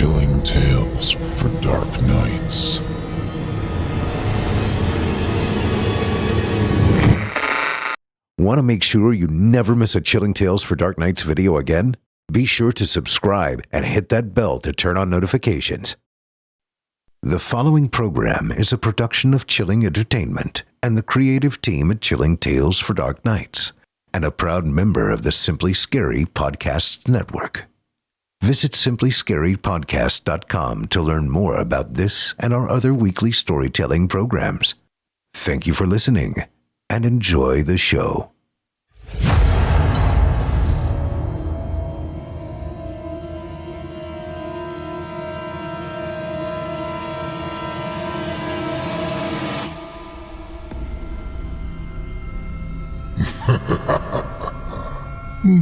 Chilling tales for dark nights. Want to make sure you never miss a Chilling Tales for Dark Nights video again? Be sure to subscribe and hit that bell to turn on notifications. The following program is a production of Chilling Entertainment and the creative team at Chilling Tales for Dark Nights, and a proud member of the Simply Scary Podcasts Network. Visit simplyscarypodcast.com to learn more about this and our other weekly storytelling programs. Thank you for listening and enjoy the show.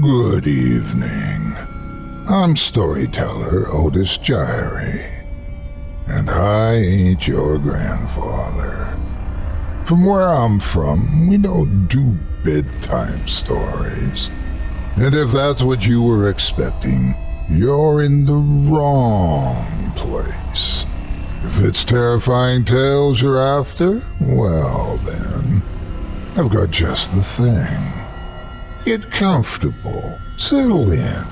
Good evening. I'm storyteller Otis Jiry, and I ain't your grandfather. From where I'm from, we don't do bedtime stories. And if that's what you were expecting, you're in the wrong place. If it's terrifying tales you're after, well then, I've got just the thing. Get comfortable, settle in,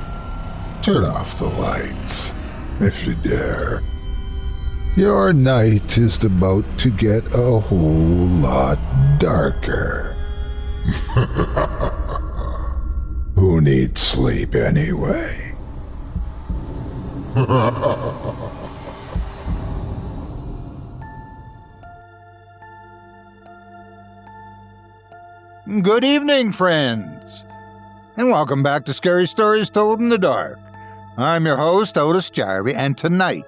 turn off the lights, if you dare. Your night is about to get a whole lot darker. Who needs sleep anyway? Good evening, friends, and welcome back to Scary Stories Told in the Dark. I'm your host, Otis Jiry, and tonight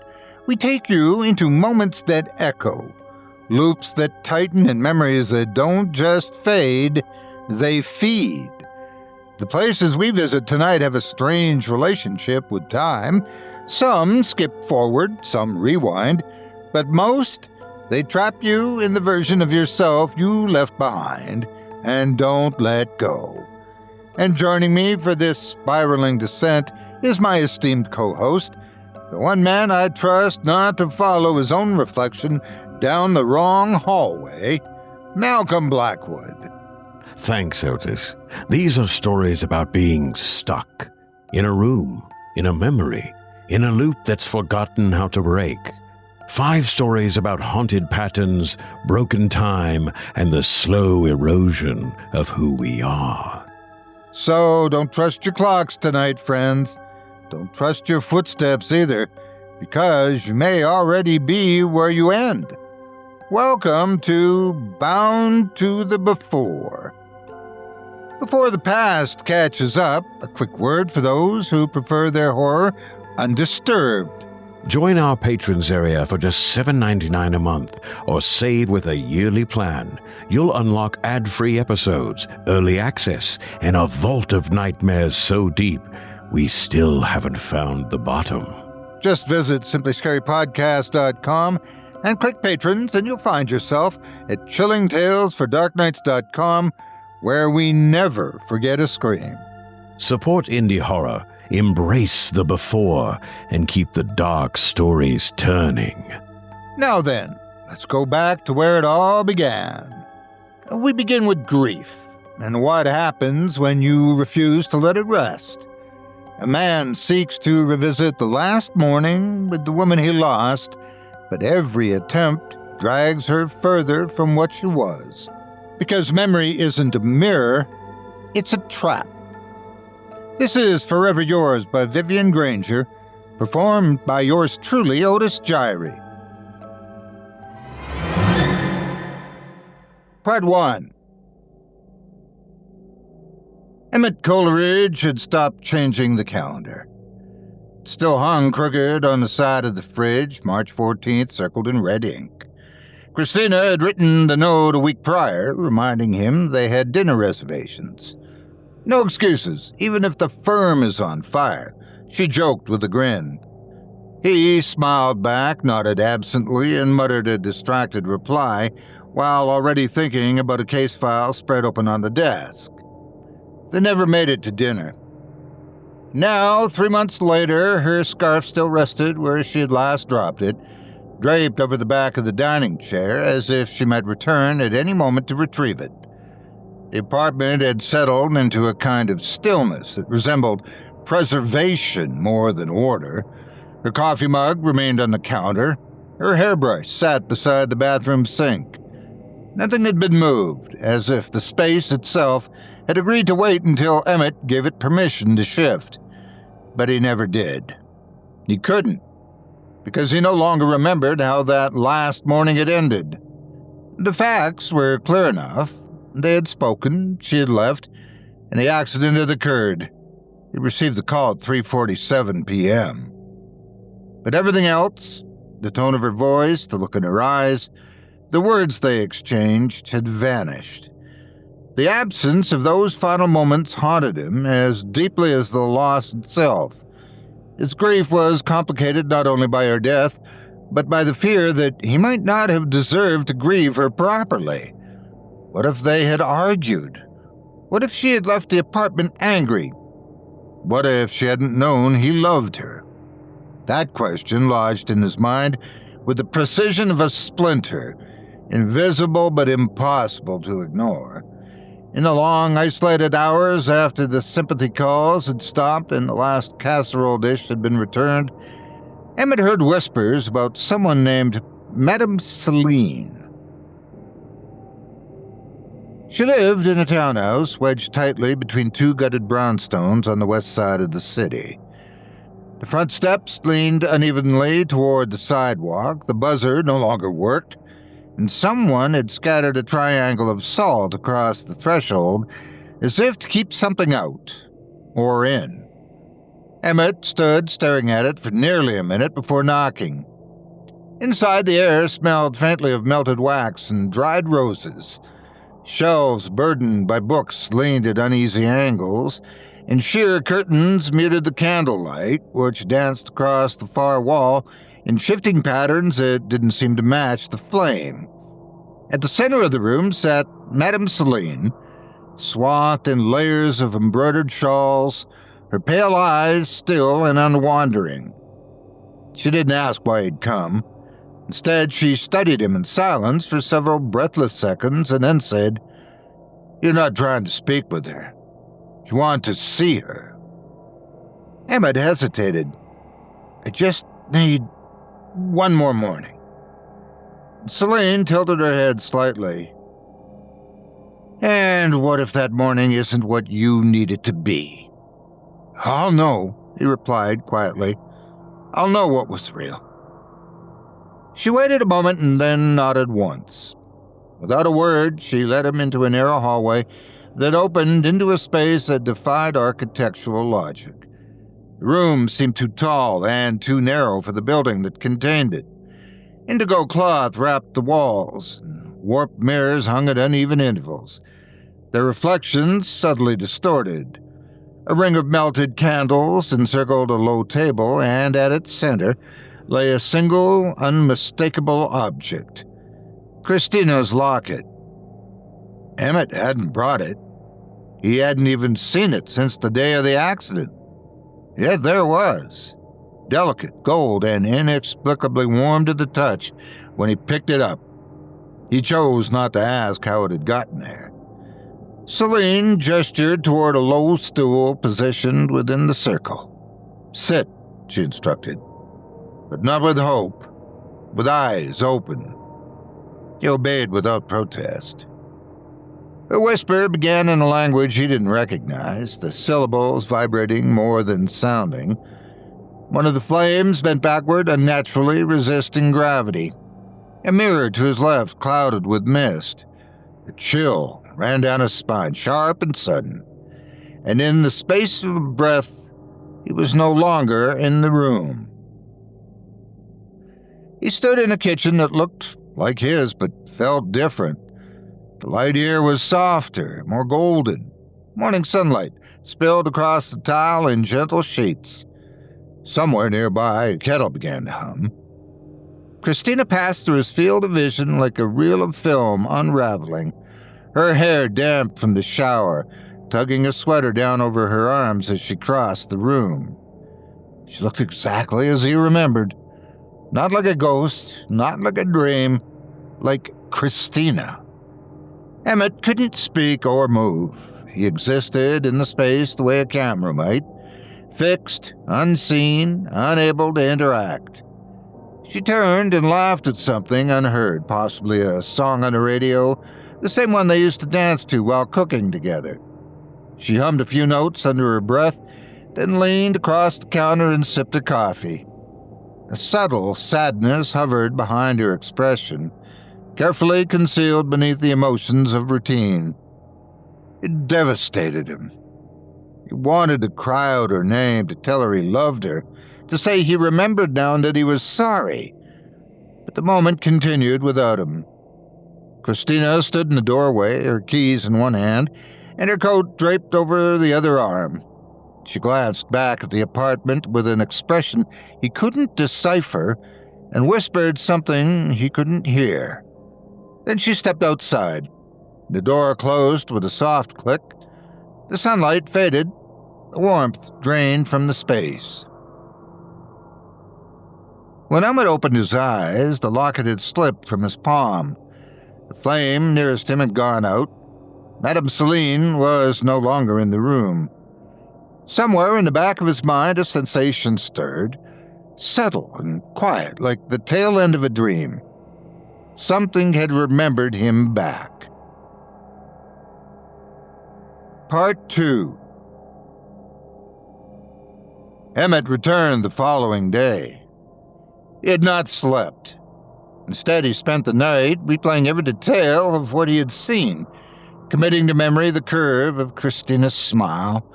we take you into moments that echo, loops that tighten, and memories that don't just fade, they feed. The places we visit tonight have a strange relationship with time. Some skip forward, some rewind, but most, they trap you in the version of yourself you left behind and don't let go. And joining me for this spiraling descent is my esteemed co-host, the one man I trust not to follow his own reflection down the wrong hallway, Malcolm Blackwood. Thanks, Otis. These are stories about being stuck in a room, in a memory, in a loop that's forgotten how to break. 5 stories about haunted patterns, broken time, and the slow erosion of who we are. So don't trust your clocks tonight, friends. Don't trust your footsteps either, because you may already be where you end. Welcome to Bound to the Before. Before the past catches up, a quick word for those who prefer their horror undisturbed. Join our patrons area for just $7.99 a month, or save with a yearly plan. You'll unlock ad-free episodes, early access, and a vault of nightmares so deep, we still haven't found the bottom. Just visit simplyscarypodcast.com and click Patrons, and you'll find yourself at chillingtalesfordarknights.com, where we never forget a scream. Support indie horror, embrace the before, and keep the dark stories turning. Now then, let's go back to where it all began. We begin with grief, and what happens when you refuse to let it rest. A man seeks to revisit the last morning with the woman he lost, but every attempt drags her further from what she was. Because memory isn't a mirror, it's a trap. This is Forever Yours by Vivian Granger, performed by yours truly, Otis Jiry. Part 1. Emmett Coleridge had stopped changing the calendar. It still hung crooked on the side of the fridge, March 14th, circled in red ink. Christina had written the note a week prior, reminding him they had dinner reservations. No excuses, even if the firm is on fire, she joked with a grin. He smiled back, nodded absently, and muttered a distracted reply, while already thinking about a case file spread open on the desk. They never made it to dinner. Now, 3 months later, her scarf still rested where she had last dropped it, draped over the back of the dining chair as if she might return at any moment to retrieve it. The apartment had settled into a kind of stillness that resembled preservation more than order. Her coffee mug remained on the counter. Her hairbrush sat beside the bathroom sink. Nothing had been moved, as if the space itself had agreed to wait until Emmett gave it permission to shift. But he never did. He couldn't, because he no longer remembered how that last morning had ended. The facts were clear enough. They had spoken, she had left, and the accident had occurred. He received the call at 3:47 p.m. But everything else, the tone of her voice, the look in her eyes, the words they exchanged, had vanished. The absence of those final moments haunted him as deeply as the loss itself. His grief was complicated not only by her death, but by the fear that he might not have deserved to grieve her properly. What if they had argued? What if she had left the apartment angry? What if she hadn't known he loved her? That question lodged in his mind with the precision of a splinter, invisible but impossible to ignore. In the long, isolated hours after the sympathy calls had stopped and the last casserole dish had been returned, Emmett heard whispers about someone named Madame Celine. She lived in a townhouse wedged tightly between two gutted brownstones on the west side of the city. The front steps leaned unevenly toward the sidewalk, the buzzer no longer worked, and someone had scattered a triangle of salt across the threshold as if to keep something out, or in. Emmett stood staring at it for nearly a minute before knocking. Inside, the air smelled faintly of melted wax and dried roses. Shelves burdened by books leaned at uneasy angles, and sheer curtains muted the candlelight, which danced across the far wall in shifting patterns that didn't seem to match the flame. At the center of the room sat Madame Celine, swathed in layers of embroidered shawls, her pale eyes still and unwandering. She didn't ask why he'd come. Instead, she studied him in silence for several breathless seconds and then said, "You're not trying to speak with her. You want to see her." Emmett hesitated. "I just need one more morning." Celine tilted her head slightly. "And what if that morning isn't what you need it to be?" "I'll know," he replied quietly. "I'll know what was real." She waited a moment and then nodded once. Without a word, she led him into a narrow hallway that opened into a space that defied architectural logic. The room seemed too tall and too narrow for the building that contained it. Indigo cloth wrapped the walls, and warped mirrors hung at uneven intervals, their reflections subtly distorted. A ring of melted candles encircled a low table, and at its center lay a single, unmistakable object. Christina's locket. Emmett hadn't brought it. He hadn't even seen it since the day of the accident. Yet there was, delicate gold and inexplicably warm to the touch when he picked it up. He chose not to ask how it had gotten there. Celine gestured toward a low stool positioned within the circle. "Sit," she instructed, but not with hope, with eyes open. He obeyed without protest. Her whisper began in a language he didn't recognize, the syllables vibrating more than sounding. One of the flames bent backward, unnaturally resisting gravity. A mirror to his left clouded with mist. A chill ran down his spine, sharp and sudden. And in the space of a breath, he was no longer in the room. He stood in a kitchen that looked like his, but felt different. The light here was softer, more golden. Morning sunlight spilled across the tile in gentle sheets. Somewhere nearby, a kettle began to hum. Christina passed through his field of vision like a reel of film unraveling, her hair damp from the shower, tugging a sweater down over her arms as she crossed the room. She looked exactly as he remembered. Not like a ghost, not like a dream, like Christina. Emmett couldn't speak or move. He existed in the space the way a camera might, fixed, unseen, unable to interact. She turned and laughed at something unheard, possibly a song on the radio, the same one they used to dance to while cooking together. She hummed a few notes under her breath, then leaned across the counter and sipped her coffee. A subtle sadness hovered behind her expression, carefully concealed beneath the emotions of routine. It devastated him. He wanted to cry out her name, to tell her he loved her, to say he remembered now and that he was sorry. But the moment continued without him. Christina stood in the doorway, her keys in one hand, and her coat draped over the other arm. She glanced back at the apartment with an expression he couldn't decipher and whispered something he couldn't hear. Then she stepped outside. The door closed with a soft click. The sunlight faded. The warmth drained from the space. When Emmett opened his eyes, the locket had slipped from his palm. The flame nearest him had gone out. Madame Celine was no longer in the room. Somewhere in the back of his mind, a sensation stirred, subtle and quiet, like the tail end of a dream. Something had remembered him back. Part 2. Emmett returned the following day. He had not slept. Instead, he spent the night replaying every detail of what he had seen, committing to memory the curve of Christina's smile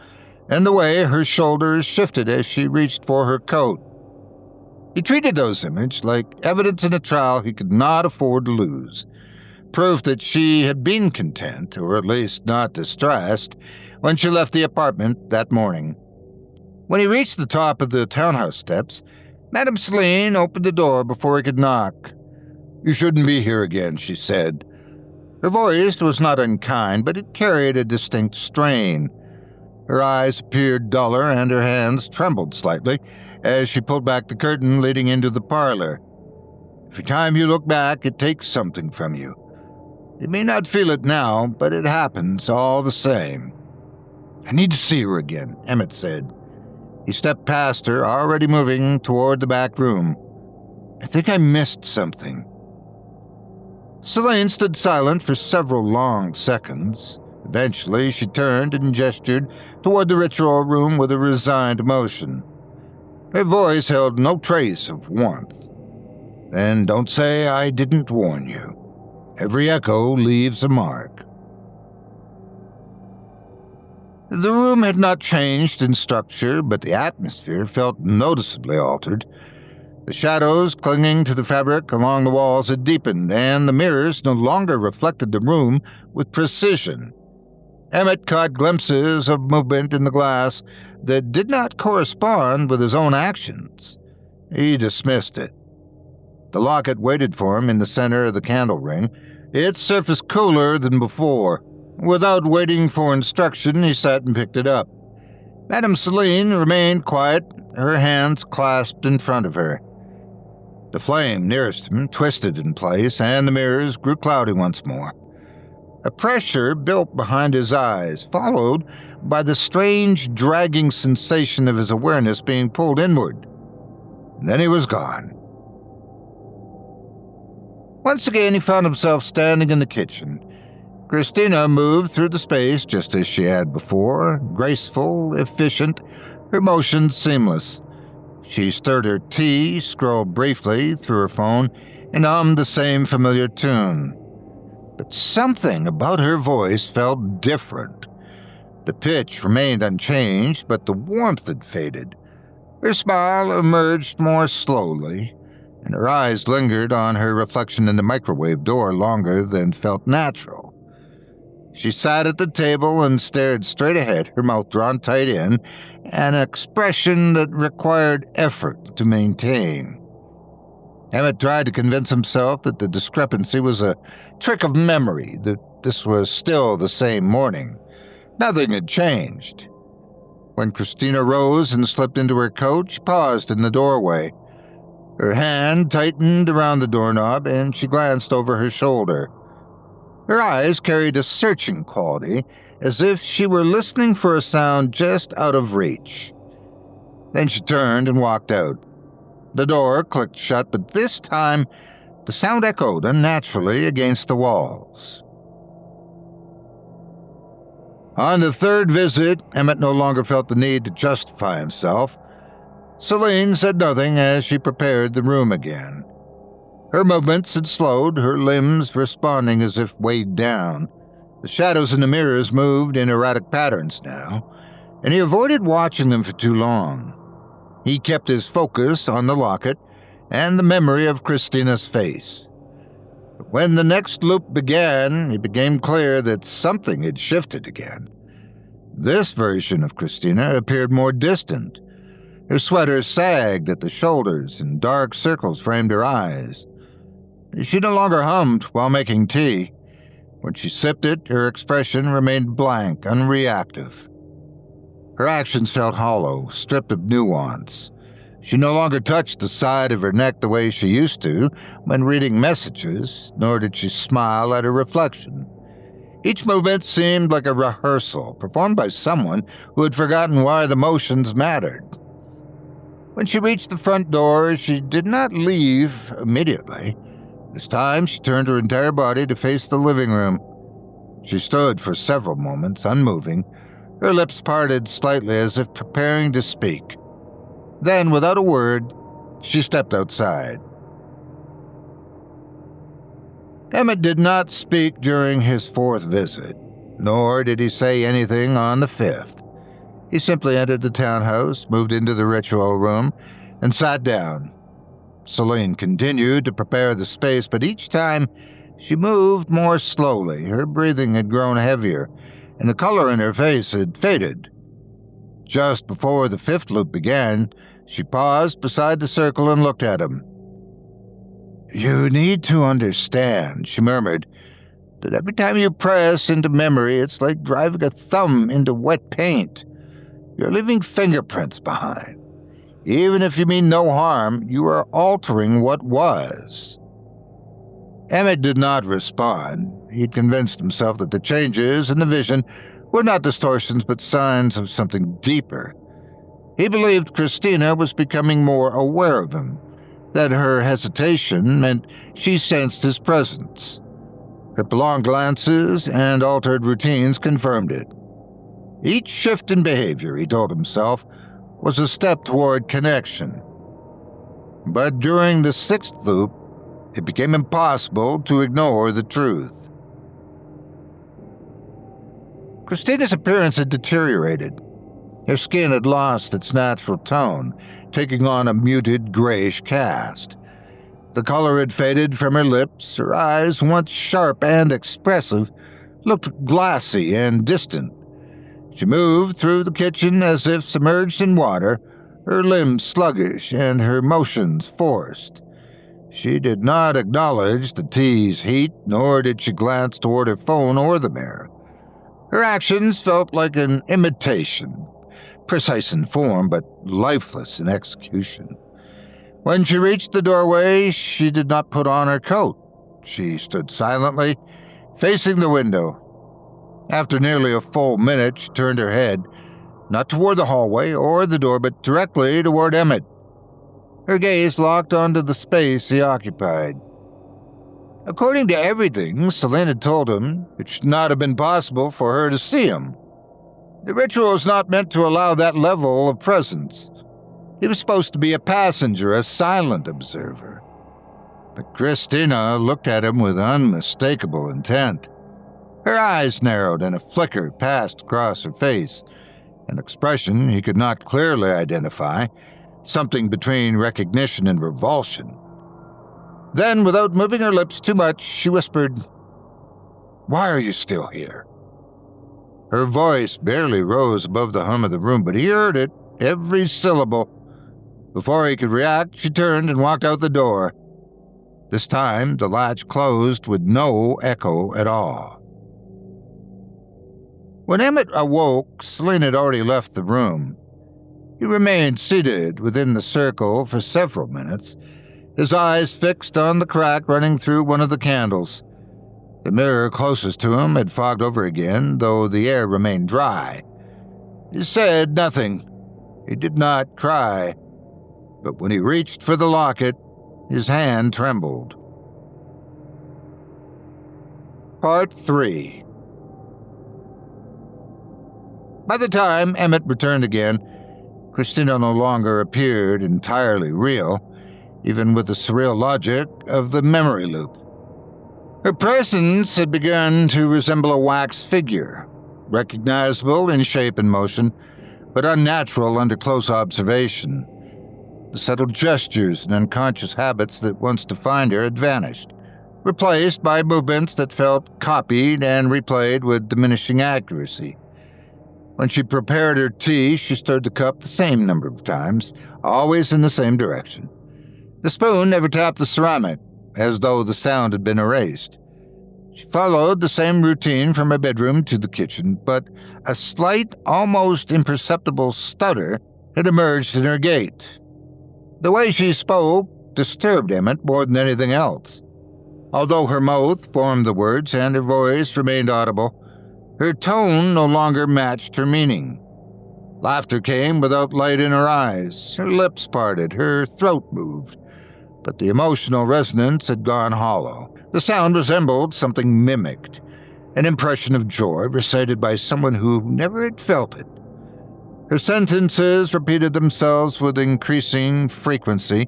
and the way her shoulders shifted as she reached for her coat. He treated those images like evidence in a trial he could not afford to lose, proof that she had been content, or at least not distressed, when she left the apartment that morning. When he reached the top of the townhouse steps, Madame Celine opened the door before he could knock. "You shouldn't be here again," she said. Her voice was not unkind, but it carried a distinct strain. Her eyes appeared duller and her hands trembled slightly as she pulled back the curtain leading into the parlor. "Every time you look back, it takes something from you. You may not feel it now, but it happens all the same." "I need to see her again," Emmett said. He stepped past her, already moving toward the back room. "I think I missed something." Celine stood silent for several long seconds. Eventually, she turned and gestured toward the ritual room with a resigned motion. Her voice held no trace of warmth. "Then don't say I didn't warn you. Every echo leaves a mark." The room had not changed in structure, but the atmosphere felt noticeably altered. The shadows clinging to the fabric along the walls had deepened, and the mirrors no longer reflected the room with precision. Emmett caught glimpses of movement in the glass that did not correspond with his own actions. He dismissed it. The locket waited for him in the center of the candle ring, its surface cooler than before. Without waiting for instruction, he sat and picked it up. Madame Celine remained quiet, her hands clasped in front of her. The flame nearest him twisted in place, and the mirrors grew cloudy once more. A pressure built behind his eyes, followed by the strange dragging sensation of his awareness being pulled inward. And then he was gone. Once again, he found himself standing in the kitchen. Christina moved through the space just as she had before, graceful, efficient, her motions seamless. She stirred her tea, scrolled briefly through her phone, and hummed the same familiar tune. But something about her voice felt different. The pitch remained unchanged, but the warmth had faded. Her smile emerged more slowly, and her eyes lingered on her reflection in the microwave door longer than felt natural. She sat at the table and stared straight ahead, her mouth drawn tight in, an expression that required effort to maintain. Emmett tried to convince himself that the discrepancy was a trick of memory, that this was still the same morning. Nothing had changed. When Christina rose and slipped into her coat, she paused in the doorway. Her hand tightened around the doorknob, and she glanced over her shoulder. Her eyes carried a searching quality, as if she were listening for a sound just out of reach. Then she turned and walked out. The door clicked shut, but this time the sound echoed unnaturally against the walls. On the third visit, Emmett no longer felt the need to justify himself. Celine said nothing as she prepared the room again. Her movements had slowed, her limbs responding as if weighed down. The shadows in the mirrors moved in erratic patterns now, and he avoided watching them for too long. He kept his focus on the locket and the memory of Christina's face. But when the next loop began, it became clear that something had shifted again. This version of Christina appeared more distant. Her sweater sagged at the shoulders and dark circles framed her eyes. She no longer hummed while making tea. When she sipped it, her expression remained blank, unreactive. Her actions felt hollow, stripped of nuance. She no longer touched the side of her neck the way she used to when reading messages, nor did she smile at her reflection. Each movement seemed like a rehearsal, performed by someone who had forgotten why the motions mattered. When she reached the front door, she did not leave immediately. This time, she turned her entire body to face the living room. She stood for several moments, unmoving, her lips parted slightly as if preparing to speak. Then, without a word, she stepped outside. Emmett did not speak during his fourth visit, nor did he say anything on the fifth. He simply entered the townhouse, moved into the ritual room, and sat down. Celine continued to prepare the space, but each time she moved more slowly. Her breathing had grown heavier, and the color in her face had faded. Just before the fifth loop began, she paused beside the circle and looked at him. "You need to understand," she murmured, "that every time you press into memory, it's like driving a thumb into wet paint. You're leaving fingerprints behind. Even if you mean no harm, you are altering what was." Emmett did not respond. He'd convinced himself that the changes in the vision were not distortions but signs of something deeper. He believed Christina was becoming more aware of him, that her hesitation meant she sensed his presence. Her prolonged glances and altered routines confirmed it. Each shift in behavior, he told himself, was a step toward connection. But during the sixth loop, it became impossible to ignore the truth. Christina's appearance had deteriorated. Her skin had lost its natural tone, taking on a muted grayish cast. The color had faded from her lips. Her eyes, once sharp and expressive, looked glassy and distant. She moved through the kitchen as if submerged in water, her limbs sluggish and her motions forced. She did not acknowledge the tea's heat, nor did she glance toward her phone or the mirror. Her actions felt like an imitation, precise in form but lifeless in execution. When she reached the doorway, she did not put on her coat. She stood silently, facing the window. After nearly a full minute, she turned her head, not toward the hallway or the door, but directly toward Emmett. Her gaze locked onto the space he occupied. According to everything Celine had told him, it should not have been possible for her to see him. The ritual was not meant to allow that level of presence. He was supposed to be a passenger, a silent observer. But Christina looked at him with unmistakable intent. Her eyes narrowed and a flicker passed across her face, an expression he could not clearly identify, something between recognition and revulsion. Then, without moving her lips too much, she whispered, "Why are you still here?" Her voice barely rose above the hum of the room, but he heard it, every syllable. Before he could react, she turned and walked out the door. This time, the latch closed with no echo at all. When Emmett awoke, Celine had already left the room. He remained seated within the circle for several minutes, his eyes fixed on the crack running through one of the candles. The mirror closest to him had fogged over again, though the air remained dry. He said nothing. He did not cry. But when he reached for the locket, his hand trembled. Part 3. By the time Emmett returned again, Christina no longer appeared entirely real, even with the surreal logic of the memory loop. Her presence had begun to resemble a wax figure, recognizable in shape and motion, but unnatural under close observation. The subtle gestures and unconscious habits that once defined her had vanished, replaced by movements that felt copied and replayed with diminishing accuracy. When she prepared her tea, she stirred the cup the same number of times, always in the same direction. The spoon never tapped the ceramic, as though the sound had been erased. She followed the same routine from her bedroom to the kitchen, but a slight, almost imperceptible stutter had emerged in her gait. The way she spoke disturbed Emmett more than anything else. Although her mouth formed the words and her voice remained audible, her tone no longer matched her meaning. Laughter came without light in her eyes, her lips parted, her throat moved, but the emotional resonance had gone hollow. The sound resembled something mimicked, an impression of joy recited by someone who never had felt it. Her sentences repeated themselves with increasing frequency.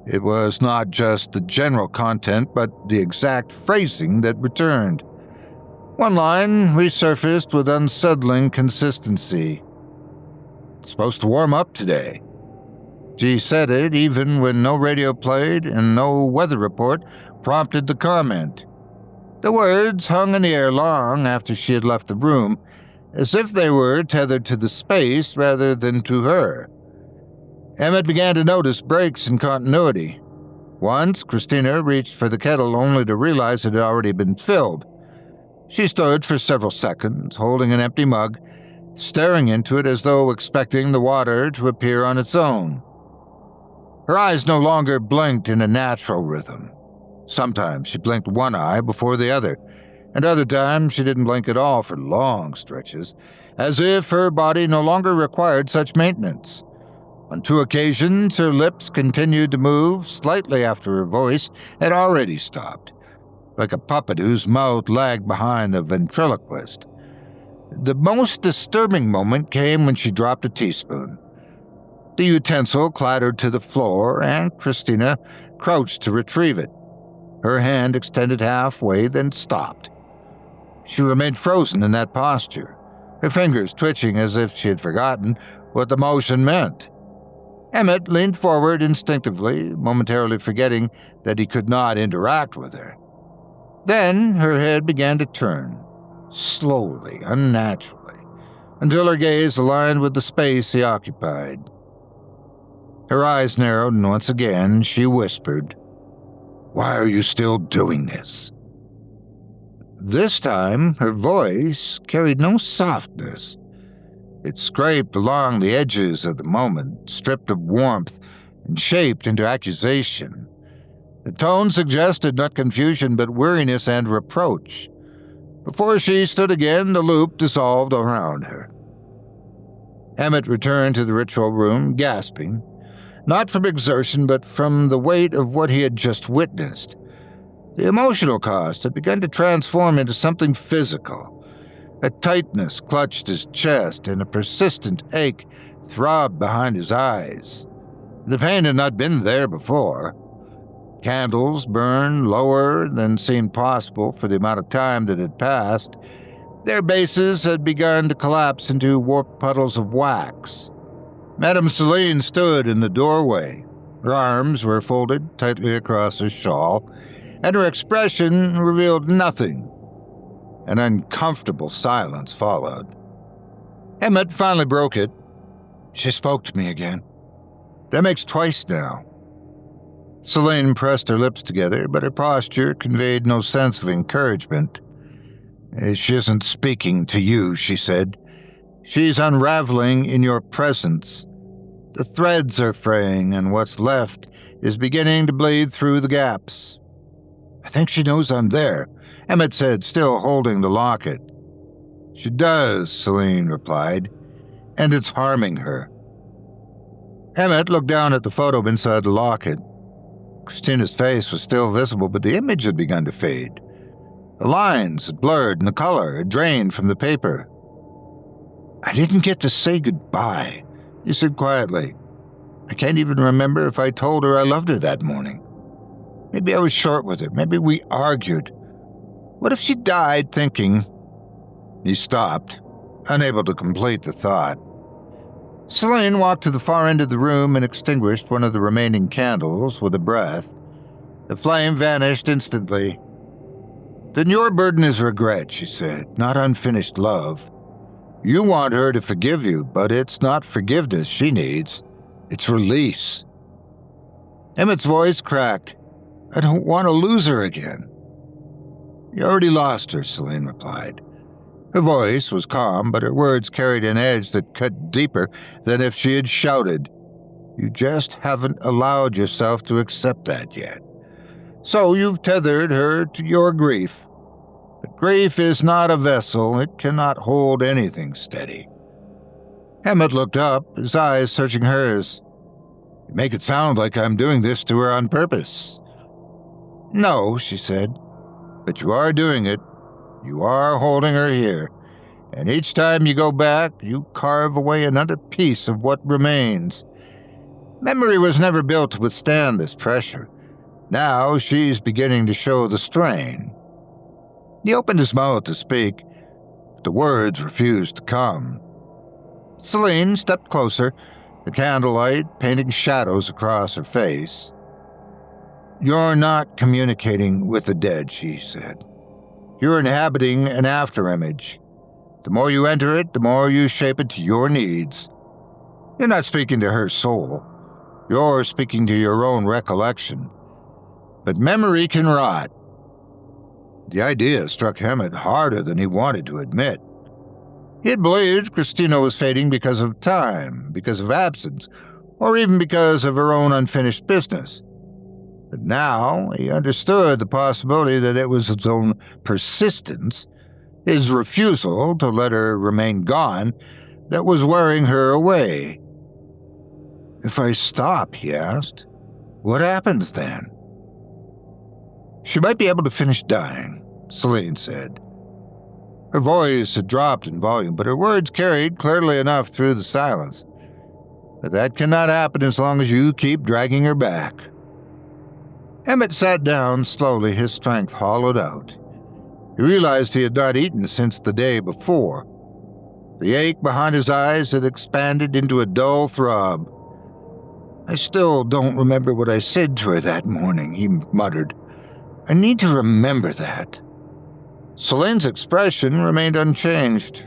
It was not just the general content, but the exact phrasing that returned. One line resurfaced with unsettling consistency. "It's supposed to warm up today." She said it even when no radio played and no weather report prompted the comment. The words hung in the air long after she had left the room, as if they were tethered to the space rather than to her. Emmett began to notice breaks in continuity. Once, Christina reached for the kettle only to realize it had already been filled. She stood for several seconds, holding an empty mug, staring into it as though expecting the water to appear on its own. Her eyes no longer blinked in a natural rhythm. Sometimes she blinked one eye before the other, and other times she didn't blink at all for long stretches, as if her body no longer required such maintenance. On 2 occasions, her lips continued to move slightly after her voice had already stopped, like a puppet whose mouth lagged behind the ventriloquist. The most disturbing moment came when she dropped a teaspoon. The utensil clattered to the floor, and Christina crouched to retrieve it. Her hand extended halfway, then stopped. She remained frozen in that posture, her fingers twitching as if she had forgotten what the motion meant. Emmett leaned forward instinctively, momentarily forgetting that he could not interact with her. Then her head began to turn, slowly, unnaturally, until her gaze aligned with the space he occupied. Her eyes narrowed, and once again she whispered, "Why are you still doing this?" This time, her voice carried no softness. It scraped along the edges of the moment, stripped of warmth and shaped into accusation. The tone suggested not confusion, but weariness and reproach. Before she stood again, the loop dissolved around her. Emmett returned to the ritual room, gasping, not from exertion, but from the weight of what he had just witnessed. The emotional cost had begun to transform into something physical. A tightness clutched his chest, and a persistent ache throbbed behind his eyes. The pain had not been there before. Candles burned lower than seemed possible for the amount of time that had passed. Their bases had begun to collapse into warped puddles of wax. Madame Celine stood in the doorway. Her arms were folded tightly across her shawl, and her expression revealed nothing. An uncomfortable silence followed. Emmett finally broke it. "She spoke to me again. That makes twice now." Celine pressed her lips together, but her posture conveyed no sense of encouragement. She isn't speaking to you, she said. She's unraveling in your presence. The threads are fraying, and what's left is beginning to bleed through the gaps. I think she knows I'm there, Emmett said, still holding the locket. She does, Celine replied, and it's harming her. Emmett looked down at the photo inside the locket. Christina's face was still visible, but the image had begun to fade. The lines had blurred and the color had drained from the paper. I didn't get to say goodbye, he said quietly. I can't even remember if I told her I loved her that morning. Maybe I was short with her. Maybe we argued. What if she died thinking... He stopped, unable to complete the thought. Celine walked to the far end of the room and extinguished one of the remaining candles with a breath. The flame vanished instantly. Then your burden is regret, she said, not unfinished love. You want her to forgive you, but it's not forgiveness she needs. It's release. Emmett's voice cracked. I don't want to lose her again. You already lost her, Celine replied. Her voice was calm, but her words carried an edge that cut deeper than if she had shouted. You just haven't allowed yourself to accept that yet. So you've tethered her to your grief. But grief is not a vessel. It cannot hold anything steady. Emmett looked up, his eyes searching hers. You make it sound like I'm doing this to her on purpose. No, she said, but you are doing it. You are holding her here, and each time you go back, you carve away another piece of what remains. Memory was never built to withstand this pressure. Now she's beginning to show the strain. He opened his mouth to speak, but the words refused to come. Celine stepped closer, the candlelight painting shadows across her face. You're not communicating with the dead, she said. You're inhabiting an afterimage. The more you enter it, the more you shape it to your needs. You're not speaking to her soul. You're speaking to your own recollection. But memory can rot. The idea struck Emmett harder than he wanted to admit. He had believed Christina was fading because of time, because of absence, or even because of her own unfinished business. But now he understood the possibility that it was his own persistence, his refusal to let her remain gone, that was wearing her away. If I stop, he asked, what happens then? She might be able to finish dying, Celine said. Her voice had dropped in volume, but her words carried clearly enough through the silence. But that cannot happen as long as you keep dragging her back. Emmett sat down slowly, his strength hollowed out. He realized he had not eaten since the day before. The ache behind his eyes had expanded into a dull throb. I still don't remember what I said to her that morning, he muttered. I need to remember that. Celine's expression remained unchanged.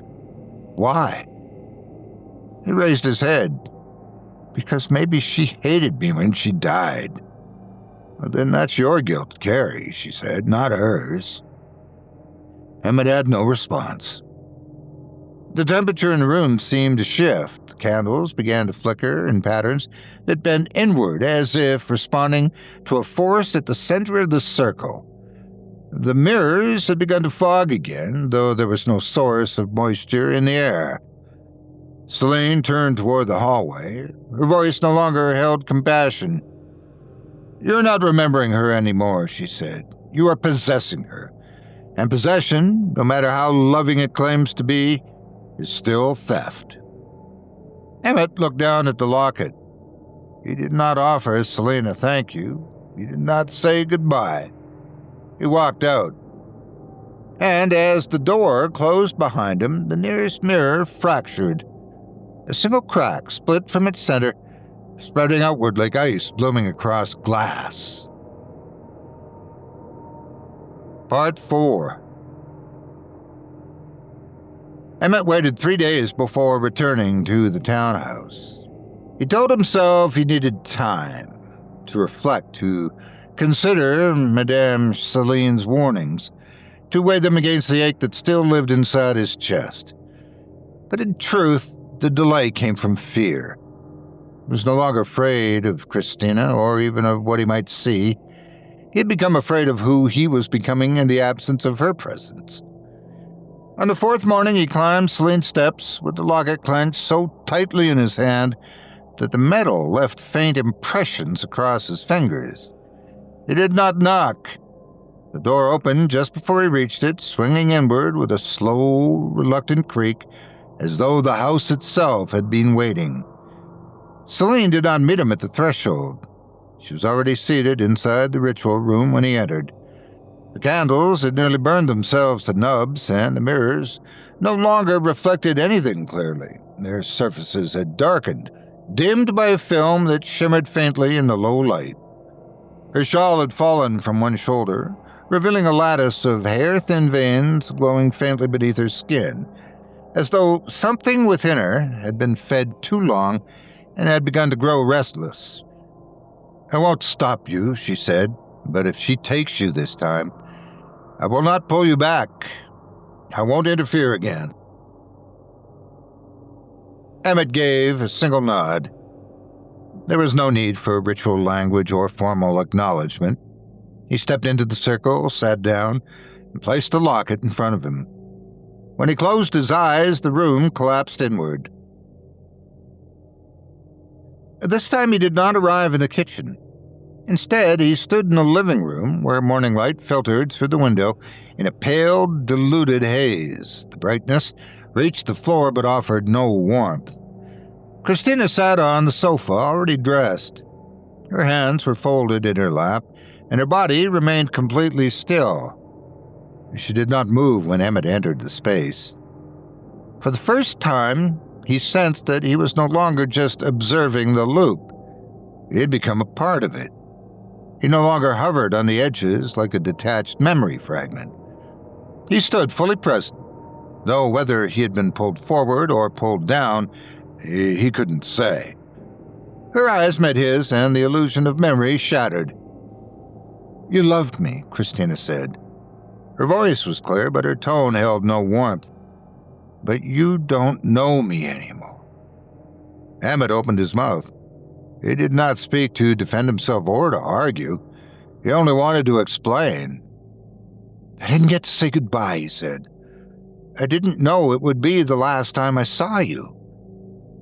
Why? He raised his head. Because maybe she hated me when she died. Well, then that's your guilt to carry, she said, not hers. Emmett had no response. The temperature in the room seemed to shift. The candles began to flicker in patterns that bent inward as if responding to a force at the center of the circle. The mirrors had begun to fog again, though there was no source of moisture in the air. Celine turned toward the hallway. Her voice no longer held compassion. You're not remembering her anymore, she said. You are possessing her. And possession, no matter how loving it claims to be, is still theft. Emmett looked down at the locket. He did not offer Celine a thank you. He did not say goodbye. He walked out. And as the door closed behind him, the nearest mirror fractured. A single crack split from its center, spreading outward like ice blooming across glass. Part 4. Emmett waited 3 days before returning to the townhouse. He told himself he needed time to reflect, to consider Madame Celine's warnings, to weigh them against the ache that still lived inside his chest. But in truth, the delay came from fear. He was no longer afraid of Christina or even of what he might see. He had become afraid of who he was becoming in the absence of her presence. On the fourth morning, he climbed Celine's steps with the locket clenched so tightly in his hand that the metal left faint impressions across his fingers. He did not knock. The door opened just before he reached it, swinging inward with a slow, reluctant creak, as though the house itself had been waiting. Celine did not meet him at the threshold. She was already seated inside the ritual room when he entered. The candles had nearly burned themselves to nubs, and the mirrors no longer reflected anything clearly. Their surfaces had darkened, dimmed by a film that shimmered faintly in the low light. Her shawl had fallen from one shoulder, revealing a lattice of hair-thin veins glowing faintly beneath her skin, as though something within her had been fed too long and had begun to grow restless. "I won't stop you," she said, "but if she takes you this time, I will not pull you back. I won't interfere again." Emmett gave a single nod. There was no need for ritual language or formal acknowledgement. He stepped into the circle, sat down, and placed the locket in front of him. When he closed his eyes, the room collapsed inward. This time he did not arrive in the kitchen. Instead, he stood in the living room where morning light filtered through the window in a pale, diluted haze. The brightness reached the floor but offered no warmth. Christina sat on the sofa, already dressed. Her hands were folded in her lap, and her body remained completely still. She did not move when Emmett entered the space. For the first time, he sensed that he was no longer just observing the loop. He had become a part of it. He no longer hovered on the edges like a detached memory fragment. He stood fully present, though whether he had been pulled forward or pulled down, he couldn't say. Her eyes met his, and the illusion of memory shattered. "You loved me," Christina said. Her voice was clear, but her tone held no warmth. "But you don't know me anymore." Emmett opened his mouth. He did not speak to defend himself or to argue. He only wanted to explain. "I didn't get to say goodbye," he said. "I didn't know it would be the last time I saw you.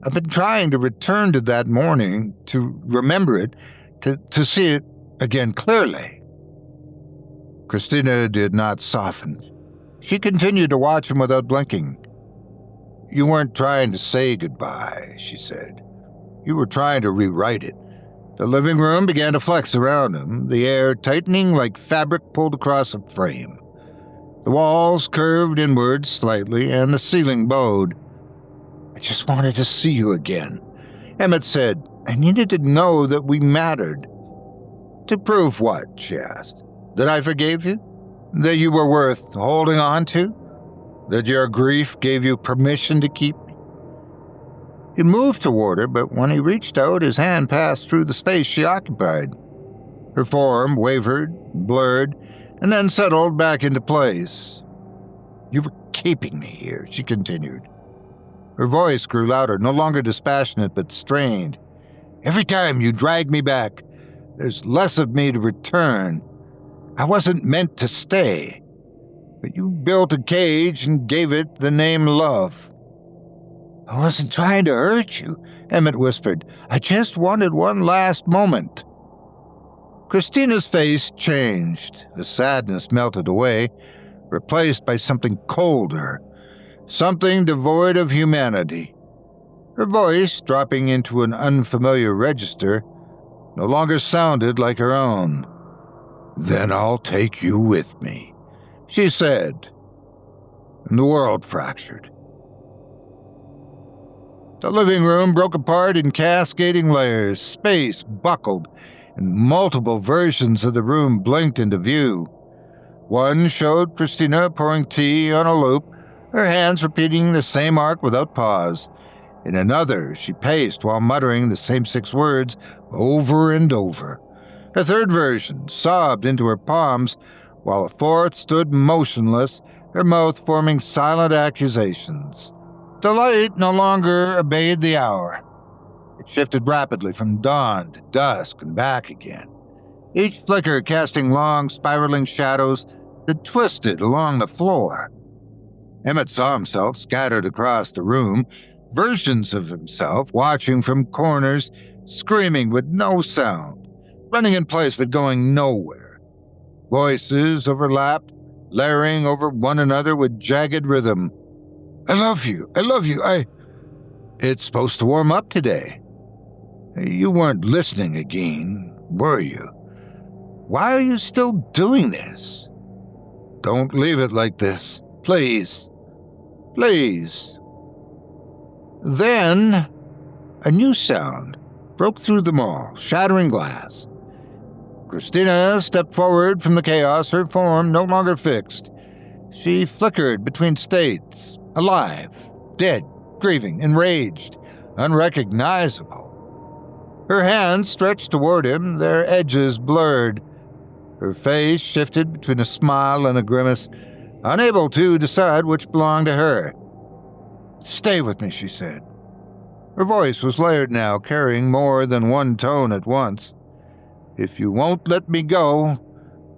I've been trying to return to that morning, to remember it, to see it again clearly." Christina did not soften. She continued to watch him without blinking. "You weren't trying to say goodbye," she said. "You were trying to rewrite it." The living room began to flex around him, the air tightening like fabric pulled across a frame. The walls curved inward slightly, and the ceiling bowed. "I just wanted to see you again," Emmett said. "I needed to know that we mattered." "To prove what?" she asked. "That I forgave you? That you were worth holding on to? That your grief gave you permission to keep me?" He moved toward her, but when he reached out, his hand passed through the space she occupied. Her form wavered, blurred, and then settled back into place. "You were keeping me here," she continued. Her voice grew louder, no longer dispassionate, but strained. "Every time you drag me back, there's less of me to return. I wasn't meant to stay, but you built a cage and gave it the name love." "I wasn't trying to hurt you," Emmett whispered. "I just wanted one last moment." Christina's face changed. The sadness melted away, replaced by something colder, something devoid of humanity. Her voice, dropping into an unfamiliar register, no longer sounded like her own. "Then I'll take you with me," she said, and the world fractured. The living room broke apart in cascading layers. Space buckled, and multiple versions of the room blinked into view. One showed Christina pouring tea on a loop, her hands repeating the same arc without pause. In another, she paced while muttering the same 6 words over and over. A third version sobbed into her palms while a fourth stood motionless, her mouth forming silent accusations. The light no longer obeyed the hour. It shifted rapidly from dawn to dusk and back again, each flicker casting long, spiraling shadows that twisted along the floor. Emmett saw himself scattered across the room, versions of himself watching from corners, screaming with no sound, running in place but going nowhere. Voices overlapped, layering over one another with jagged rhythm. I love you, It's supposed to warm up today. You weren't listening again, were you? Why are you still doing this? Don't leave it like this, please. Please. Then, a new sound broke through them all, shattering glass. Christina stepped forward from the chaos, her form no longer fixed. She flickered between states, alive, dead, grieving, enraged, unrecognizable. Her hands stretched toward him, their edges blurred. Her face shifted between a smile and a grimace, unable to decide which belonged to her. Stay with me, she said. Her voice was layered now, carrying more than one tone at once. If you won't let me go,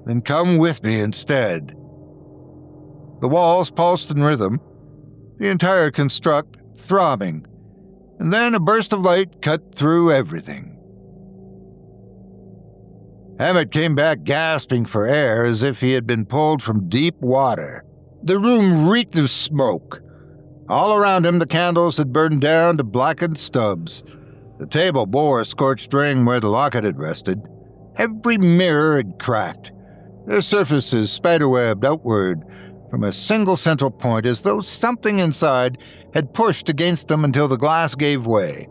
then come with me instead. The walls pulsed in rhythm, the entire construct throbbing, and then a burst of light cut through everything. Emmett came back gasping for air as if he had been pulled from deep water. The room reeked of smoke. All around him the candles had burned down to blackened stubs. The table bore a scorched ring where the locket had rested. Every mirror had cracked, their surfaces spiderwebbed outward from a single central point as though something inside had pushed against them until the glass gave way.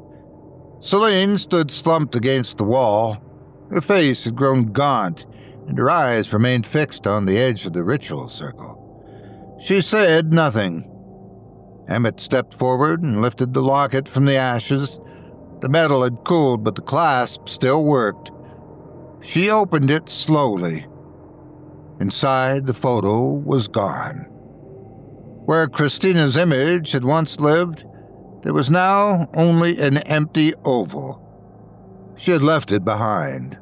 Celine stood slumped against the wall. Her face had grown gaunt, and her eyes remained fixed on the edge of the ritual circle. She said nothing. Emmett stepped forward and lifted the locket from the ashes. The metal had cooled, but the clasp still worked. She opened it slowly. Inside, the photo was gone. Where Christina's image had once lived, there was now only an empty oval. She had left it behind.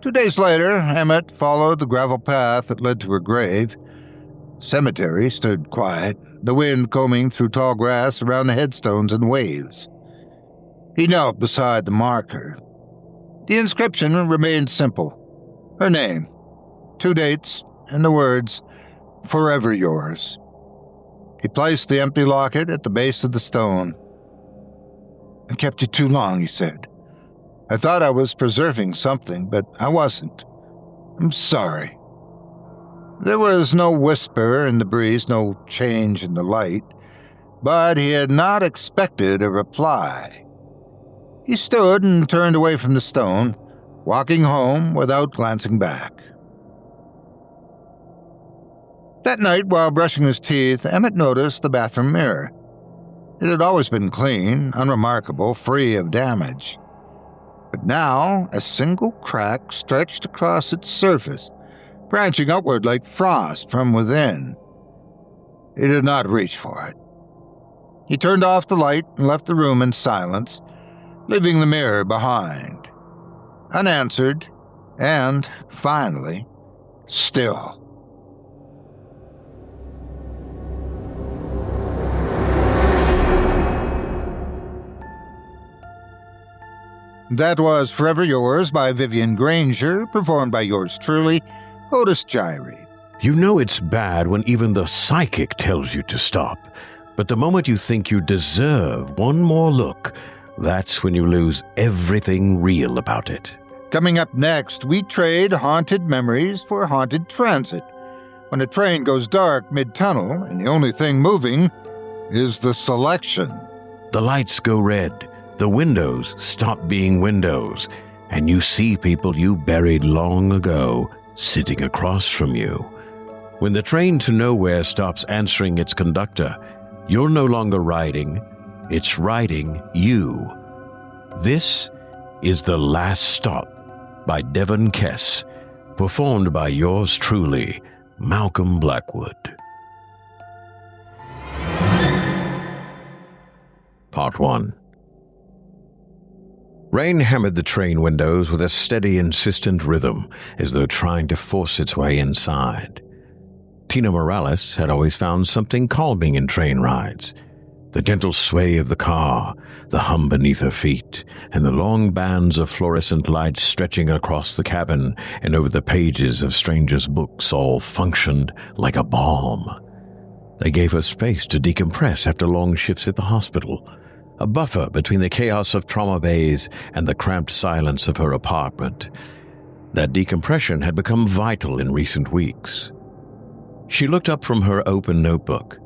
2 days later, Emmett followed the gravel path that led to her grave. The cemetery stood quiet, the wind combing through tall grass around the headstones in waves. He knelt beside the marker. The inscription remained simple. Her name, 2 dates, and the words, "Forever yours." He placed the empty locket at the base of the stone. I kept you too long, he said. I thought I was preserving something, but I wasn't. I'm sorry. There was no whisper in the breeze, no change in the light, but he had not expected a reply. He stood and turned away from the stone, walking home without glancing back. That night, while brushing his teeth, Emmett noticed the bathroom mirror. It had always been clean, unremarkable, free of damage. But now, a single crack stretched across its surface, branching outward like frost from within. He did not reach for it. He turned off the light and left the room in silence, leaving the mirror behind. Unanswered, and, finally, still. That was Forever Yours by Vivian Granger, performed by yours truly, Otis Jiry. You know it's bad when even the psychic tells you to stop, but the moment you think you deserve one more look, that's when you lose everything real about it. Coming up next, we trade haunted memories for haunted transit. When a train goes dark mid-tunnel and the only thing moving is the selection. The lights go red, the windows stop being windows, and you see people you buried long ago sitting across from you. When the train to nowhere stops answering its conductor, you're no longer riding, it's riding you. This is The Last Stop by Devon Kess, performed by yours truly, Malcolm Blackwood. Part 1. Rain hammered the train windows with a steady, insistent rhythm, as though trying to force its way inside. Tina Morales had always found something calming in train rides. The gentle sway of the car, the hum beneath her feet, and the long bands of fluorescent lights stretching across the cabin and over the pages of strangers' books all functioned like a balm. They gave her space to decompress after long shifts at the hospital, a buffer between the chaos of trauma bays and the cramped silence of her apartment. That decompression had become vital in recent weeks. She looked up from her open notebook.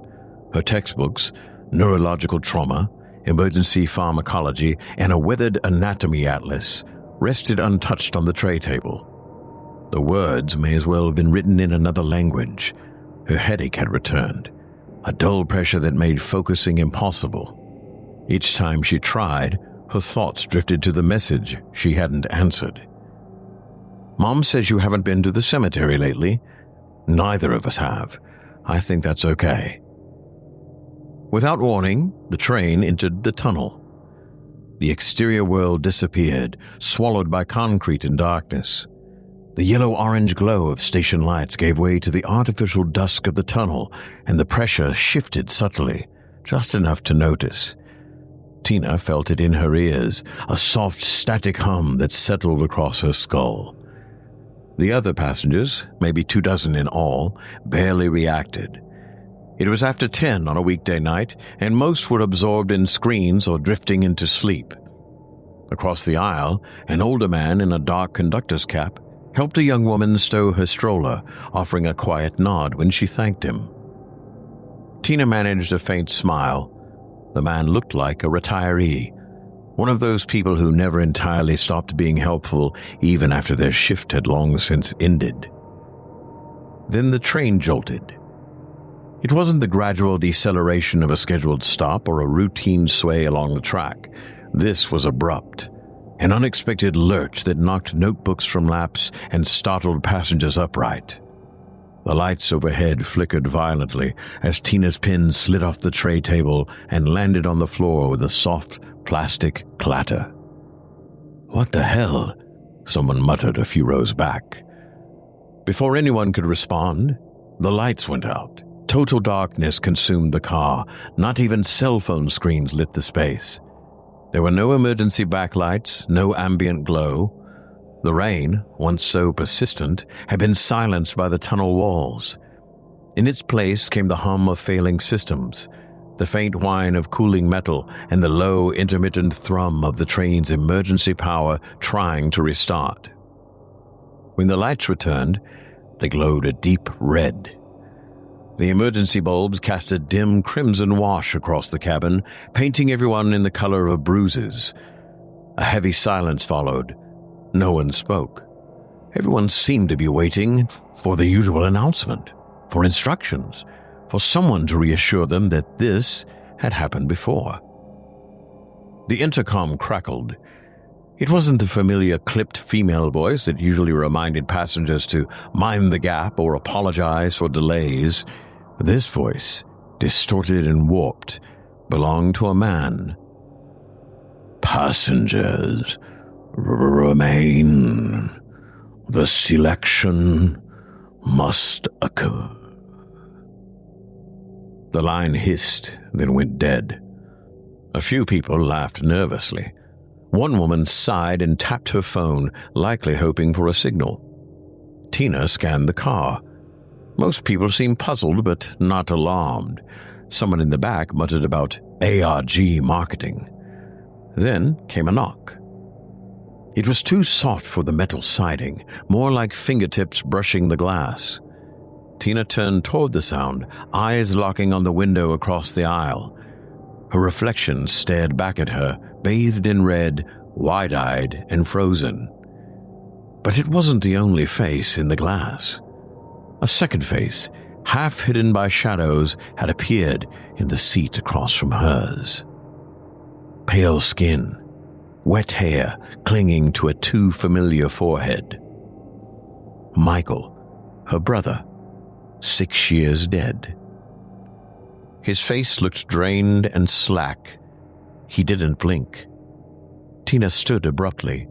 Her textbooks, neurological trauma, emergency pharmacology, and a weathered anatomy atlas, rested untouched on the tray table. The words may as well have been written in another language. Her headache had returned, a dull pressure that made focusing impossible. Each time she tried, her thoughts drifted to the message she hadn't answered. Mom says you haven't been to the cemetery lately. Neither of us have. I think that's okay. Without warning, the train entered the tunnel. The exterior world disappeared, swallowed by concrete and darkness. The yellow-orange glow of station lights gave way to the artificial dusk of the tunnel, and the pressure shifted subtly, just enough to notice. Tina felt it in her ears, a soft, static hum that settled across her skull. The other passengers, maybe 24 in all, barely reacted. It was after 10 on a weekday night, and most were absorbed in screens or drifting into sleep. Across the aisle, an older man in a dark conductor's cap helped a young woman stow her stroller, offering a quiet nod when she thanked him. Tina managed a faint smile. The man looked like a retiree, one of those people who never entirely stopped being helpful even after their shift had long since ended. Then the train jolted. It wasn't the gradual deceleration of a scheduled stop or a routine sway along the track. This was abrupt, an unexpected lurch that knocked notebooks from laps and startled passengers upright. The lights overhead flickered violently as Tina's pen slid off the tray table and landed on the floor with a soft plastic clatter. "What the hell?" someone muttered a few rows back. Before anyone could respond, the lights went out. Total darkness consumed the car. Not even cell phone screens lit the space. There were no emergency backlights, no ambient glow. The rain, once so persistent, had been silenced by the tunnel walls. In its place came the hum of failing systems, the faint whine of cooling metal, and the low, intermittent thrum of the train's emergency power trying to restart. When the lights returned, they glowed a deep red. The emergency bulbs cast a dim crimson wash across the cabin, painting everyone in the color of bruises. A heavy silence followed. No one spoke. Everyone seemed to be waiting for the usual announcement, for instructions, for someone to reassure them that this had happened before. The intercom crackled. It wasn't the familiar clipped female voice that usually reminded passengers to mind the gap or apologize for delays. This voice, distorted and warped, belonged to a man. "Passengers, remain. The selection must occur." The line hissed, then went dead. A few people laughed nervously. One woman sighed and tapped her phone, likely hoping for a signal. Tina scanned the car. Most people seemed puzzled but not alarmed. Someone in the back muttered about ARG marketing. Then came a knock. It was too soft for the metal siding, more like fingertips brushing the glass. Tina turned toward the sound, eyes locking on the window across the aisle. Her reflection stared back at her, bathed in red, wide-eyed and frozen. But it wasn't the only face in the glass. A second face, half hidden by shadows, had appeared in the seat across from hers. Pale skin, wet hair clinging to a too familiar forehead. Michael, her brother, 6 years dead. His face looked drained and slack. He didn't blink. Tina stood abruptly.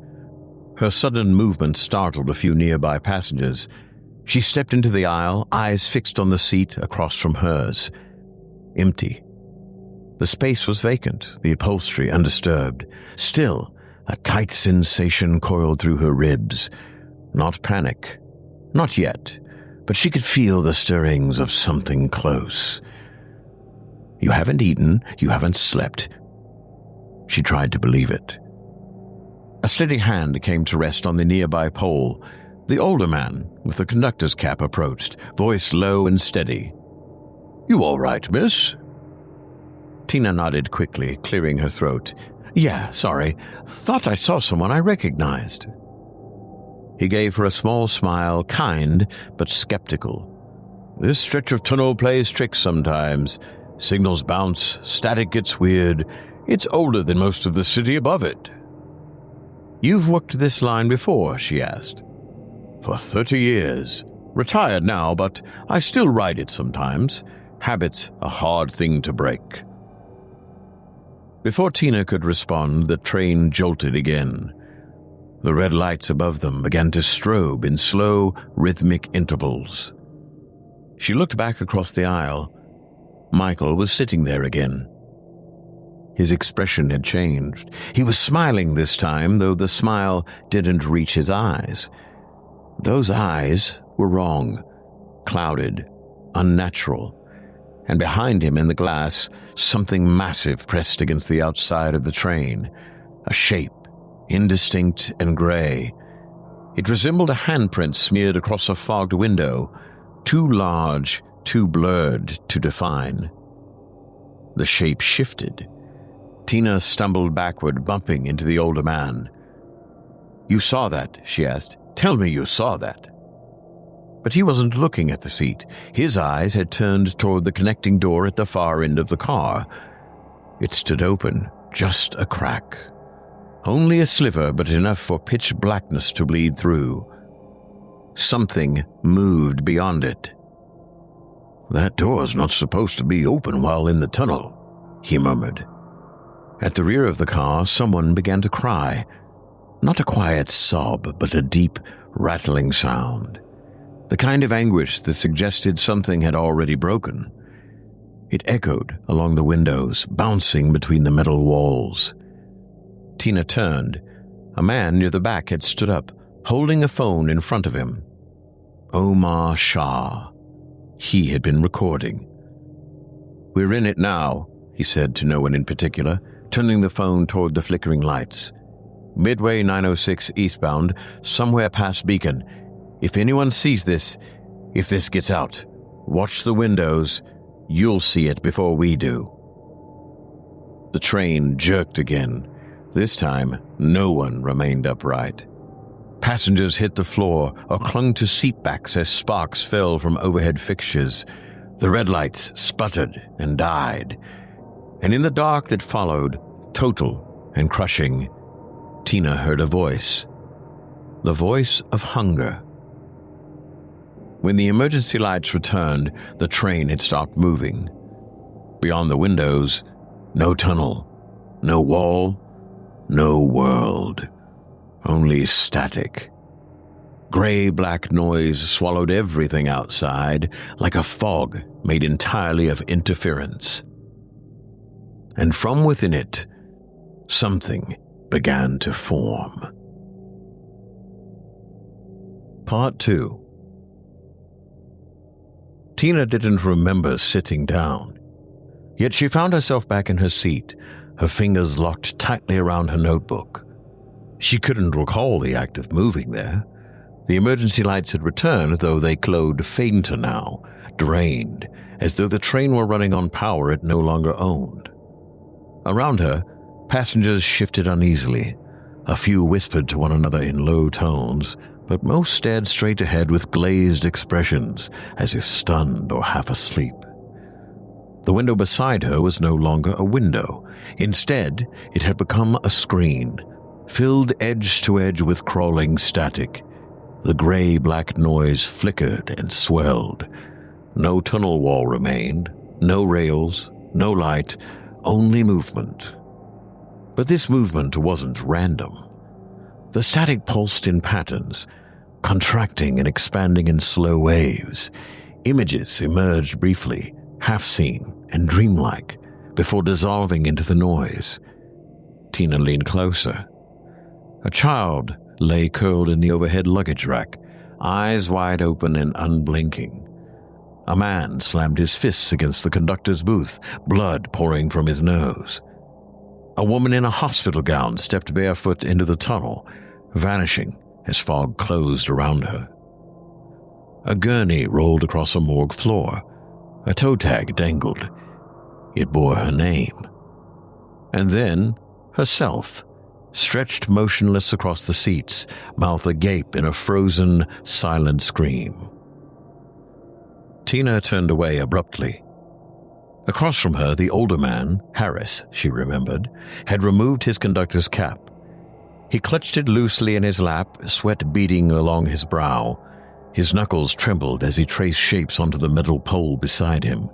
Her sudden movement startled a few nearby passengers. She stepped into the aisle, eyes fixed on the seat across from hers. Empty. The space was vacant, the upholstery undisturbed. Still, a tight sensation coiled through her ribs. Not panic. Not yet. But she could feel the stirrings of something close. You haven't eaten, you haven't slept. She tried to believe it. A steady hand came to rest on the nearby pole. The older man, with the conductor's cap, approached, voice low and steady. "You all right, miss?" Tina nodded quickly, clearing her throat. "Yeah, sorry. Thought I saw someone I recognized." He gave her a small smile, kind but skeptical. "This stretch of tunnel plays tricks sometimes. Signals bounce, static gets weird. It's older than most of the city above it." "You've worked this line before?" she asked. "For 30 years. Retired now, but I still ride it sometimes. Habit's a hard thing to break." Before Tina could respond, the train jolted again. The red lights above them began to strobe in slow, rhythmic intervals. She looked back across the aisle. Michael was sitting there again. His expression had changed. He was smiling this time, though the smile didn't reach his eyes. Those eyes were wrong, clouded, unnatural. And behind him in the glass, something massive pressed against the outside of the train. A shape, indistinct and gray. It resembled a handprint smeared across a fogged window, too large, too blurred to define. The shape shifted. Tina stumbled backward, bumping into the older man. "You saw that?" she asked. "Tell me you saw that." But he wasn't looking at the seat. His eyes had turned toward the connecting door at the far end of the car. It stood open, just a crack. Only a sliver, but enough for pitch blackness to bleed through. Something moved beyond it. "That door's not supposed to be open while in the tunnel," he murmured. At the rear of the car, someone began to cry. Not a quiet sob, but a deep, rattling sound. The kind of anguish that suggested something had already broken. It echoed along the windows, bouncing between the metal walls. Tina turned. A man near the back had stood up, holding a phone in front of him. Omar Shah. He had been recording. "We're in it now," he said to no one in particular, turning the phone toward the flickering lights. "Midway 906 eastbound, somewhere past Beacon. If anyone sees this, if this gets out, watch the windows. You'll see it before we do." The train jerked again. This time, no one remained upright. Passengers hit the floor or clung to seatbacks as sparks fell from overhead fixtures. The red lights sputtered and died. And in the dark that followed, total and crushing, Tina heard a voice. The voice of hunger. When the emergency lights returned, the train had stopped moving. Beyond the windows, no tunnel, no wall, no world. Only static. Gray-black noise swallowed everything outside, like a fog made entirely of interference. And from within it, something began to form. Part 2. Tina didn't remember sitting down. Yet she found herself back in her seat, her fingers locked tightly around her notebook. She couldn't recall the act of moving there. The emergency lights had returned, though they glowed fainter now, drained, as though the train were running on power it no longer owned. Around her, passengers shifted uneasily. A few whispered to one another in low tones, but most stared straight ahead with glazed expressions, as if stunned or half asleep. The window beside her was no longer a window. Instead, it had become a screen, filled edge to edge with crawling static. The gray-black noise flickered and swelled. No tunnel wall remained, no rails, no light, only movement. But this movement wasn't random. The static pulsed in patterns, contracting and expanding in slow waves. Images emerged briefly, half-seen and dreamlike, before dissolving into the noise. Tina leaned closer. A child lay curled in the overhead luggage rack, eyes wide open and unblinking. A man slammed his fists against the conductor's booth, blood pouring from his nose. A woman in a hospital gown stepped barefoot into the tunnel, vanishing as fog closed around her. A gurney rolled across a morgue floor. A toe tag dangled. It bore her name. And then herself, stretched motionless across the seats, mouth agape in a frozen, silent scream. Tina turned away abruptly. Across from her, the older man, Harris, she remembered, had removed his conductor's cap. He clutched it loosely in his lap, sweat beading along his brow. His knuckles trembled as he traced shapes onto the metal pole beside him.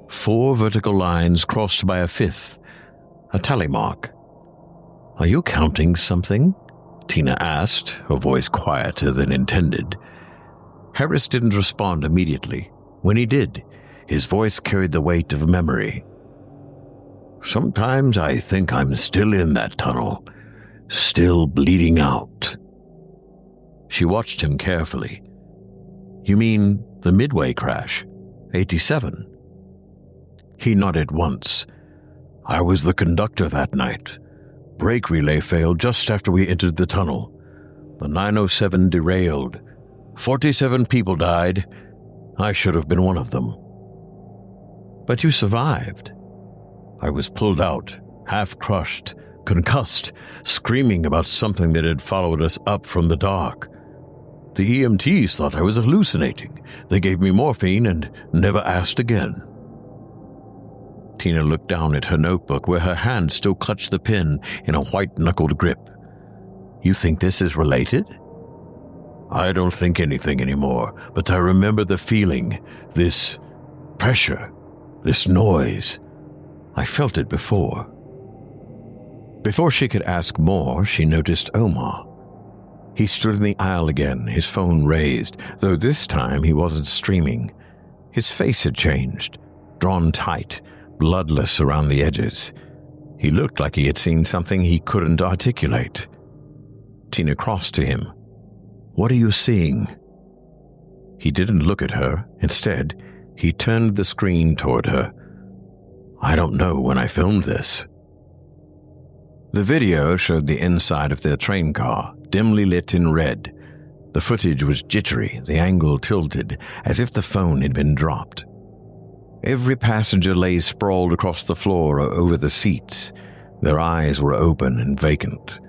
4 vertical lines crossed by a 5th, a tally mark. "Are you counting something?" Tina asked, her voice quieter than intended. Harris didn't respond immediately. When he did, his voice carried the weight of memory. "Sometimes I think I'm still in that tunnel, still bleeding out." She watched him carefully. "You mean the Midway crash, 87? He nodded once. "I was the conductor that night. Brake relay failed just after we entered the tunnel. The 907 derailed. 47 people died. I should have been one of them." "But you survived." "I was pulled out, half-crushed, concussed, screaming about something that had followed us up from the dark. The EMTs thought I was hallucinating. They gave me morphine and never asked again." Tina looked down at her notebook where her hand still clutched the pen in a white-knuckled grip. "You think this is related?" "I don't think anything anymore, but I remember the feeling, this pressure, this noise. I felt it before." Before she could ask more, she noticed Omar. He stood in the aisle again, his phone raised, though this time he wasn't streaming. His face had changed, drawn tight, bloodless around the edges. He looked like he had seen something he couldn't articulate. Tina crossed to him. "What are you seeing?" He didn't look at her. Instead, he turned the screen toward her. "I don't know when I filmed this." The video showed the inside of their train car, dimly lit in red. The footage was jittery, the angle tilted, as if the phone had been dropped. Every passenger lay sprawled across the floor or over the seats. Their eyes were open and vacant.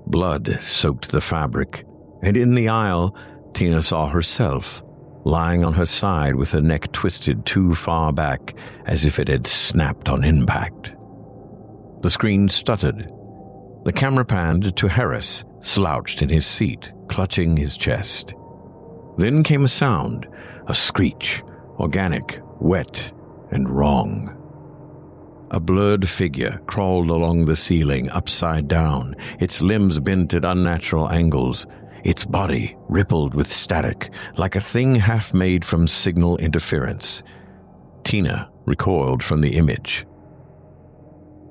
Blood soaked the fabric, and in the aisle, Tina saw herself, lying on her side with her neck twisted too far back as if it had snapped on impact. The screen stuttered. The camera panned to Harris, slouched in his seat, clutching his chest. Then came a sound, a screech, organic, wet, and wrong. A blurred figure crawled along the ceiling, upside down, its limbs bent at unnatural angles, its body rippled with static, like a thing half made from signal interference. Tina recoiled from the image.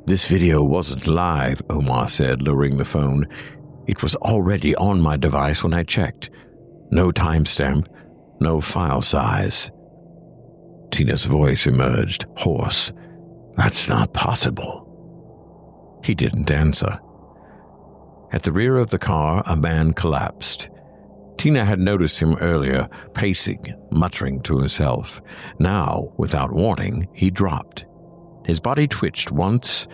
"This video wasn't live," Omar said, lowering the phone. "It was already on my device when I checked. No timestamp, no file size." Tina's voice emerged, hoarse. "That's not possible." He didn't answer. At the rear of the car, a man collapsed. Tina had noticed him earlier, pacing, muttering to himself. Now, without warning, he dropped. His body twitched once,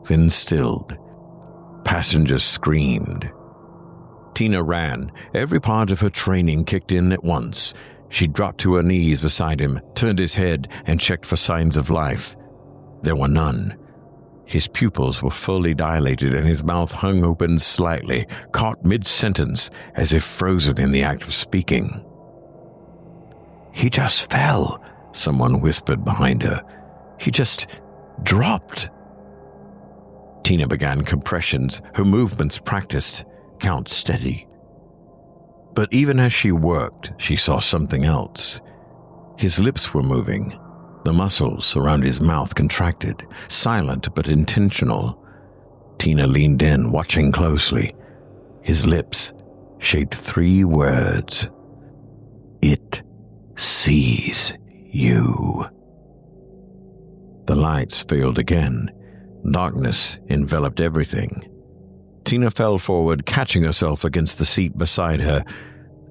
then stilled. Passengers screamed. Tina ran. Every part of her training kicked in at once. She dropped to her knees beside him, turned his head, and checked for signs of life. There were none. His pupils were fully dilated and his mouth hung open slightly, caught mid-sentence as if frozen in the act of speaking. "He just fell," someone whispered behind her. "He just dropped." Tina began compressions, her movements practiced, count steady. But even as she worked, she saw something else. His lips were moving. The muscles around his mouth contracted, silent but intentional. Tina leaned in, watching closely. His lips shaped 3 words. "It sees you." The lights failed again. Darkness enveloped everything. Tina fell forward, catching herself against the seat beside her.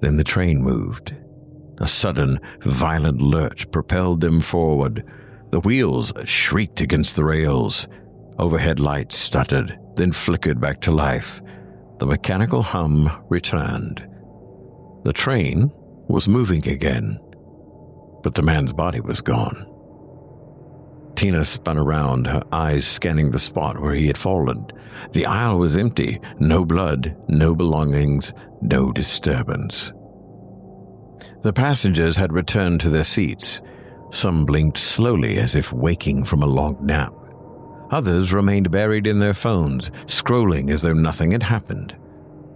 Then the train moved. A sudden, violent lurch propelled them forward. The wheels shrieked against the rails. Overhead lights stuttered, then flickered back to life. The mechanical hum returned. The train was moving again, but the man's body was gone. Tina spun around, her eyes scanning the spot where he had fallen. The aisle was empty, no blood, no belongings, no disturbance. The passengers had returned to their seats. Some blinked slowly as if waking from a long nap. Others remained buried in their phones, scrolling as though nothing had happened.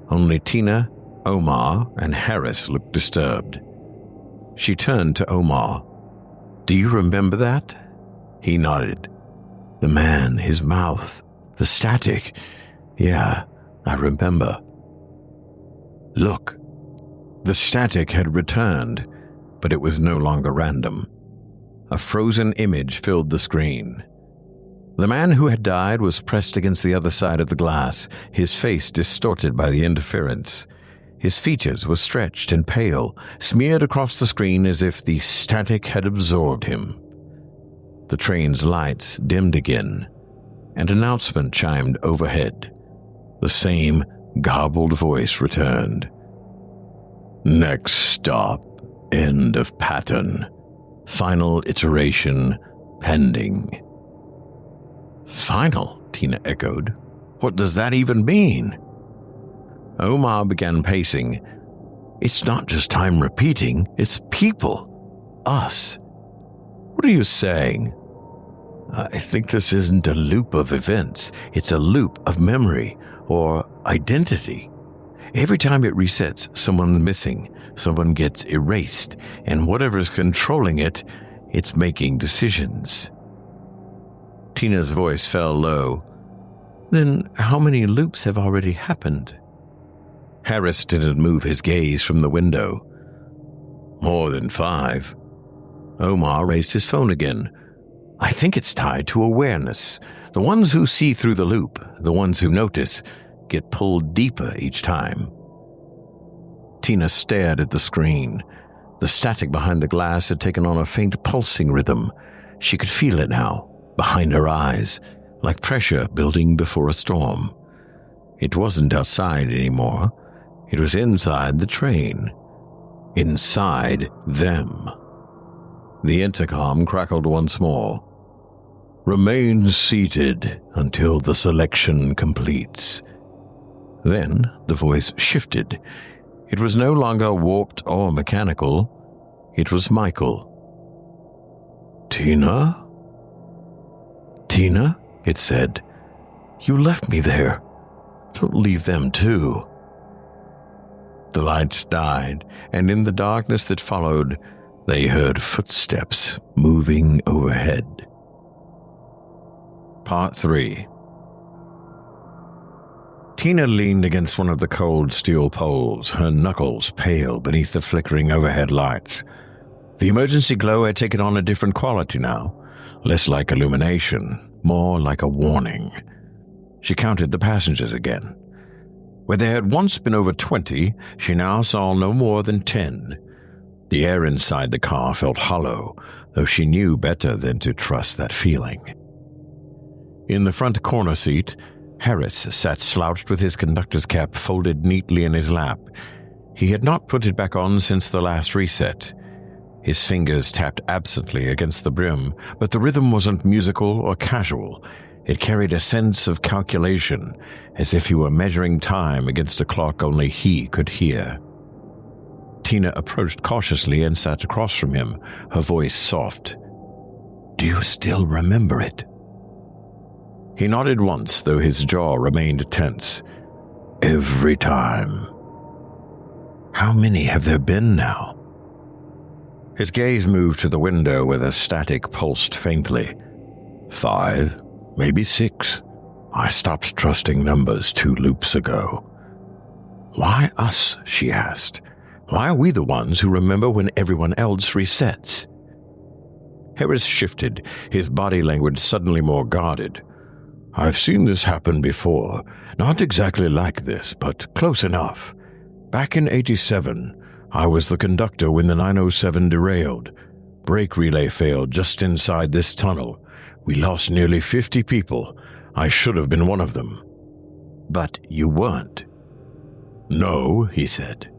Only Tina, Omar, and Harris looked disturbed. She turned to Omar. "Do you remember that?" He nodded. "The man, his mouth, the static. Yeah, I remember." "Look." The static had returned, but it was no longer random. A frozen image filled the screen. The man who had died was pressed against the other side of the glass, his face distorted by the interference. His features were stretched and pale, smeared across the screen as if the static had absorbed him. The train's lights dimmed again. An announcement chimed overhead. The same garbled voice returned. "Next stop, end of pattern. Final iteration pending." "Final?" Tina echoed. "What does that even mean?" Omar began pacing. "It's not just time repeating, it's people. Us. What are you saying?" "I think this isn't a loop of events. It's a loop of memory or identity. Every time it resets, someone's missing, someone gets erased, and whatever's controlling it, it's making decisions." Tina's voice fell low. "Then how many loops have already happened?" Harris didn't move his gaze from the window. "More than 5. Omar raised his phone again. "I think it's tied to awareness. The ones who see through the loop, the ones who notice, get pulled deeper each time." Tina stared at the screen. The static behind the glass had taken on a faint pulsing rhythm. She could feel it now, behind her eyes, like pressure building before a storm. It wasn't outside anymore. It was inside the train. Inside them. The intercom crackled once more. "Remain seated until the selection completes." Then the voice shifted. It was no longer warped or mechanical. It was Michael. "Tina? Tina," it said. "You left me there. Don't leave them too." The lights died, and in the darkness that followed, they heard footsteps moving overhead. Part 3. Tina leaned against one of the cold steel poles, her knuckles pale beneath the flickering overhead lights. The emergency glow had taken on a different quality now, less like illumination, more like a warning. She counted the passengers again. Where there had once been over 20, she now saw no more than 10. The air inside the car felt hollow, though she knew better than to trust that feeling. In the front corner seat, Harris sat slouched with his conductor's cap folded neatly in his lap. He had not put it back on since the last reset. His fingers tapped absently against the brim, but the rhythm wasn't musical or casual. It carried a sense of calculation, as if he were measuring time against a clock only he could hear. Tina approached cautiously and sat across from him, her voice soft. "Do you still remember it?" He nodded once, though his jaw remained tense. "Every time." "How many have there been now?" His gaze moved to the window where the static pulsed faintly. 5, maybe 6. I stopped trusting numbers 2 loops ago. "Why us?" she asked. "Why are we the ones who remember when everyone else resets?" Harris shifted, his body language suddenly more guarded. "I've seen this happen before. Not exactly like this, but close enough. Back in 87, I was the conductor when the 907 derailed. Brake relay failed just inside this tunnel. We lost nearly 50 people. I should have been one of them." "But you weren't." "No," he said.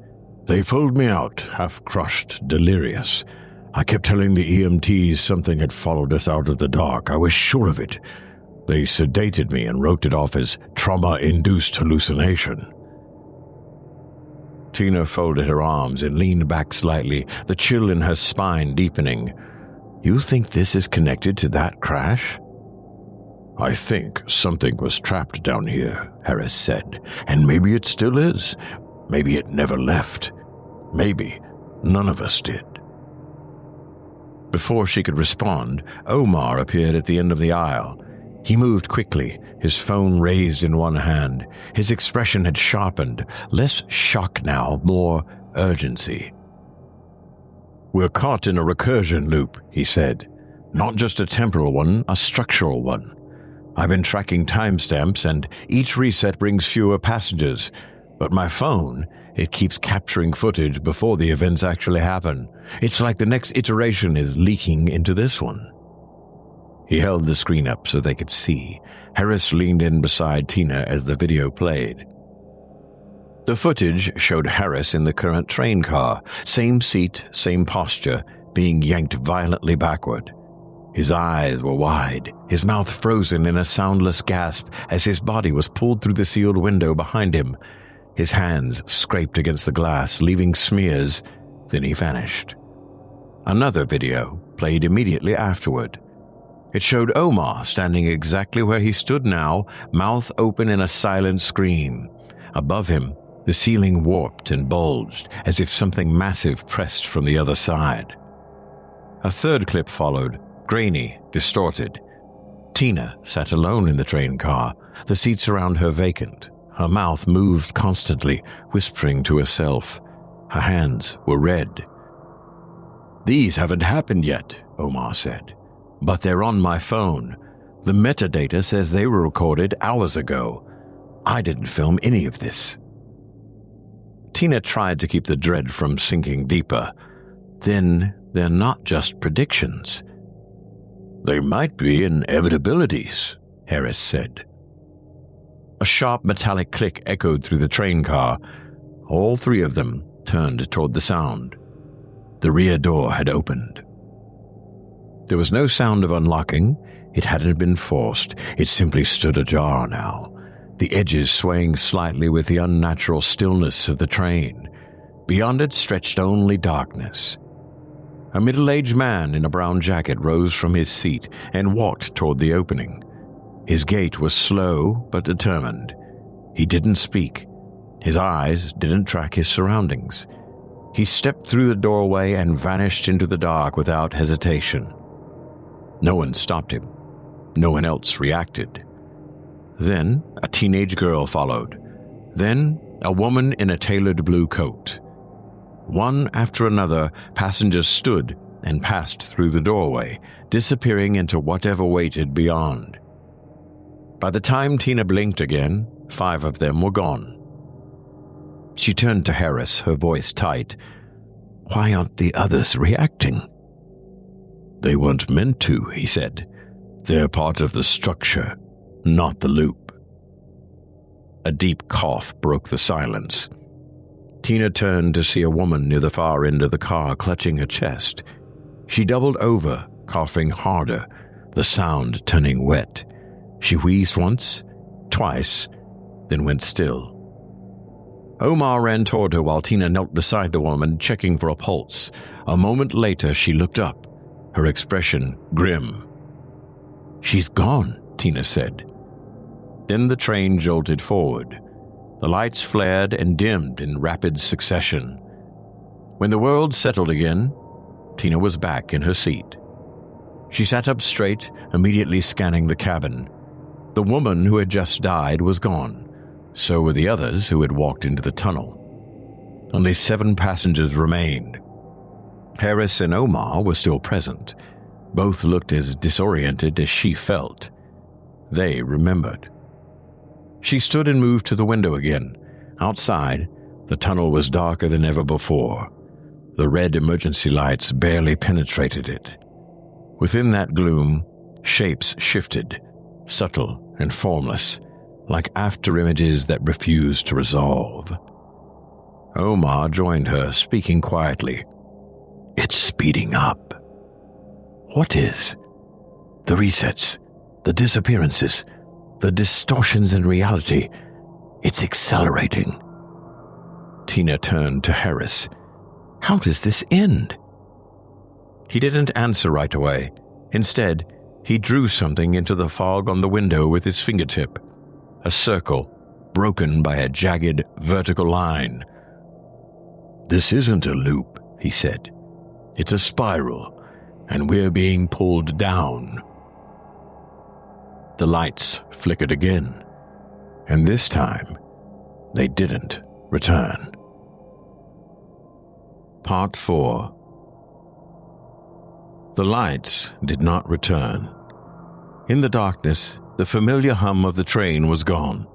"They pulled me out, half-crushed, delirious. I kept telling the EMTs something had followed us out of the dark. I was sure of it. They sedated me and wrote it off as trauma-induced hallucination." Tina folded her arms and leaned back slightly, the chill in her spine deepening. "You think this is connected to that crash?" "I think something was trapped down here," Harris said. "And maybe it still is. Maybe it never left. Maybe none of us did." Before she could respond, Omar appeared at the end of the aisle. He moved quickly, his phone raised in one hand. His expression had sharpened, less shock now, more urgency. "We're caught in a recursion loop," he said. "Not just a temporal one, a structural one. I've been tracking timestamps, and each reset brings fewer passengers. But my phone, it keeps capturing footage before the events actually happen. It's like the next iteration is leaking into this one." He held the screen up so they could see. Harris leaned in beside Tina as the video played. The footage showed Harris in the current train car, same seat, same posture, being yanked violently backward. His eyes were wide, his mouth frozen in a soundless gasp as his body was pulled through the sealed window behind him. His hands scraped against the glass, leaving smears, then he vanished. Another video played immediately afterward. It showed Omar standing exactly where he stood now, mouth open in a silent scream. Above him, the ceiling warped and bulged, as if something massive pressed from the other side. A third clip followed, grainy, distorted. Tina sat alone in the train car, the seats around her vacant. Her mouth moved constantly, whispering to herself. Her hands were red. "These haven't happened yet," Omar said. "But they're on my phone. The metadata says they were recorded hours ago. I didn't film any of this." Tina tried to keep the dread from sinking deeper. "Then they're not just predictions." "They might be inevitabilities," Harris said. A sharp metallic click echoed through the train car. All 3 of them turned toward the sound. The rear door had opened. There was no sound of unlocking. It hadn't been forced. It simply stood ajar now, the edges swaying slightly with the unnatural stillness of the train. Beyond it stretched only darkness. A middle-aged man in a brown jacket rose from his seat and walked toward the opening. His gait was slow but determined. He didn't speak. His eyes didn't track his surroundings. He stepped through the doorway and vanished into the dark without hesitation. No one stopped him. No one else reacted. Then a teenage girl followed. Then a woman in a tailored blue coat. One after another, passengers stood and passed through the doorway, disappearing into whatever waited beyond. By the time Tina blinked again, 5 of them were gone. She turned to Harris, her voice tight. "Why aren't the others reacting?" "They weren't meant to," he said. "They're part of the structure, not the loop." A deep cough broke the silence. Tina turned to see a woman near the far end of the car clutching her chest. She doubled over, coughing harder, the sound turning wet. She wheezed once, twice, then went still. Omar ran toward her while Tina knelt beside the woman, checking for a pulse. A moment later, she looked up, her expression grim. "She's gone," Tina said. Then the train jolted forward. The lights flared and dimmed in rapid succession. When the world settled again, Tina was back in her seat. She sat up straight, immediately scanning the cabin. The woman who had just died was gone. So were the others who had walked into the tunnel. Only 7 passengers remained. Harris and Omar were still present. Both looked as disoriented as she felt. They remembered. She stood and moved to the window again. Outside, the tunnel was darker than ever before. The red emergency lights barely penetrated it. Within that gloom, shapes shifted, subtle and formless, like afterimages that refused to resolve. Omar joined her, speaking quietly. "It's speeding up." "What is?" "The resets, the disappearances, the distortions in reality. It's accelerating." Tina turned to Harris. "How does this end?" He didn't answer right away. Instead, he drew something into the fog on the window with his fingertip. A circle, broken by a jagged, vertical line. "This isn't a loop," he said. "It's a spiral, and we're being pulled down." The lights flickered again, and this time, they didn't return. Part 4. The lights did not return. In the darkness, the familiar hum of the train was gone.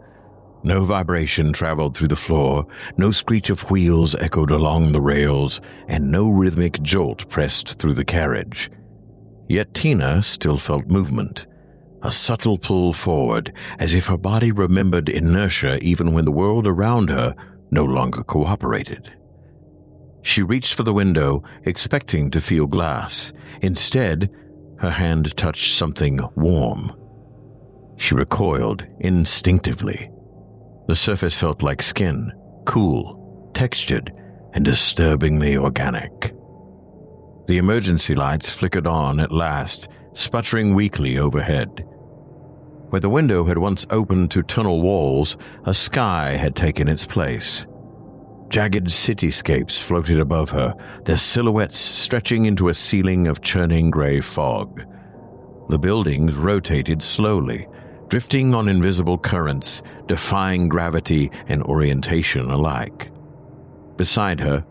No vibration traveled through the floor, no screech of wheels echoed along the rails, and no rhythmic jolt pressed through the carriage. Yet Tina still felt movement, a subtle pull forward, as if her body remembered inertia even when the world around her no longer cooperated. She reached for the window, expecting to feel glass. Instead, her hand touched something warm. She recoiled instinctively. The surface felt like skin, cool, textured, and disturbingly organic. The emergency lights flickered on at last, sputtering weakly overhead. Where the window had once opened to tunnel walls, a sky had taken its place. Jagged cityscapes floated above her, their silhouettes stretching into a ceiling of churning gray fog. The buildings rotated slowly, drifting on invisible currents, defying gravity and orientation alike. Beside her,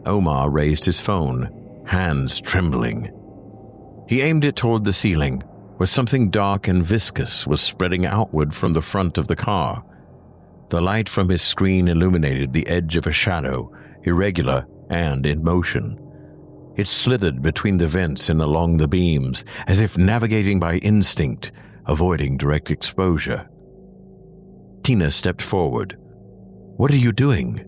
Omar raised his phone, hands trembling. He aimed it toward the ceiling, where something dark and viscous was spreading outward from the front of the car. The light from his screen illuminated the edge of a shadow, irregular and in motion. It slithered between the vents and along the beams, as if navigating by instinct, avoiding direct exposure. Tina stepped forward. "What are you doing?"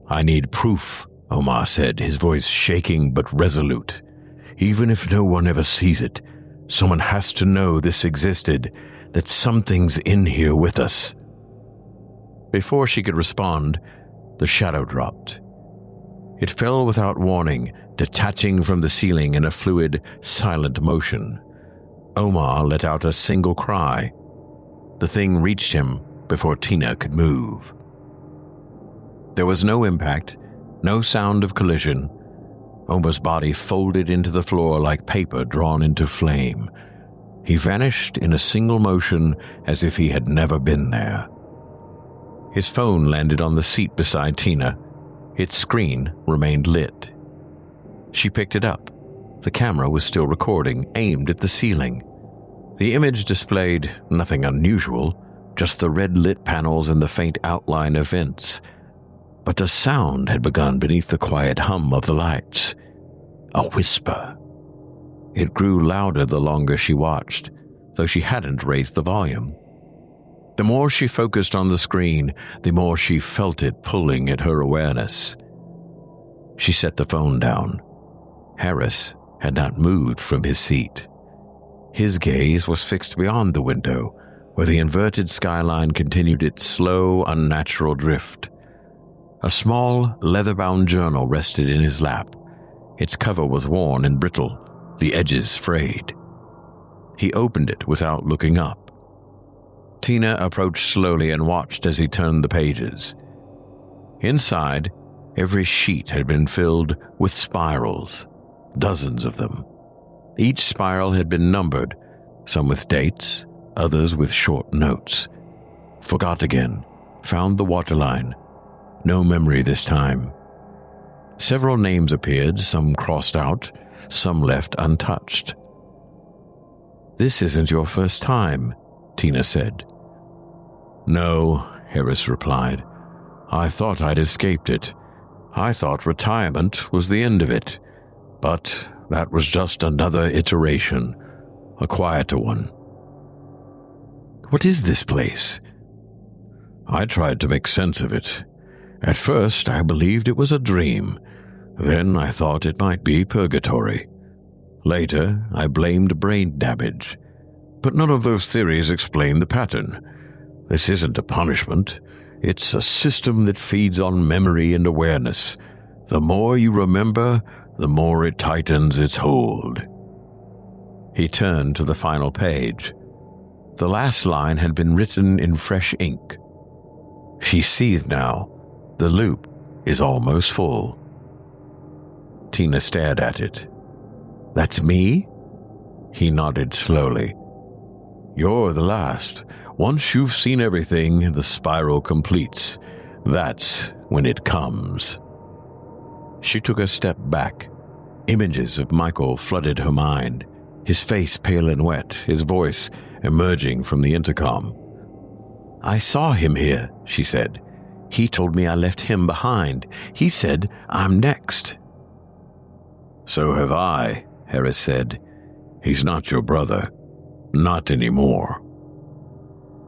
"I need proof," Omar said, his voice shaking but resolute. "Even if no one ever sees it, someone has to know this existed, that something's in here with us." Before she could respond, the shadow dropped. It fell without warning, detaching from the ceiling in a fluid, silent motion. Omar let out a single cry. The thing reached him before Tina could move. There was no impact, no sound of collision. Omar's body folded into the floor like paper drawn into flame. He vanished in a single motion as if he had never been there. His phone landed on the seat beside Tina. Its screen remained lit. She picked it up. The camera was still recording, aimed at the ceiling. The image displayed nothing unusual, just the red-lit panels and the faint outline of vents. But a sound had begun beneath the quiet hum of the lights. A whisper. It grew louder the longer she watched, though she hadn't raised the volume. The more she focused on the screen, the more she felt it pulling at her awareness. She set the phone down. Harris had not moved from his seat. His gaze was fixed beyond the window, where the inverted skyline continued its slow, unnatural drift. A small, leather-bound journal rested in his lap. Its cover was worn and brittle, the edges frayed. He opened it without looking up. Tina approached slowly and watched as he turned the pages. Inside, every sheet had been filled with spirals, dozens of them. Each spiral had been numbered, some with dates, others with short notes. Forgot again, found the waterline. No memory this time. Several names appeared, some crossed out, some left untouched. "This isn't your first time," Tina said. "No," Harris replied. "I thought I'd escaped it. I thought retirement was the end of it. But that was just another iteration, a quieter one." "What is this place?" "I tried to make sense of it. At first, I believed it was a dream. Then I thought it might be purgatory. Later, I blamed brain damage. But none of those theories explain the pattern. This isn't a punishment. It's a system that feeds on memory and awareness. The more you remember, the more it tightens its hold." He turned to the final page. The last line had been written in fresh ink. She sees now. The loop is almost full. Tina stared at it. "That's me?" He nodded slowly. "You're the last. Once you've seen everything, the spiral completes. That's when it comes." She took a step back. Images of Michael flooded her mind, his face pale and wet, his voice emerging from the intercom. "I saw him here," she said. "He told me I left him behind. He said I'm next." "So have I," Harris said. "He's not your brother. Not anymore."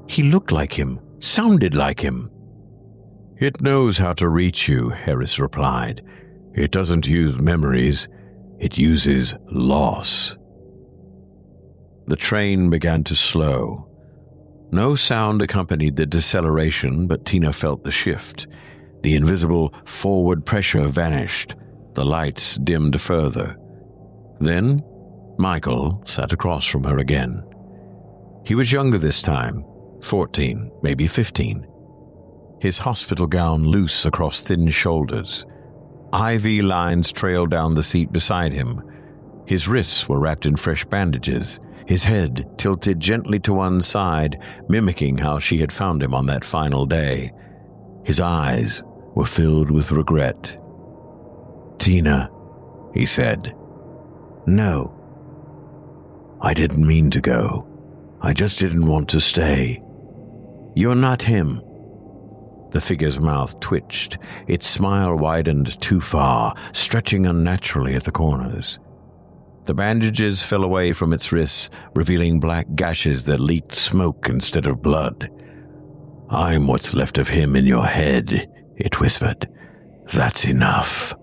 "He looked like him, sounded like him." "It knows how to reach you," Harris replied. "It doesn't use memories. It uses loss." The train began to slow. No sound accompanied the deceleration, but Tina felt the shift. The invisible forward pressure vanished. The lights dimmed further. Then, Michael sat across from her again. He was younger this time, 14, maybe 15. His hospital gown loose across thin shoulders. IV lines trailed down the seat beside him. His wrists were wrapped in fresh bandages, his head tilted gently to one side, mimicking how she had found him on that final day. His eyes were filled with regret. "Tina," he said. "No." "I didn't mean to go. I just didn't want to stay." "You're not him." The figure's mouth twitched. Its smile widened too far, stretching unnaturally at the corners. The bandages fell away from its wrists, revealing black gashes that leaked smoke instead of blood. "I'm what's left of him in your head," it whispered. "That's enough."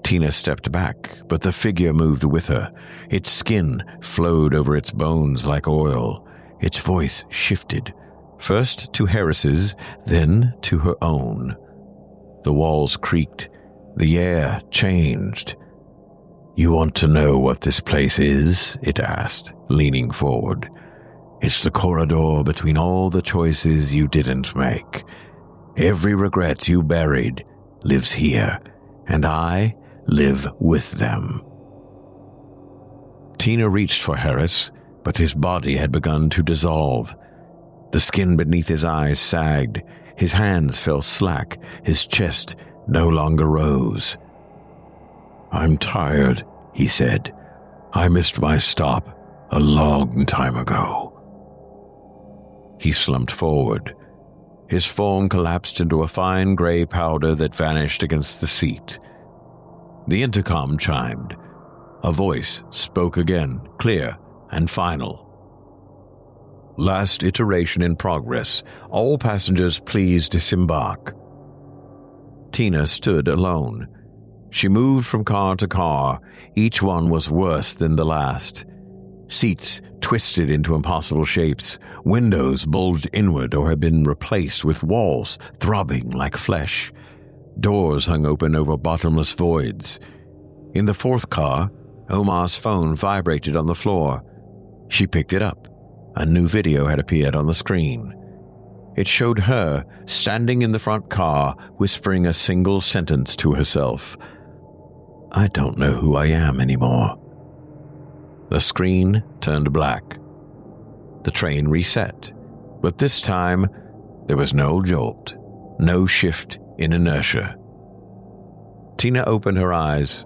Tina stepped back, but the figure moved with her. Its skin flowed over its bones like oil. Its voice shifted, first to Harris's, then to her own. The walls creaked. The air changed. "You want to know what this place is?" it asked, leaning forward. "It's the corridor between all the choices you didn't make. Every regret you buried lives here, and I live with them." Tina reached for Harris, but his body had begun to dissolve. The skin beneath his eyes sagged, his hands fell slack, his chest no longer rose. "I'm tired," he said. "I missed my stop a long time ago." He slumped forward. His form collapsed into a fine gray powder that vanished against the seat. The intercom chimed. A voice spoke again, clear and final. "Last iteration in progress. All passengers please disembark." Tina stood alone. She moved from car to car. Each one was worse than the last. Seats twisted into impossible shapes, windows bulged inward or had been replaced with walls throbbing like flesh. Doors hung open over bottomless voids. In the fourth car, Omar's phone vibrated on the floor. She picked it up. A new video had appeared on the screen. It showed her standing in the front car, whispering a single sentence to herself. "I don't know who I am anymore." The screen turned black. The train reset, but this time there was no jolt, no shift in inertia. Tina opened her eyes.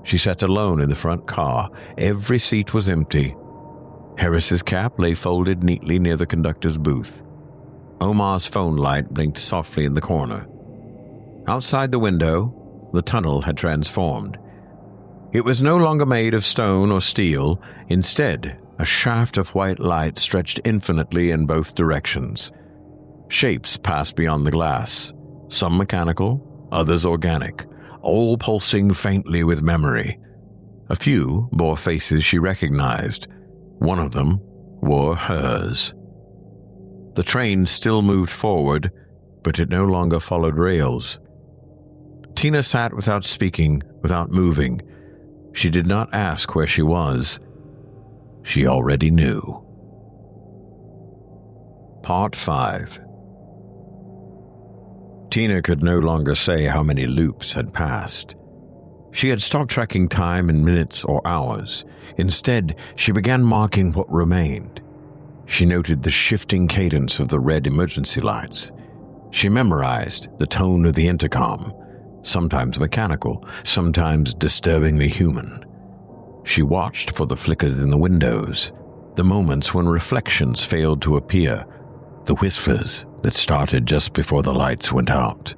She sat alone in the front car. Every seat was empty. Harris's cap lay folded neatly near the conductor's booth. Omar's phone light blinked softly in the corner. Outside the window, the tunnel had transformed. It was no longer made of stone or steel. Instead, a shaft of white light stretched infinitely in both directions. Shapes passed beyond the glass, some mechanical, others organic, all pulsing faintly with memory. A few bore faces she recognized. One of them wore hers. The train still moved forward, but it no longer followed rails. Tina sat without speaking, without moving. She did not ask where she was. She already knew. Part 5. Tina could no longer say how many loops had passed. She had stopped tracking time in minutes or hours. Instead, she began marking what remained. She noted the shifting cadence of the red emergency lights. She memorized the tone of the intercom, sometimes mechanical, sometimes disturbingly human. She watched for the flickers in the windows, the moments when reflections failed to appear, the whispers that started just before the lights went out.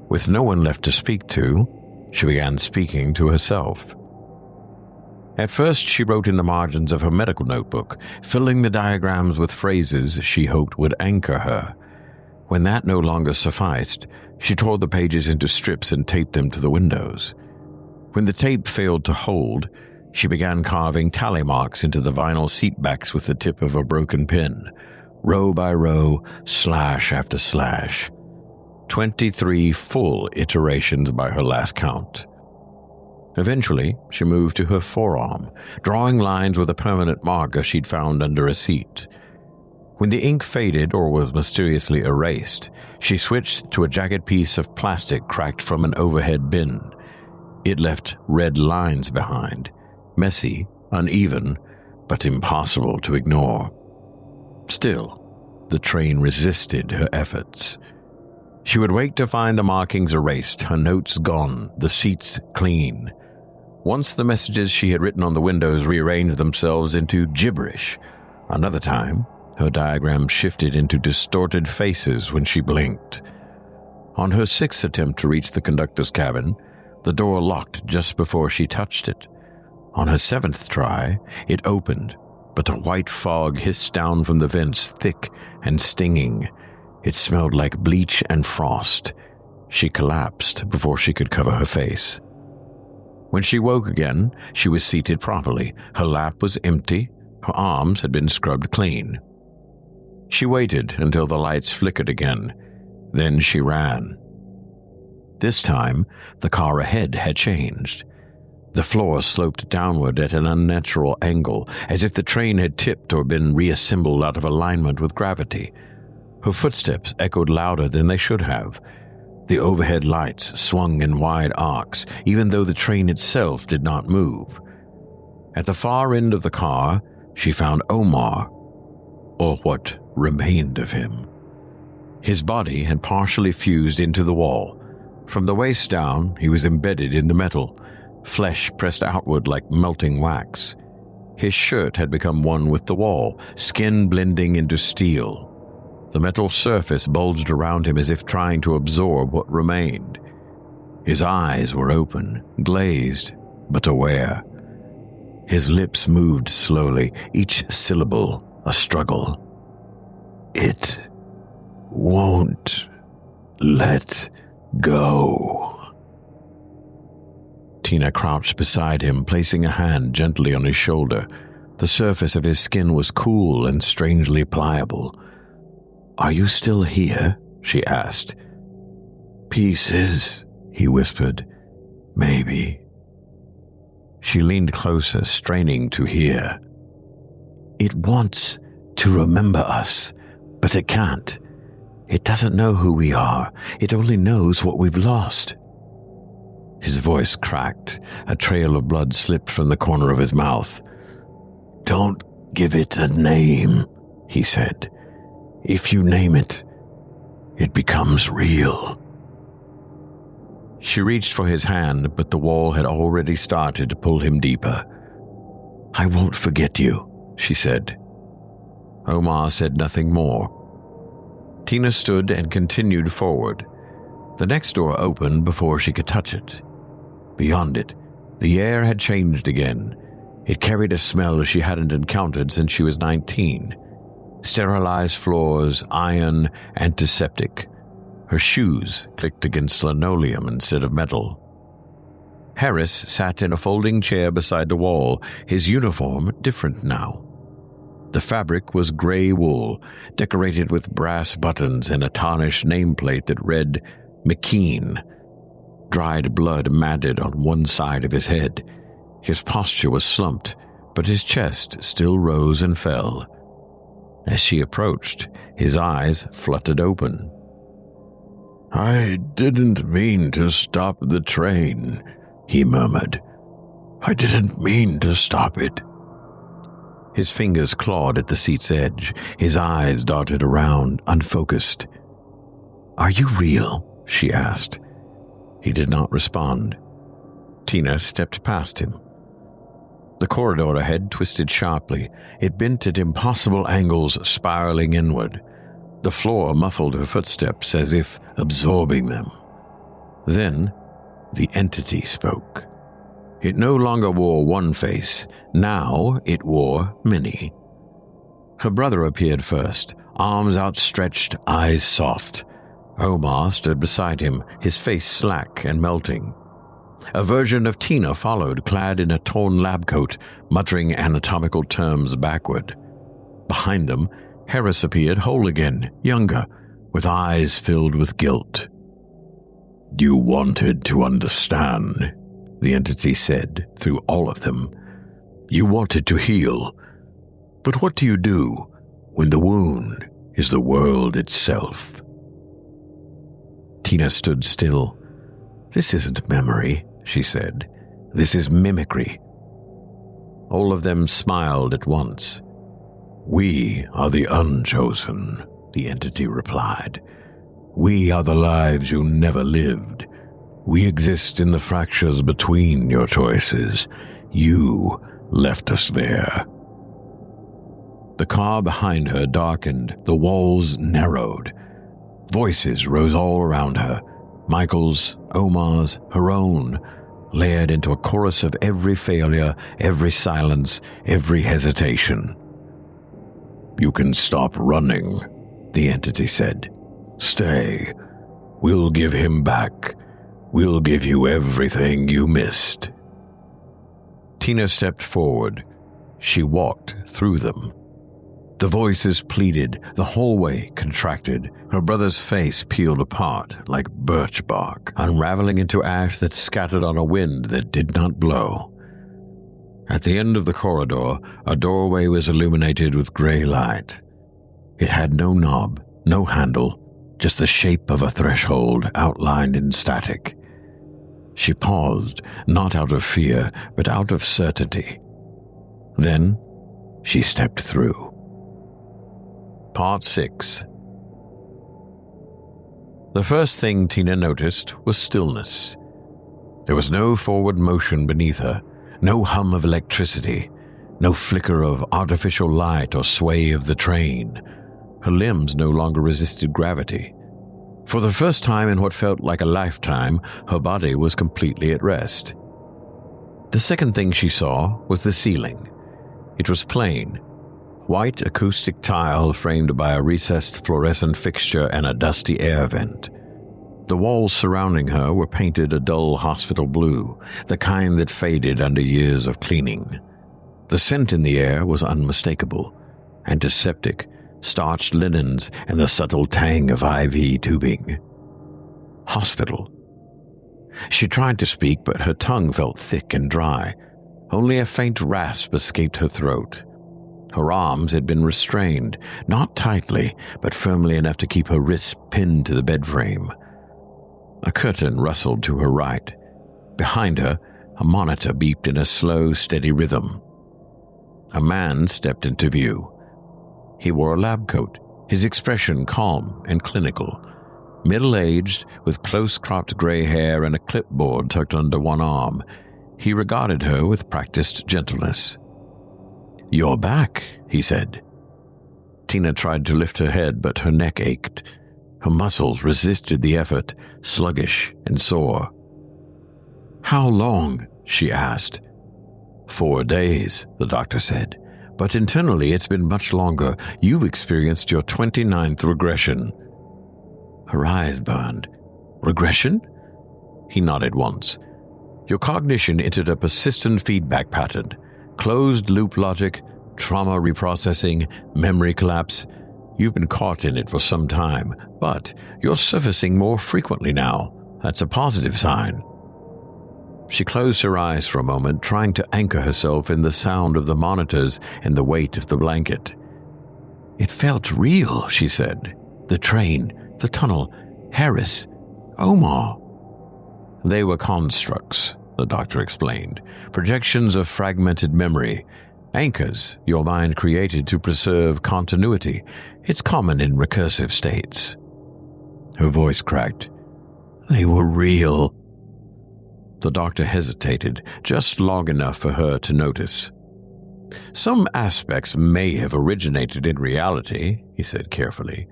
With no one left to speak to, she began speaking to herself. At first, she wrote in the margins of her medical notebook, filling the diagrams with phrases she hoped would anchor her. When that no longer sufficed, she tore the pages into strips and taped them to the windows. When the tape failed to hold, she began carving tally marks into the vinyl seatbacks with the tip of a broken pin, row by row, slash after slash. 23 full iterations by her last count. Eventually, she moved to her forearm, drawing lines with a permanent marker she'd found under a seat. When the ink faded or was mysteriously erased, she switched to a jagged piece of plastic cracked from an overhead bin. It left red lines behind, messy, uneven, but impossible to ignore. Still, the train resisted her efforts. She would wake to find the markings erased, her notes gone, the seats clean. Once the messages she had written on the windows rearranged themselves into gibberish. Another time, her diagram shifted into distorted faces when she blinked. On her sixth attempt to reach the conductor's cabin, the door locked just before she touched it. On her seventh try, it opened, but a white fog hissed down from the vents, thick and stinging. It smelled like bleach and frost. She collapsed before she could cover her face. When she woke again, she was seated properly. Her lap was empty. Her arms had been scrubbed clean. She waited until the lights flickered again. Then she ran. This time, the car ahead had changed. The floor sloped downward at an unnatural angle, as if the train had tipped or been reassembled out of alignment with gravity. Her footsteps echoed louder than they should have. The overhead lights swung in wide arcs, even though the train itself did not move. At the far end of the car, she found Omar, or what remained of him. His body had partially fused into the wall. From the waist down, he was embedded in the metal, flesh pressed outward like melting wax. His shirt had become one with the wall, skin blending into steel. The metal surface bulged around him as if trying to absorb what remained. His eyes were open, glazed, but aware. His lips moved slowly, each syllable a struggle. It won't let go. Tina crouched beside him, placing a hand gently on his shoulder. The surface of his skin was cool and strangely pliable. "Are you still here?" she asked. "Pieces," he whispered. "Maybe." She leaned closer, straining to hear. "It wants to remember us, but it can't. It doesn't know who we are. It only knows what we've lost." His voice cracked. A trail of blood slipped from the corner of his mouth. "Don't give it a name," he said. "If you name it, it becomes real." She reached for his hand, but the wall had already started to pull him deeper. "I won't forget you," she said. Omar said nothing more. Tina stood and continued forward. The next door opened before she could touch it. Beyond it, the air had changed again. It carried a smell she hadn't encountered since she was 19. Sterilized floors, iron, antiseptic. Her shoes clicked against linoleum instead of metal. Harris sat in a folding chair beside the wall, his uniform different now. The fabric was gray wool, decorated with brass buttons and a tarnished nameplate that read McKean. Dried blood matted on one side of his head. His posture was slumped, but his chest still rose and fell. As she approached, his eyes fluttered open. "I didn't mean to stop the train," he murmured. "I didn't mean to stop it." His fingers clawed at the seat's edge. His eyes darted around, unfocused. "Are you real?" she asked. He did not respond. Tina stepped past him. The corridor ahead twisted sharply. It bent at impossible angles, spiraling inward. The floor muffled her footsteps as if absorbing them. Then, the entity spoke. It no longer wore one face. Now it wore many. Her brother appeared first, arms outstretched, eyes soft. Omar stood beside him, his face slack and melting. A version of Tina followed, clad in a torn lab coat, muttering anatomical terms backward. Behind them, Harris appeared whole again, younger, with eyes filled with guilt. "You wanted to understand," the entity said through all of them. "You wanted to heal. But what do you do when the wound is the world itself?" Tina stood still. "This isn't memory," she said. "This is mimicry." All of them smiled at once. "We are the unchosen," the entity replied. "We are the lives you never lived. We exist in the fractures between your choices. You left us there." The car behind her darkened. The walls narrowed. Voices rose all around her. Michael's, Omar's, her own, layered into a chorus of every failure, every silence, every hesitation. "You can stop running," the entity said. "Stay. We'll give him back. We'll give you everything you missed." Tina stepped forward. She walked through them. The voices pleaded, the hallway contracted. Her brother's face peeled apart like birch bark, unraveling into ash that scattered on a wind that did not blow. At the end of the corridor, a doorway was illuminated with gray light. It had no knob, no handle, just the shape of a threshold outlined in static. She paused, not out of fear, but out of certainty. Then, she stepped through. Part 6. The first thing Tina noticed was stillness. There was no forward motion beneath her, no hum of electricity, no flicker of artificial light or sway of the train. Her limbs no longer resisted gravity. For the first time in what felt like a lifetime, her body was completely at rest. The second thing she saw was the ceiling. It was plain. White acoustic tile framed by a recessed fluorescent fixture and a dusty air vent. The walls surrounding her were painted a dull hospital blue, the kind that faded under years of cleaning. The scent in the air was unmistakable. Antiseptic, starched linens, and the subtle tang of IV tubing. Hospital. She tried to speak, but her tongue felt thick and dry. Only a faint rasp escaped her throat. Her arms had been restrained, not tightly, but firmly enough to keep her wrists pinned to the bed frame. A curtain rustled to her right. Behind her, a monitor beeped in a slow, steady rhythm. A man stepped into view. He wore a lab coat, his expression calm and clinical. Middle-aged, with close-cropped gray hair and a clipboard tucked under one arm, he regarded her with practiced gentleness. "You're back," he said. Tina tried to lift her head, but her neck ached. Her muscles resisted the effort, sluggish and sore. "How long?" she asked. 4 days, the doctor said. "But internally it's been much longer. You've experienced your 29th regression." Her eyes burned. "Regression?" He nodded once. "Your cognition entered a persistent feedback pattern. Closed-loop logic, trauma reprocessing, memory collapse. You've been caught in it for some time, but you're surfacing more frequently now. That's a positive sign." She closed her eyes for a moment, trying to anchor herself in the sound of the monitors and the weight of the blanket. "It felt real," she said. "The train, the tunnel, Harris, Omar." "They were constructs," the doctor explained. "Projections of fragmented memory. Anchors your mind created to preserve continuity. It's common in recursive states." Her voice cracked. "They were real." The doctor hesitated, just long enough for her to notice. "Some aspects may have originated in reality," he said carefully.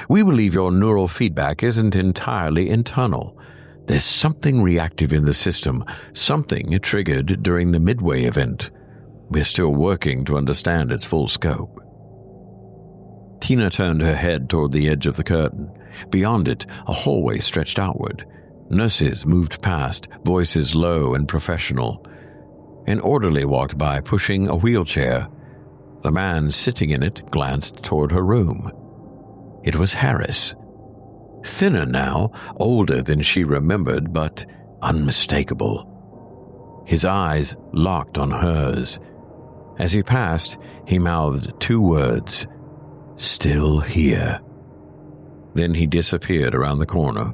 "We believe your neural feedback isn't entirely internal. There's something reactive in the system, something triggered during the Midway event. We're still working to understand its full scope." Tina turned her head toward the edge of the curtain. Beyond it, a hallway stretched outward. Nurses moved past, voices low and professional. An orderly walked by, pushing a wheelchair. The man sitting in it glanced toward her room. It was Harris. Thinner now, older than she remembered, but unmistakable. His eyes locked on hers. As he passed, he mouthed 2 words, "Still here." Then he disappeared around the corner.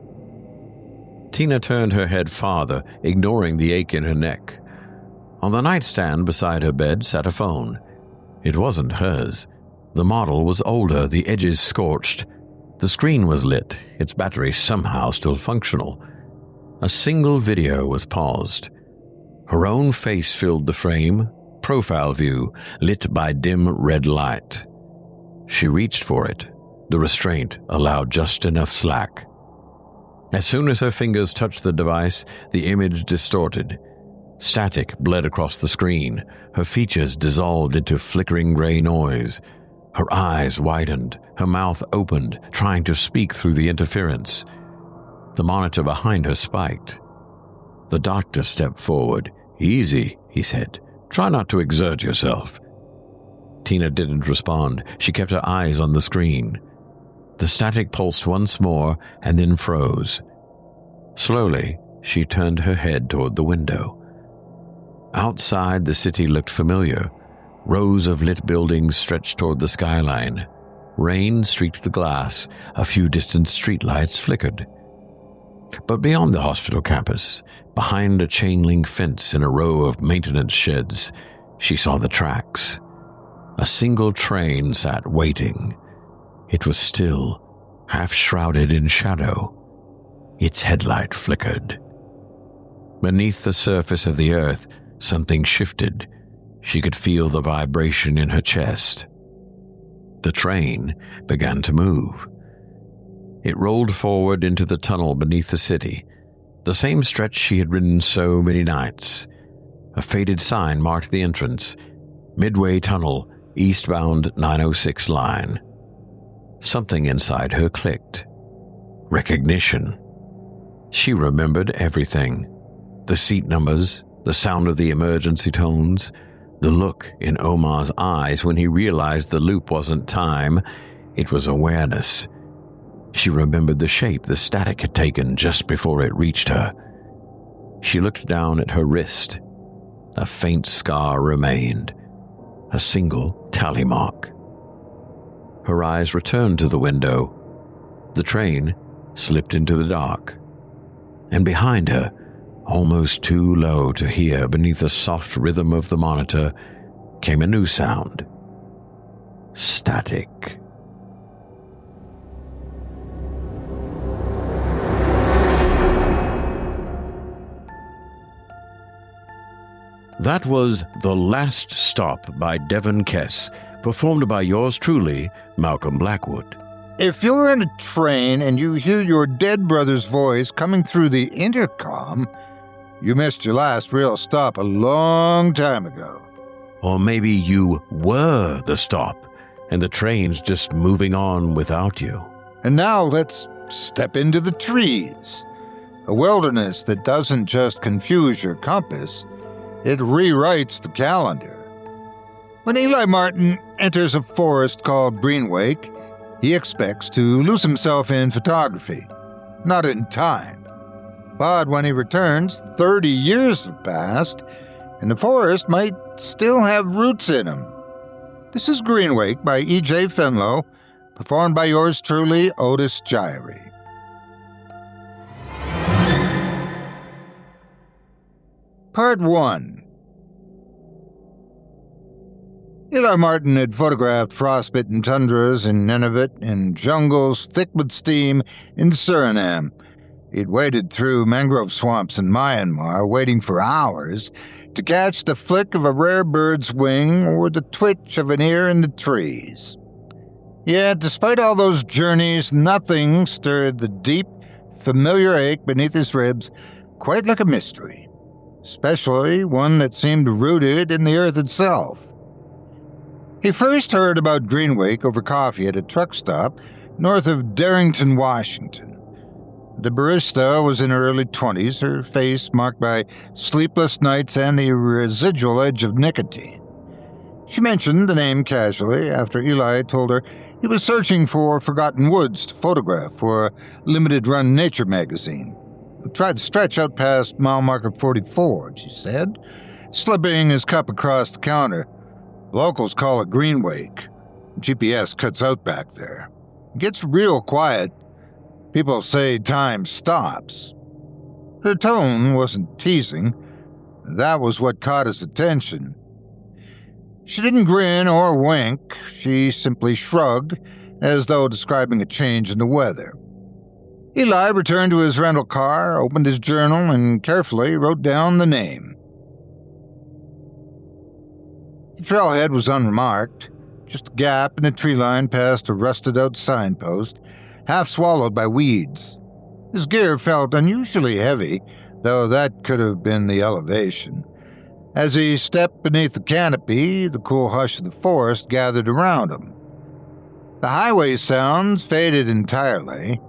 Tina turned her head farther, ignoring the ache in her neck. On the nightstand beside her bed sat a phone. It wasn't hers. The model was older, the edges scorched. The screen was lit, its battery somehow still functional. A single video was paused. Her own face filled the frame, profile view, lit by dim red light. She reached for it. The restraint allowed just enough slack. As soon as her fingers touched the device, the image distorted. Static bled across the screen. Her features dissolved into flickering gray noise. Her eyes widened, her mouth opened, trying to speak through the interference. The monitor behind her spiked. The doctor stepped forward. "Easy," he said. "Try not to exert yourself." Tina didn't respond. She kept her eyes on the screen. The static pulsed once more and then froze. Slowly, she turned her head toward the window. Outside, the city looked familiar. Rows of lit buildings stretched toward the skyline. Rain streaked the glass. A few distant streetlights flickered. But beyond the hospital campus, behind a chain-link fence in a row of maintenance sheds, she saw the tracks. A single train sat waiting. It was still, half-shrouded in shadow. Its headlight flickered. Beneath the surface of the earth, something shifted. She could feel the vibration in her chest. The train began to move. It rolled forward into the tunnel beneath the city, the same stretch she had ridden so many nights. A faded sign marked the entrance. Midway Tunnel, eastbound 906 line. Something inside her clicked. Recognition. She remembered everything. The seat numbers, the sound of the emergency tones, The look in Omar's eyes when he realized the loop wasn't time, it was awareness. She remembered the shape the static had taken just before it reached her. She looked down at her wrist. A faint scar remained, a single tally mark. Her eyes returned to the window. The train slipped into the dark, and behind her, almost too low to hear beneath the soft rhythm of the monitor, came a new sound. Static. That was The Last Stop by Devon Kess, performed by yours truly, Malcolm Blackwood. If you're in a train and you hear your dead brother's voice coming through the intercom, you missed your last real stop a long time ago. Or maybe you were the stop, and the train's just moving on without you. And now let's step into the trees. A wilderness that doesn't just confuse your compass, it rewrites the calendar. When Eli Martin enters a forest called Greenwake, he expects to lose himself in photography, not in time. But when he returns, 30 years have passed, and the forest might still have roots in him. This is Greenwake by E.J. Fenlow, performed by yours truly, Otis Jiry. Part 1. Eli Martin had photographed frostbitten tundras in Nunavut and jungles thick with steam in Suriname. He'd waded through mangrove swamps in Myanmar, waiting for hours to catch the flick of a rare bird's wing or the twitch of an ear in the trees. Yet, despite all those journeys, nothing stirred the deep, familiar ache beneath his ribs quite like a mystery, especially one that seemed rooted in the earth itself. He first heard about Greenwake over coffee at a truck stop north of Darrington, Washington. The barista was in her early 20s, her face marked by sleepless nights and the residual edge of nicotine. She mentioned the name casually after Eli told her he was searching for forgotten woods to photograph for a limited-run nature magazine. He tried to stretch out past mile marker 44, she said, slipping his cup across the counter. Locals call it Greenwake. GPS cuts out back there. It gets real quiet. People say time stops. Her tone wasn't teasing. That was what caught his attention. She didn't grin or wink. She simply shrugged, as though describing a change in the weather. Eli returned to his rental car, opened his journal, and carefully wrote down the name. The trailhead was unremarked, just a gap in the tree line past a rusted-out signpost, half swallowed by weeds. His gear felt unusually heavy, though that could have been the elevation. As he stepped beneath the canopy, the cool hush of the forest gathered around him. The highway sounds faded entirely.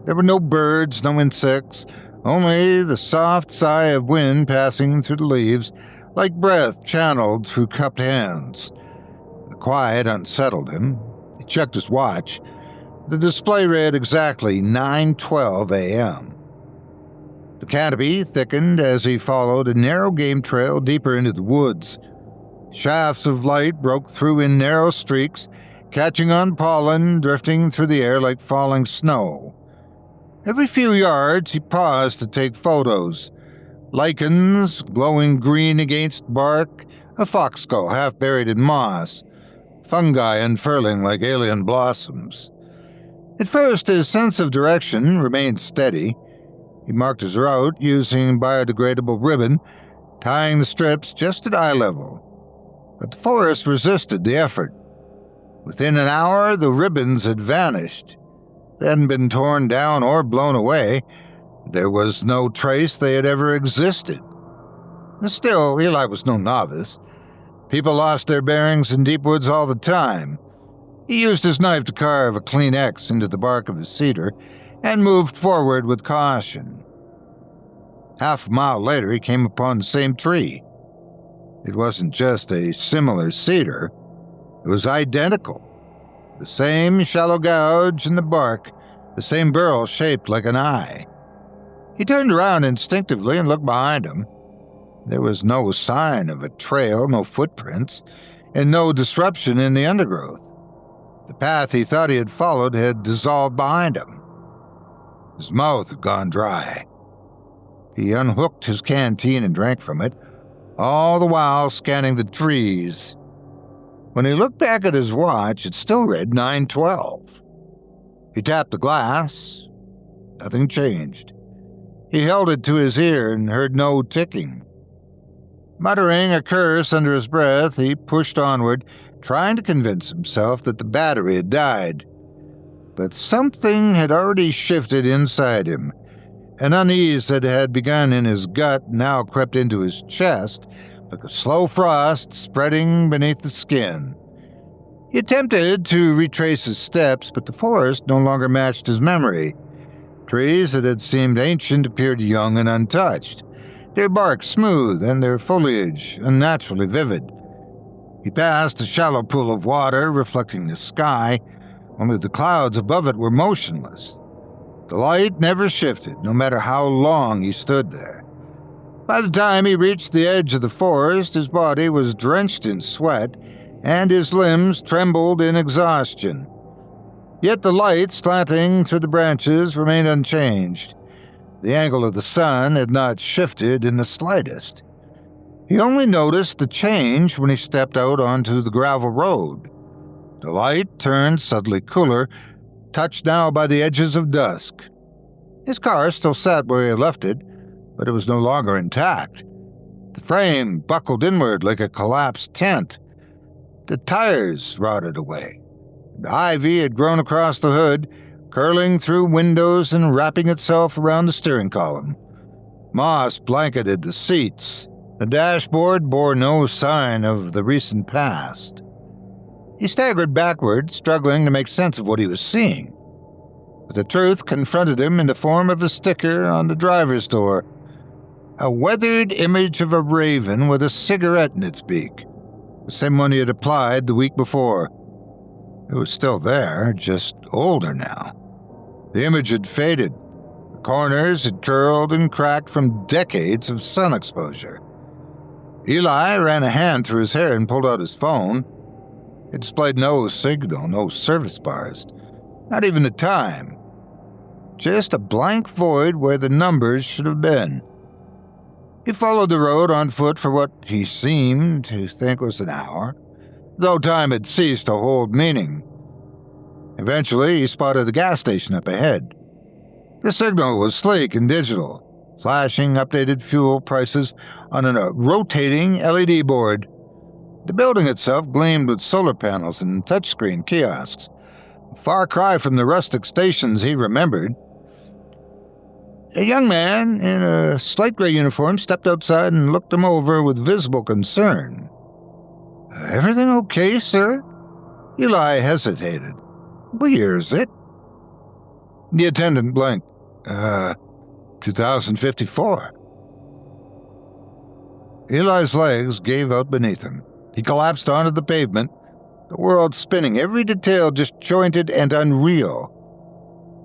There were no birds, no insects, only the soft sigh of wind passing through the leaves, like breath channeled through cupped hands. The quiet unsettled him. He checked his watch. The display read exactly 9:12 a.m. The canopy thickened as he followed a narrow game trail deeper into the woods. Shafts of light broke through in narrow streaks, catching on pollen drifting through the air like falling snow. Every few yards he paused to take photos. Lichens glowing green against bark, a fox skull half buried in moss, fungi unfurling like alien blossoms. At first, his sense of direction remained steady. He marked his route using biodegradable ribbon, tying the strips just at eye level. But the forest resisted the effort. Within an hour, the ribbons had vanished. They hadn't been torn down or blown away. There was no trace they had ever existed. Still, Eli was no novice. People lost their bearings in deep woods all the time. He used his knife to carve a clean X into the bark of the cedar and moved forward with caution. Half a mile later, he came upon the same tree. It wasn't just a similar cedar, it was identical. The same shallow gouge in the bark, the same burl shaped like an eye. He turned around instinctively and looked behind him. There was no sign of a trail, no footprints, and no disruption in the undergrowth. The path he thought he had followed had dissolved behind him. His mouth had gone dry. He unhooked his canteen and drank from it, all the while scanning the trees. When he looked back at his watch, it still read 9:12. He tapped the glass. Nothing changed. He held it to his ear and heard no ticking. Muttering a curse under his breath, he pushed onward, trying to convince himself that the battery had died. But something had already shifted inside him. An unease that had begun in his gut now crept into his chest, like a slow frost spreading beneath the skin. He attempted to retrace his steps, but the forest no longer matched his memory. Trees that had seemed ancient appeared young and untouched, their bark smooth and their foliage unnaturally vivid. He passed a shallow pool of water reflecting the sky, only the clouds above it were motionless. The light never shifted, no matter how long he stood there. By the time he reached the edge of the forest, his body was drenched in sweat, and his limbs trembled in exhaustion. Yet the light slanting through the branches remained unchanged. The angle of the sun had not shifted in the slightest. He only noticed the change when he stepped out onto the gravel road. The light turned suddenly cooler, touched now by the edges of dusk. His car still sat where he had left it, but it was no longer intact. The frame buckled inward like a collapsed tent. The tires rotted away. The ivy had grown across the hood, curling through windows and wrapping itself around the steering column. Moss blanketed the seats. The dashboard bore no sign of the recent past. He staggered backward, struggling to make sense of what he was seeing. But the truth confronted him in the form of a sticker on the driver's door. A weathered image of a raven with a cigarette in its beak. The same one he had applied the week before. It was still there, just older now. The image had faded. The corners had curled and cracked from decades of sun exposure. Eli ran a hand through his hair and pulled out his phone. It displayed no signal, no service bars, not even the time. Just a blank void where the numbers should have been. He followed the road on foot for what he seemed to think was an hour, though time had ceased to hold meaning. Eventually, he spotted a gas station up ahead. The signal was sleek and digital, flashing updated fuel prices on a rotating LED board. The building itself gleamed with solar panels and touchscreen kiosks, a far cry from the rustic stations he remembered. A young man in a slate gray uniform stepped outside and looked him over with visible concern. "Everything okay, sir?" Eli hesitated. "What year is it?" The attendant blinked. 2054. Eli's legs gave out beneath him. He collapsed onto the pavement, the world spinning, every detail disjointed and unreal.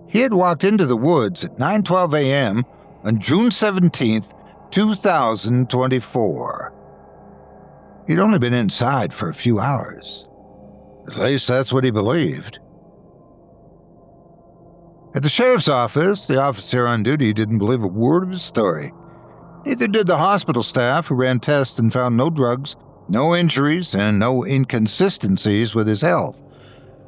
He had walked into the woods at 9:12 a.m. on June 17th, 2024. He'd only been inside for a few hours. At least that's what he believed. At the sheriff's office, the officer on duty didn't believe a word of his story. Neither did the hospital staff, who ran tests and found no drugs, no injuries, and no inconsistencies with his health,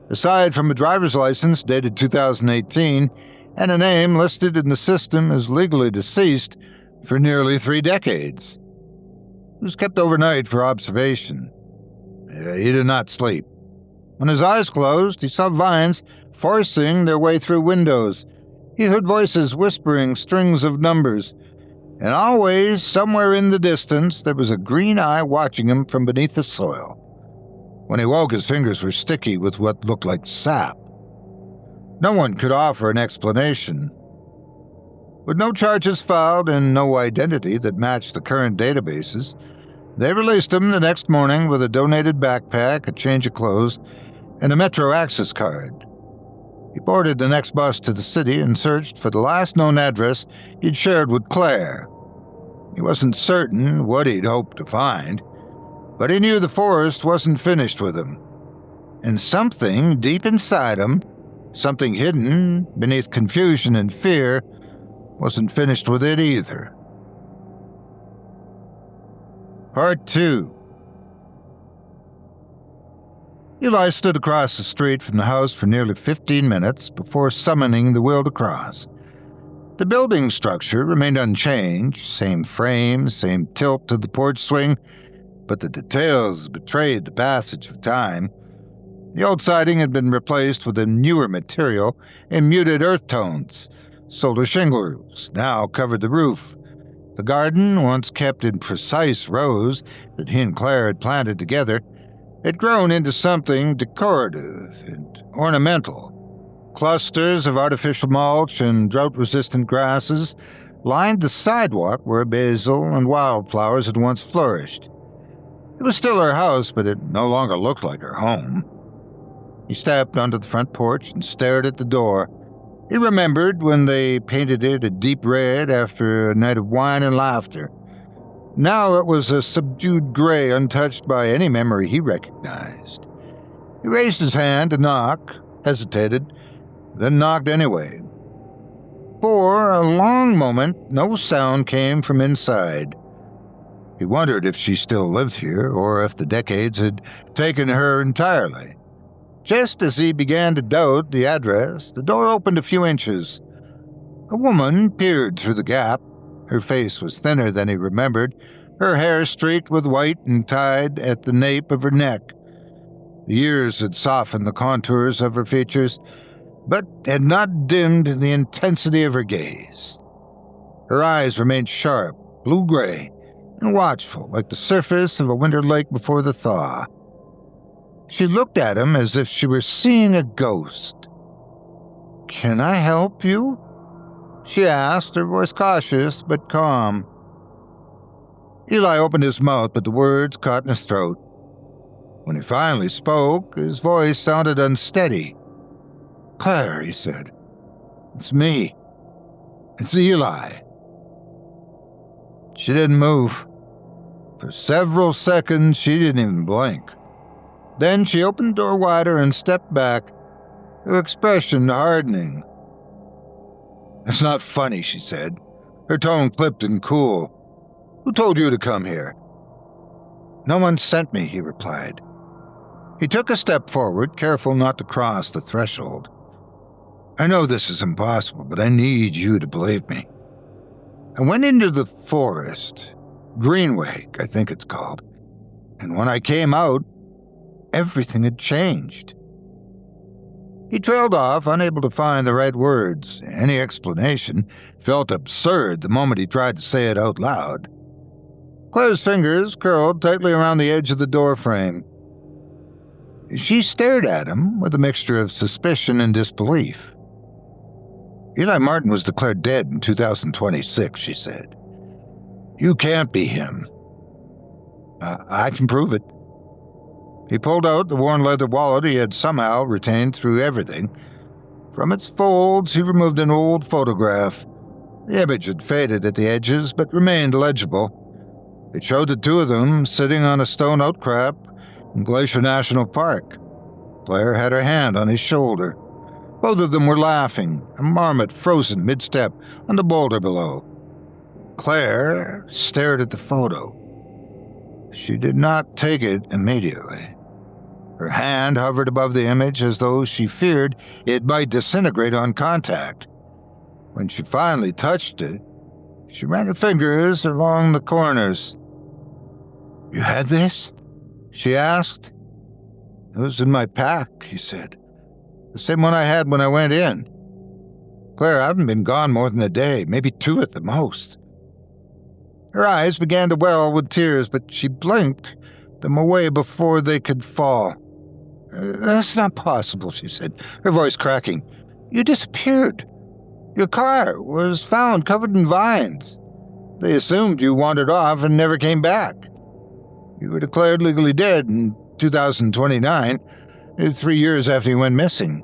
aside from a driver's license dated 2018 and a name listed in the system as legally deceased for nearly 3 decades. He was kept overnight for observation. He did not sleep. When his eyes closed, he saw vines forcing their way through windows. He heard voices whispering strings of numbers. And always, somewhere in the distance, there was a green eye watching him from beneath the soil. When he woke, his fingers were sticky with what looked like sap. No one could offer an explanation. With no charges filed and no identity that matched the current databases, They released him the next morning with a donated backpack, a change of clothes, and a Metro Access card. He boarded the next bus to the city and searched for the last known address he'd shared with Claire. He wasn't certain what he'd hoped to find, but he knew the forest wasn't finished with him. And something deep inside him, something hidden beneath confusion and fear, wasn't finished with it either. Part 2. Eli stood across the street from the house for nearly 15 minutes before summoning the will to cross. The building structure remained unchanged, same frame, same tilt to the porch swing, but the details betrayed the passage of time. The old siding had been replaced with a newer material in muted earth tones. Solar shingles now covered the roof. The garden, once kept in precise rows that he and Claire had planted together, had grown into something decorative and ornamental. Clusters of artificial mulch and drought-resistant grasses lined the sidewalk where basil and wildflowers had once flourished. It was still her house, but it no longer looked like her home. He stepped onto the front porch and stared at the door. He remembered when they painted it a deep red after a night of wine and laughter. Now it was a subdued gray, untouched by any memory he recognized. He raised his hand to knock, hesitated, then knocked anyway. For a long moment, no sound came from inside. He wondered if she still lived here, or if the decades had taken her entirely. Just as he began to doubt the address, the door opened a few inches. A woman peered through the gap. Her face was thinner than he remembered, her hair streaked with white and tied at the nape of her neck. The years had softened the contours of her features, but had not dimmed the intensity of her gaze. Her eyes remained sharp, blue-gray, and watchful, like the surface of a winter lake before the thaw. She looked at him as if she were seeing a ghost. "Can I help you?" she asked, her voice cautious but calm. Eli opened his mouth, but the words caught in his throat. When he finally spoke, his voice sounded unsteady. "Claire," he said. "It's me. It's Eli." She didn't move. For several seconds, she didn't even blink. Then she opened the door wider and stepped back, her expression hardening. "It's not funny," she said, her tone clipped and cool. "Who told you to come here?" "No one sent me," he replied. He took a step forward, careful not to cross the threshold. "I know this is impossible, but I need you to believe me. I went into the forest, Greenwake, I think it's called, and when I came out, everything had changed." He trailed off, unable to find the right words. Any explanation felt absurd the moment he tried to say it out loud. Claire's fingers curled tightly around the edge of the doorframe. She stared at him with a mixture of suspicion and disbelief. "Eli Martin was declared dead in 2026, she said. "You can't be him." I can prove it." He pulled out the worn leather wallet he had somehow retained through everything. From its folds, he removed an old photograph. The image had faded at the edges, but remained legible. It showed the two of them sitting on a stone outcrop in Glacier National Park. Claire had her hand on his shoulder. Both of them were laughing, a marmot frozen mid-step on the boulder below. Claire stared at the photo. She did not take it immediately. Her hand hovered above the image as though she feared it might disintegrate on contact. When she finally touched it, she ran her fingers along the corners. "You had this?" she asked. "It was in my pack," he said. "The same one I had when I went in. Claire, I haven't been gone more than a day, maybe 2 at the most." Her eyes began to well with tears, but she blinked them away before they could fall. "That's not possible," she said, her voice cracking. "You disappeared. Your car was found covered in vines. They assumed you wandered off and never came back." You were declared legally dead in 2029, 3 years after you went missing.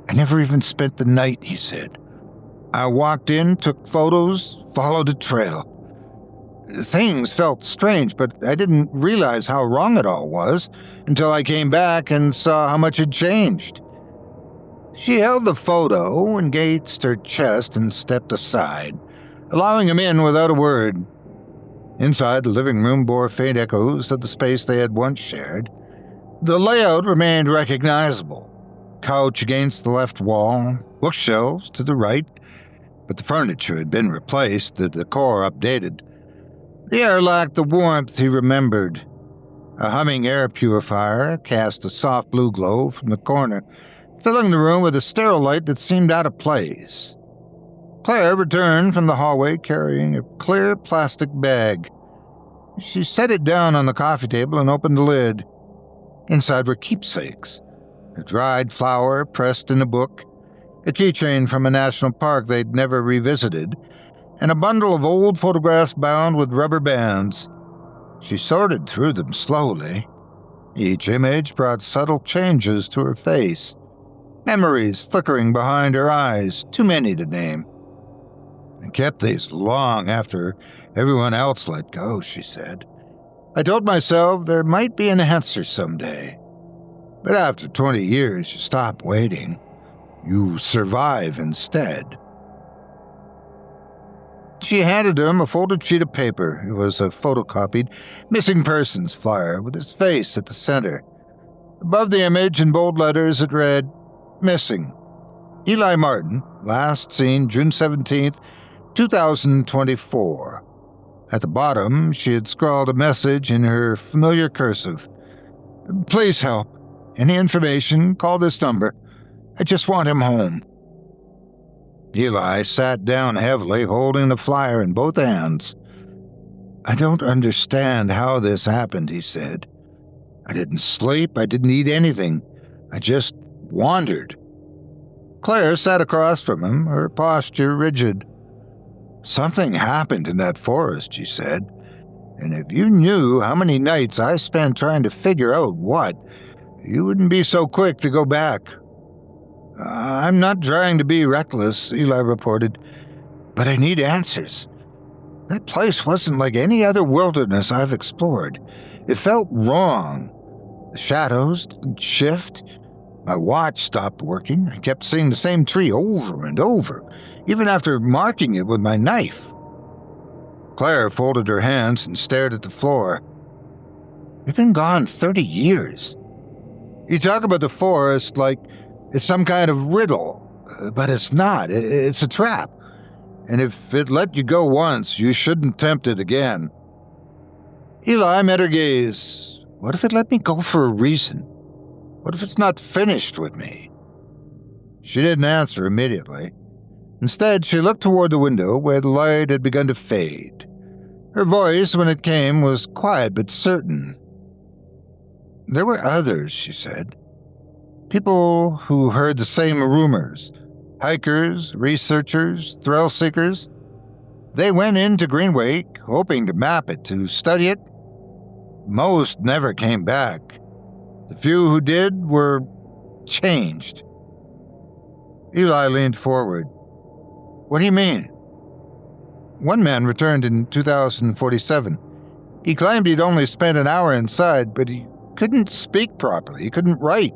I never even spent the night, he said. I walked in, took photos, followed a trail. Things felt strange, but I didn't realize how wrong it all was until I came back and saw how much had changed. She held the photo, engaged her chest, and stepped aside, allowing him in without a word. Inside, the living room bore faint echoes of the space they had once shared. The layout remained recognizable. Couch against the left wall, bookshelves to the right, but the furniture had been replaced, the decor updated. The air lacked the warmth he remembered. A humming air purifier cast a soft blue glow from the corner, filling the room with a sterile light that seemed out of place. Claire returned from the hallway carrying a clear plastic bag. She set it down on the coffee table and opened the lid. Inside were keepsakes, a dried flower pressed in a book, a keychain from a national park they'd never revisited, and a bundle of old photographs bound with rubber bands. She sorted through them slowly. Each image brought subtle changes to her face, memories flickering behind her eyes, too many to name. I kept these long after everyone else let go, she said. I told myself there might be an answer someday. But after 20 years, you stop waiting. You survive instead. She handed him a folded sheet of paper. It was a photocopied missing persons flyer with his face at the center. Above the image in bold letters it read, Missing. Eli Martin, last seen June 17th, 2024. At the bottom, she had scrawled a message in her familiar cursive. Please help. Any information, call this number. I just want him home. Eli sat down heavily, holding the flyer in both hands. I don't understand how this happened, he said. I didn't sleep, I didn't eat anything. I just wandered. Claire sat across from him, her posture rigid. Something happened in that forest, she said, and if you knew how many nights I spent trying to figure out what, you wouldn't be so quick to go back. I'm not trying to be reckless, Eli reported, but I need answers. That place wasn't like any other wilderness I've explored. It felt wrong. The shadows didn't shift. My watch stopped working. I kept seeing the same tree over and over, even after marking it with my knife. Claire folded her hands and stared at the floor. We've been gone 30 years. You talk about the forest like it's some kind of riddle, but it's not. It's a trap. And if it let you go once, you shouldn't tempt it again. Eli met her gaze. What if it let me go for a reason? What if it's not finished with me? She didn't answer immediately. Instead, she looked toward the window where the light had begun to fade. Her voice, when it came, was quiet but certain. There were others, she said. People who heard the same rumors. Hikers, researchers, thrill-seekers. They went into Greenwake, hoping to map it, to study it. Most never came back. The few who did were changed. Eli leaned forward. What do you mean? One man returned in 2047. He claimed he'd only spent an hour inside, but he couldn't speak properly. He couldn't write.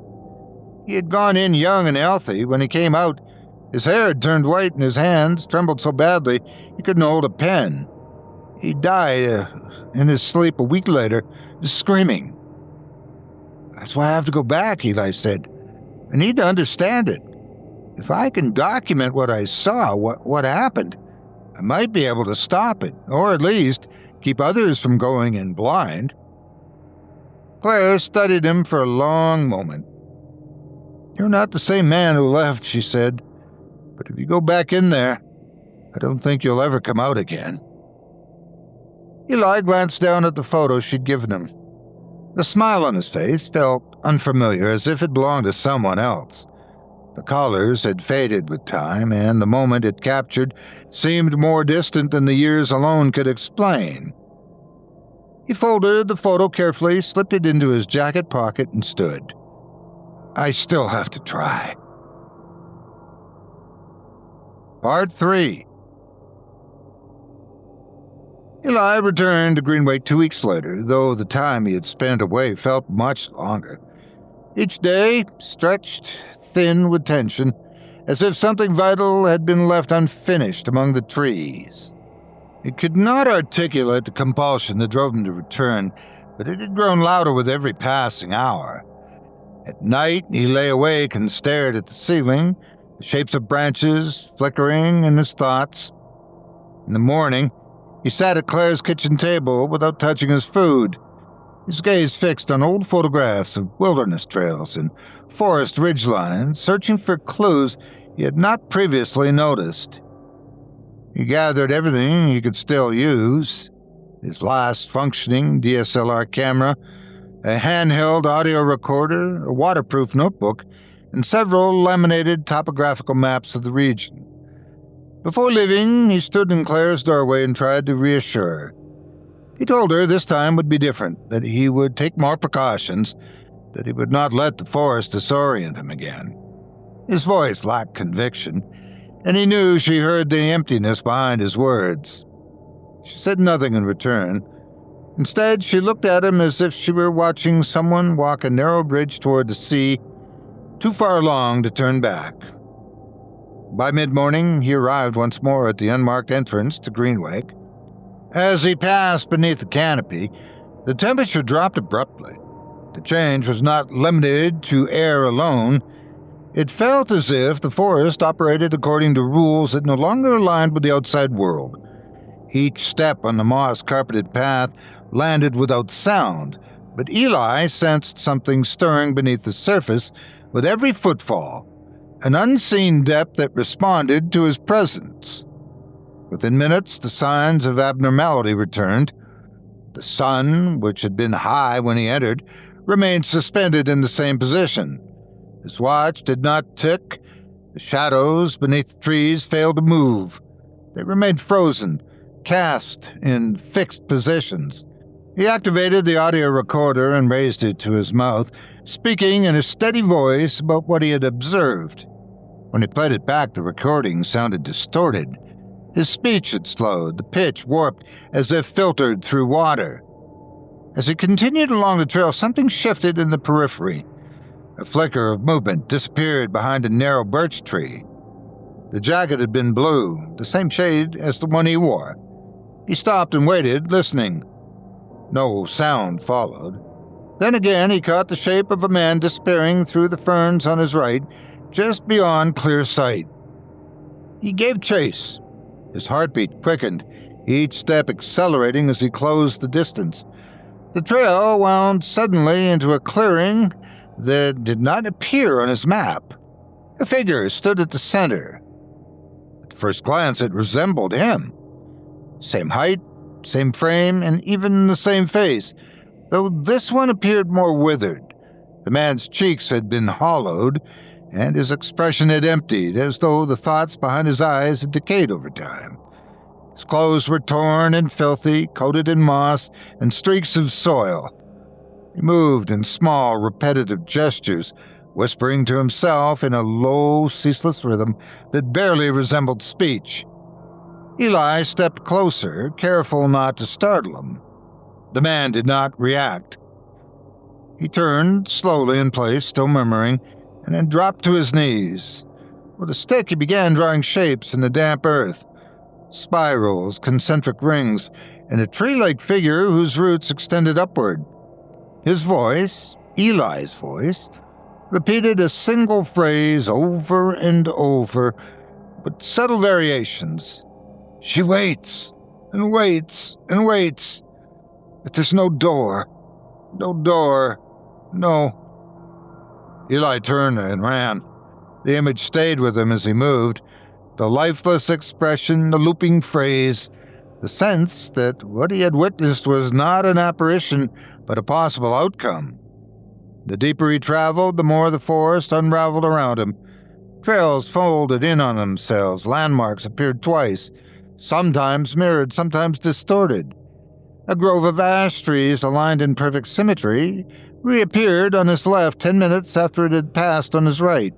He had gone in young and healthy. When he came out, his hair had turned white and his hands trembled so badly he couldn't hold a pen. He died in his sleep a week later, screaming. That's why I have to go back, Eli said. I need to understand it. If I can document what I saw, what happened, I might be able to stop it, or at least keep others from going in blind. Claire studied him for a long moment. You're not the same man who left, she said. But if you go back in there, I don't think you'll ever come out again. Eli glanced down at the photo she'd given him. The smile on his face felt unfamiliar, as if it belonged to someone else. The colors had faded with time, and the moment it captured seemed more distant than the years alone could explain. He folded the photo carefully, slipped it into his jacket pocket, and stood. I still have to try. Part 3. Eli returned to Greenwake 2 weeks later, though the time he had spent away felt much longer. Each day, stretched thin with tension, as if something vital had been left unfinished among the trees. He could not articulate the compulsion that drove him to return, but it had grown louder with every passing hour. At night, he lay awake and stared at the ceiling, the shapes of branches flickering in his thoughts. In the morning, he sat at Claire's kitchen table without touching his food, his gaze fixed on old photographs of wilderness trails and forest ridgelines, searching for clues he had not previously noticed. He gathered everything he could still use: his last functioning DSLR camera, a handheld audio recorder, a waterproof notebook, and several laminated topographical maps of the region. Before leaving, he stood in Claire's doorway and tried to reassure her. He told her this time would be different, that he would take more precautions, that he would not let the forest disorient him again. His voice lacked conviction, and he knew she heard the emptiness behind his words. She said nothing in return. Instead, she looked at him as if she were watching someone walk a narrow bridge toward the sea, too far along to turn back. By mid-morning, he arrived once more at the unmarked entrance to Greenwake. As he passed beneath the canopy, the temperature dropped abruptly. The change was not limited to air alone. It felt as if the forest operated according to rules that no longer aligned with the outside world. Each step on the moss-carpeted path landed without sound, but Eli sensed something stirring beneath the surface with every footfall, an unseen depth that responded to his presence. Within minutes, the signs of abnormality returned. The sun, which had been high when he entered, remained suspended in the same position. His watch did not tick. The shadows beneath the trees failed to move. They remained frozen, cast in fixed positions. He activated the audio recorder and raised it to his mouth, speaking in a steady voice about what he had observed. When he played it back, the recording sounded distorted. His speech had slowed, the pitch warped as if filtered through water. As he continued along the trail, something shifted in the periphery. A flicker of movement disappeared behind a narrow birch tree. The jacket had been blue, the same shade as the one he wore. He stopped and waited, listening. No sound followed. Then again he caught the shape of a man disappearing through the ferns on his right, just beyond clear sight. He gave chase. His heartbeat quickened, each step accelerating as he closed the distance. The trail wound suddenly into a clearing that did not appear on his map. A figure stood at the center. At first glance, it resembled him. Same height, same frame, and even the same face, though this one appeared more withered. The man's cheeks had been hollowed, and his expression had emptied, as though the thoughts behind his eyes had decayed over time. His clothes were torn and filthy, coated in moss and streaks of soil. He moved in small, repetitive gestures, whispering to himself in a low, ceaseless rhythm that barely resembled speech. Eli stepped closer, careful not to startle him. The man did not react. He turned slowly in place, still murmuring, and then dropped to his knees. With a stick, he began drawing shapes in the damp earth. Spirals, concentric rings, and a tree-like figure whose roots extended upward. His voice, Eli's voice, repeated a single phrase over and over, with subtle variations. She waits, and waits, and waits. But there's no door. No door. No. Eli turned and ran. The image stayed with him as he moved. The lifeless expression, the looping phrase, the sense that what he had witnessed was not an apparition, but a possible outcome. The deeper he traveled, the more the forest unraveled around him. Trails folded in on themselves, landmarks appeared twice, sometimes mirrored, sometimes distorted. A grove of ash trees aligned in perfect symmetry reappeared on his left 10 minutes after it had passed on his right.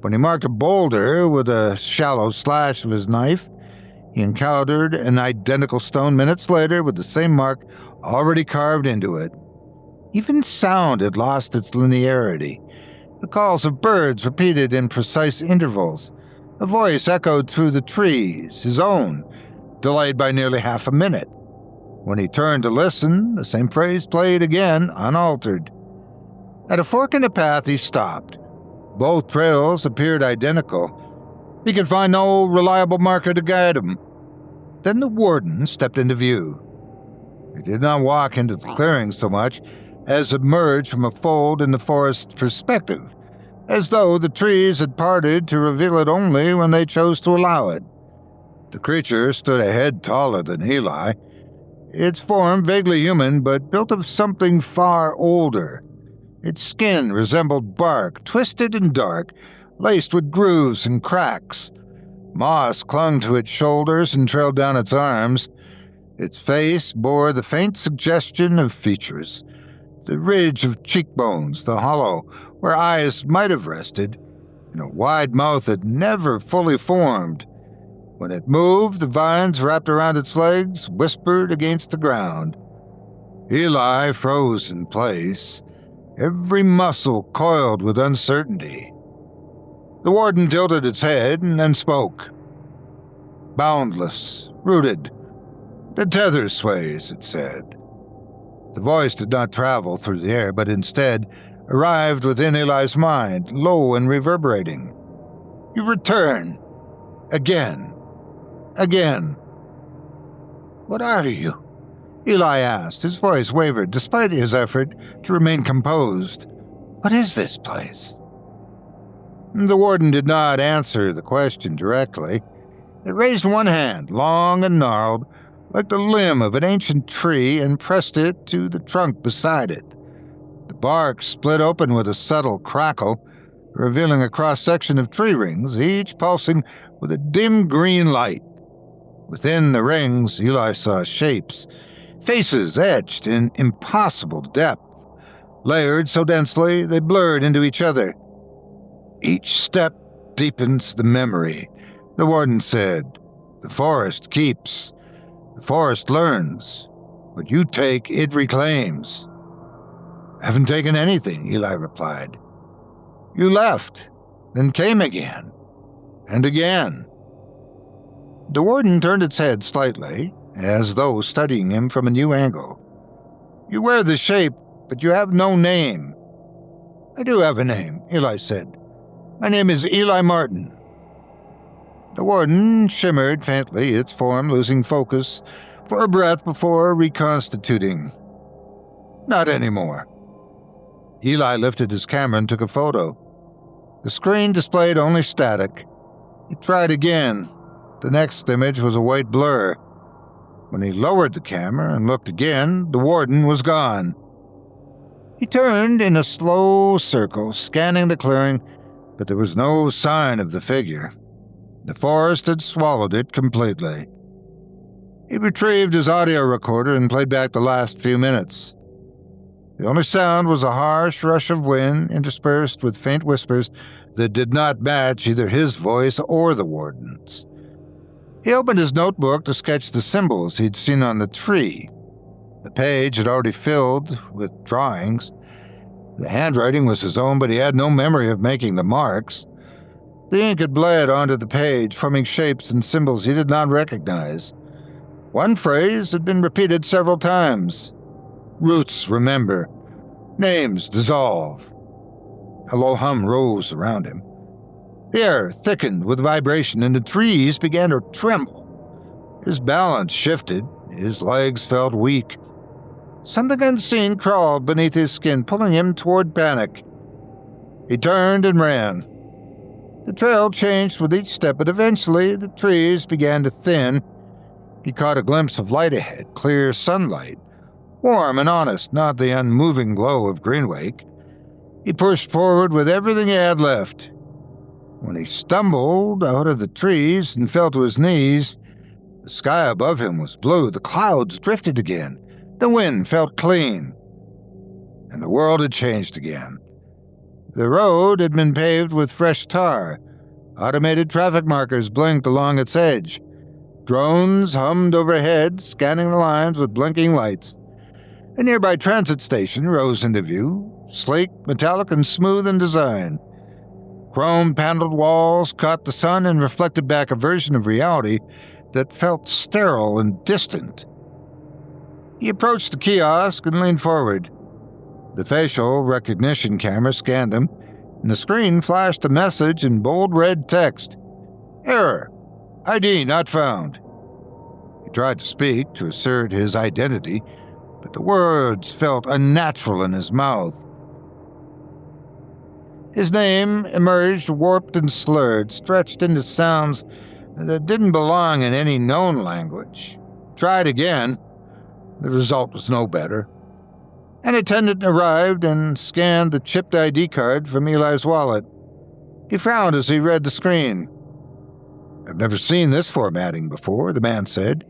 When he marked a boulder with a shallow slash of his knife, he encountered an identical stone minutes later with the same mark already carved into it. Even sound had lost its linearity. The calls of birds repeated in precise intervals. A voice echoed through the trees, his own, delayed by nearly half a minute. When he turned to listen, the same phrase played again, unaltered. At a fork in the path, he stopped. Both trails appeared identical. He could find no reliable marker to guide him. Then the warden stepped into view. He did not walk into the clearing so much as emerged from a fold in the forest's perspective, as though the trees had parted to reveal it only when they chose to allow it. The creature stood a head taller than Eli, its form vaguely human but built of something far older. Its skin resembled bark, twisted and dark, laced with grooves and cracks. Moss clung to its shoulders and trailed down its arms. Its face bore the faint suggestion of features. The ridge of cheekbones, the hollow where eyes might have rested, and a wide mouth that never fully formed. When it moved, the vines wrapped around its legs whispered against the ground. Eli froze in place, every muscle coiled with uncertainty. The warden tilted its head and then spoke. Boundless, rooted. The tether sways, it said. The voice did not travel through the air, but instead arrived within Eli's mind, low and reverberating. You return. Again. Again. What are you? Eli asked. His voice wavered despite his effort to remain composed. What is this place? The warden did not answer the question directly. It raised one hand, long and gnarled, like the limb of an ancient tree, and pressed it to the trunk beside it. The bark split open with a subtle crackle, revealing a cross-section of tree rings, each pulsing with a dim green light. Within the rings, Eli saw shapes, faces etched in impossible depth, layered so densely they blurred into each other. Each step deepens the memory, the warden said. The forest keeps. The forest learns. What you take, it reclaims. I haven't taken anything, Eli replied. You left, then came again, and again. The warden turned its head slightly, as though studying him from a new angle. You wear the shape, but you have no name. I do have a name, Eli said. My name is Eli Martin. The warden shimmered faintly, its form losing focus for a breath before reconstituting. Not anymore. Eli lifted his camera and took a photo. The screen displayed only static. He tried again. The next image was a white blur. When he lowered the camera and looked again, the warden was gone. He turned in a slow circle, scanning the clearing, but there was no sign of the figure. The forest had swallowed it completely. He retrieved his audio recorder and played back the last few minutes. The only sound was a harsh rush of wind interspersed with faint whispers that did not match either his voice or the warden's. He opened his notebook to sketch the symbols he'd seen on the tree. The page had already filled with drawings. The handwriting was his own, but he had no memory of making the marks. The ink had bled onto the page, forming shapes and symbols he did not recognize. One phrase had been repeated several times. Roots remember. Names dissolve. A low hum rose around him. The air thickened with vibration, and the trees began to tremble. His balance shifted. His legs felt weak. Something unseen crawled beneath his skin, pulling him toward panic. He turned and ran. The trail changed with each step, but eventually the trees began to thin. He caught a glimpse of light ahead, clear sunlight, warm and honest, not the unmoving glow of Greenwake. He pushed forward with everything he had left. When he stumbled out of the trees and fell to his knees, The sky above him was blue, the clouds drifted again, the wind felt clean, and the world had changed again. The road had been paved with fresh tar. Automated traffic markers blinked along its edge. Drones hummed overhead, scanning the lines with blinking lights. A nearby transit station rose into view, sleek, metallic, and smooth in design. Chrome-paneled walls caught the sun and reflected back a version of reality that felt sterile and distant. He approached the kiosk and leaned forward. The facial recognition camera scanned him, and the screen flashed a message in bold red text. "Error. ID not found." He tried to speak to assert his identity, but the words felt unnatural in his mouth. His name emerged warped and slurred, stretched into sounds that didn't belong in any known language. Tried again. The result was no better. An attendant arrived and scanned the chipped ID card from Eli's wallet. He frowned as he read the screen. "I've never seen this formatting before," the man said.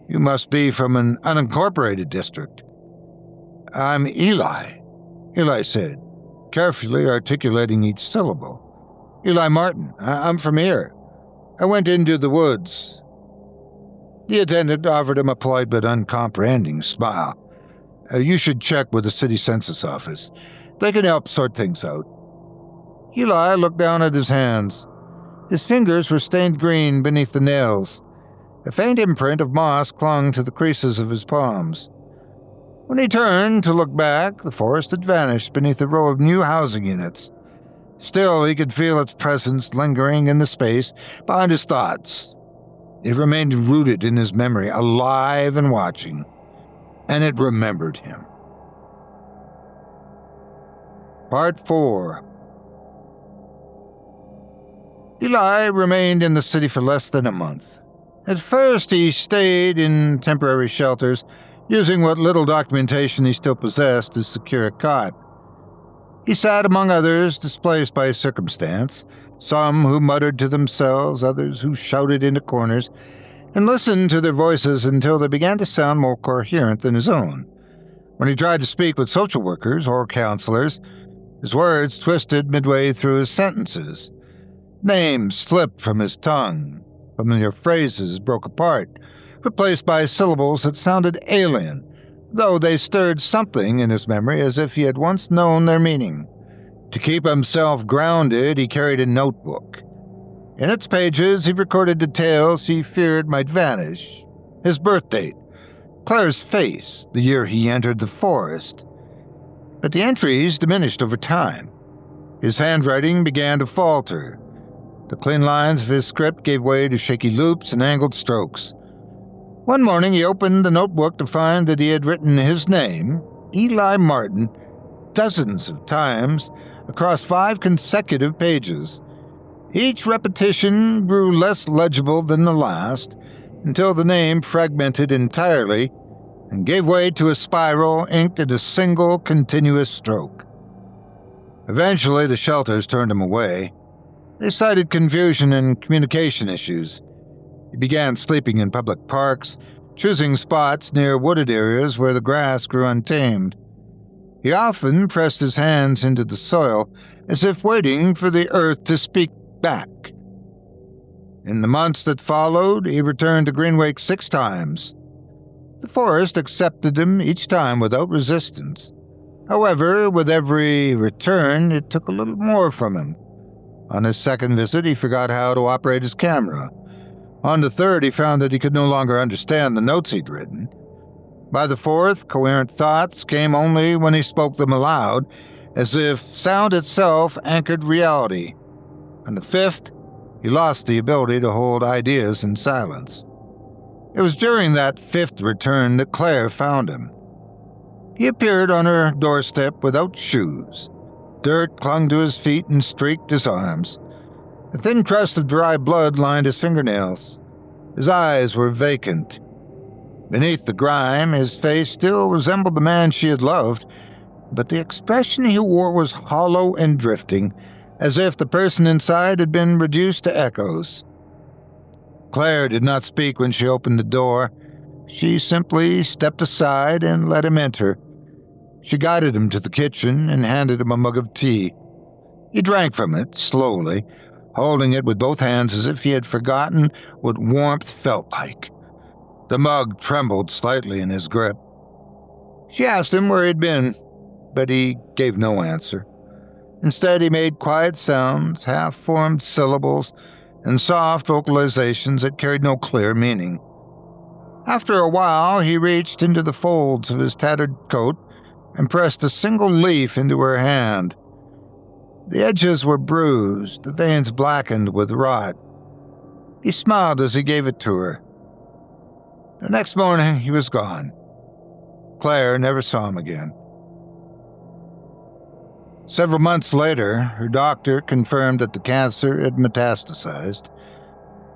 "You must be from an unincorporated district." "I'm Eli," Eli said, carefully articulating each syllable. "Eli Martin. I'm from here. I went into the woods." The attendant offered him a polite but uncomprehending smile. "You should check with the city census office. They can help sort things out." Eli looked down at his hands. His fingers were stained green beneath the nails. A faint imprint of moss clung to the creases of his palms. When he turned to look back, the forest had vanished beneath a row of new housing units. Still, he could feel its presence lingering in the space behind his thoughts. It remained rooted in his memory, alive and watching, and it remembered him. Part 4. Eli remained in the city for less than a month. At first, he stayed in temporary shelters, using what little documentation he still possessed to secure a cot. He sat among others displaced by circumstance, some who muttered to themselves, others who shouted into corners, and listened to their voices until they began to sound more coherent than his own. When he tried to speak with social workers or counselors, his words twisted midway through his sentences. Names slipped from his tongue. Familiar phrases broke apart, replaced by syllables that sounded alien, though they stirred something in his memory as if he had once known their meaning. To keep himself grounded, he carried a notebook. In its pages, he recorded details he feared might vanish. His birth date, Claire's face, the year he entered the forest. But the entries diminished over time. His handwriting began to falter. The clean lines of his script gave way to shaky loops and angled strokes. One morning he opened the notebook to find that he had written his name, Eli Martin, dozens of times across 5 consecutive pages. Each repetition grew less legible than the last, until the name fragmented entirely and gave way to a spiral inked in a single continuous stroke. Eventually, the shelters turned him away. They cited confusion and communication issues. He began sleeping in public parks, choosing spots near wooded areas where the grass grew untamed. He often pressed his hands into the soil, as if waiting for the earth to speak back. In the months that followed, he returned to Greenwake 6 times. The forest accepted him each time without resistance. However, with every return, it took a little more from him. On his second visit, he forgot how to operate his camera. On the third, he found that he could no longer understand the notes he'd written. By the fourth, coherent thoughts came only when he spoke them aloud, as if sound itself anchored reality. On the fifth, he lost the ability to hold ideas in silence. It was during that 5th return that Claire found him. He appeared on her doorstep without shoes. Dirt clung to his feet and streaked his arms. A thin crust of dry blood lined his fingernails. His eyes were vacant. Beneath the grime, his face still resembled the man she had loved, but the expression he wore was hollow and drifting, as if the person inside had been reduced to echoes. Claire did not speak when she opened the door. She simply stepped aside and let him enter. She guided him to the kitchen and handed him a mug of tea. He drank from it, slowly, holding it with both hands as if he had forgotten what warmth felt like. The mug trembled slightly in his grip. She asked him where he'd been, but he gave no answer. Instead, he made quiet sounds, half-formed syllables, and soft vocalizations that carried no clear meaning. After a while, he reached into the folds of his tattered coat and pressed a single leaf into her hand. The edges were bruised, the veins blackened with rot. He smiled as he gave it to her. The next morning, he was gone. Claire never saw him again. Several months later, her doctor confirmed that the cancer had metastasized.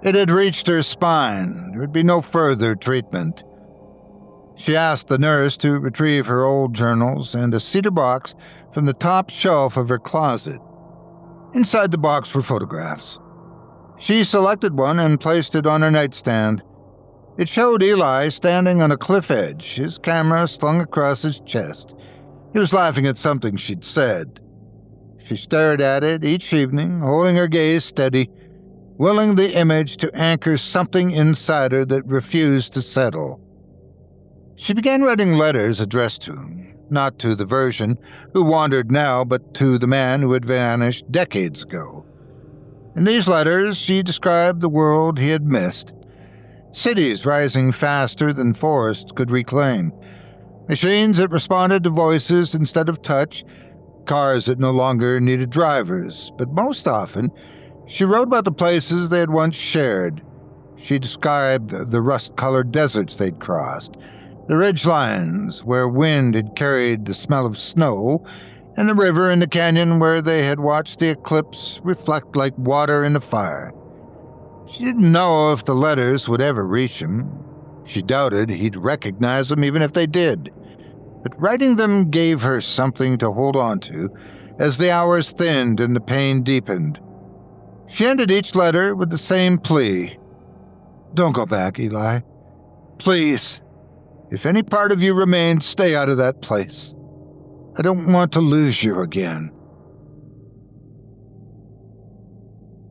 It had reached her spine. There would be no further treatment. She asked the nurse to retrieve her old journals and a cedar box from the top shelf of her closet. Inside the box were photographs. She selected one and placed it on her nightstand. It showed Eli standing on a cliff edge, his camera slung across his chest. He was laughing at something she'd said. She stared at it each evening, holding her gaze steady, willing the image to anchor something inside her that refused to settle. She began writing letters addressed to him, not to the version who wandered now, but to the man who had vanished decades ago. In these letters, she described the world he had missed. Cities rising faster than forests could reclaim. Machines that responded to voices instead of touch. Cars that no longer needed drivers. But most often, she wrote about the places they had once shared. She described the rust-colored deserts they'd crossed, the ridgelines where wind had carried the smell of snow, and the river in the canyon where they had watched the eclipse reflect like water in a fire. She didn't know if the letters would ever reach him. She doubted he'd recognize them even if they did. But writing them gave her something to hold on to as the hours thinned and the pain deepened. She ended each letter with the same plea. "Don't go back, Eli. Please. If any part of you remains, stay out of that place. I don't want to lose you again."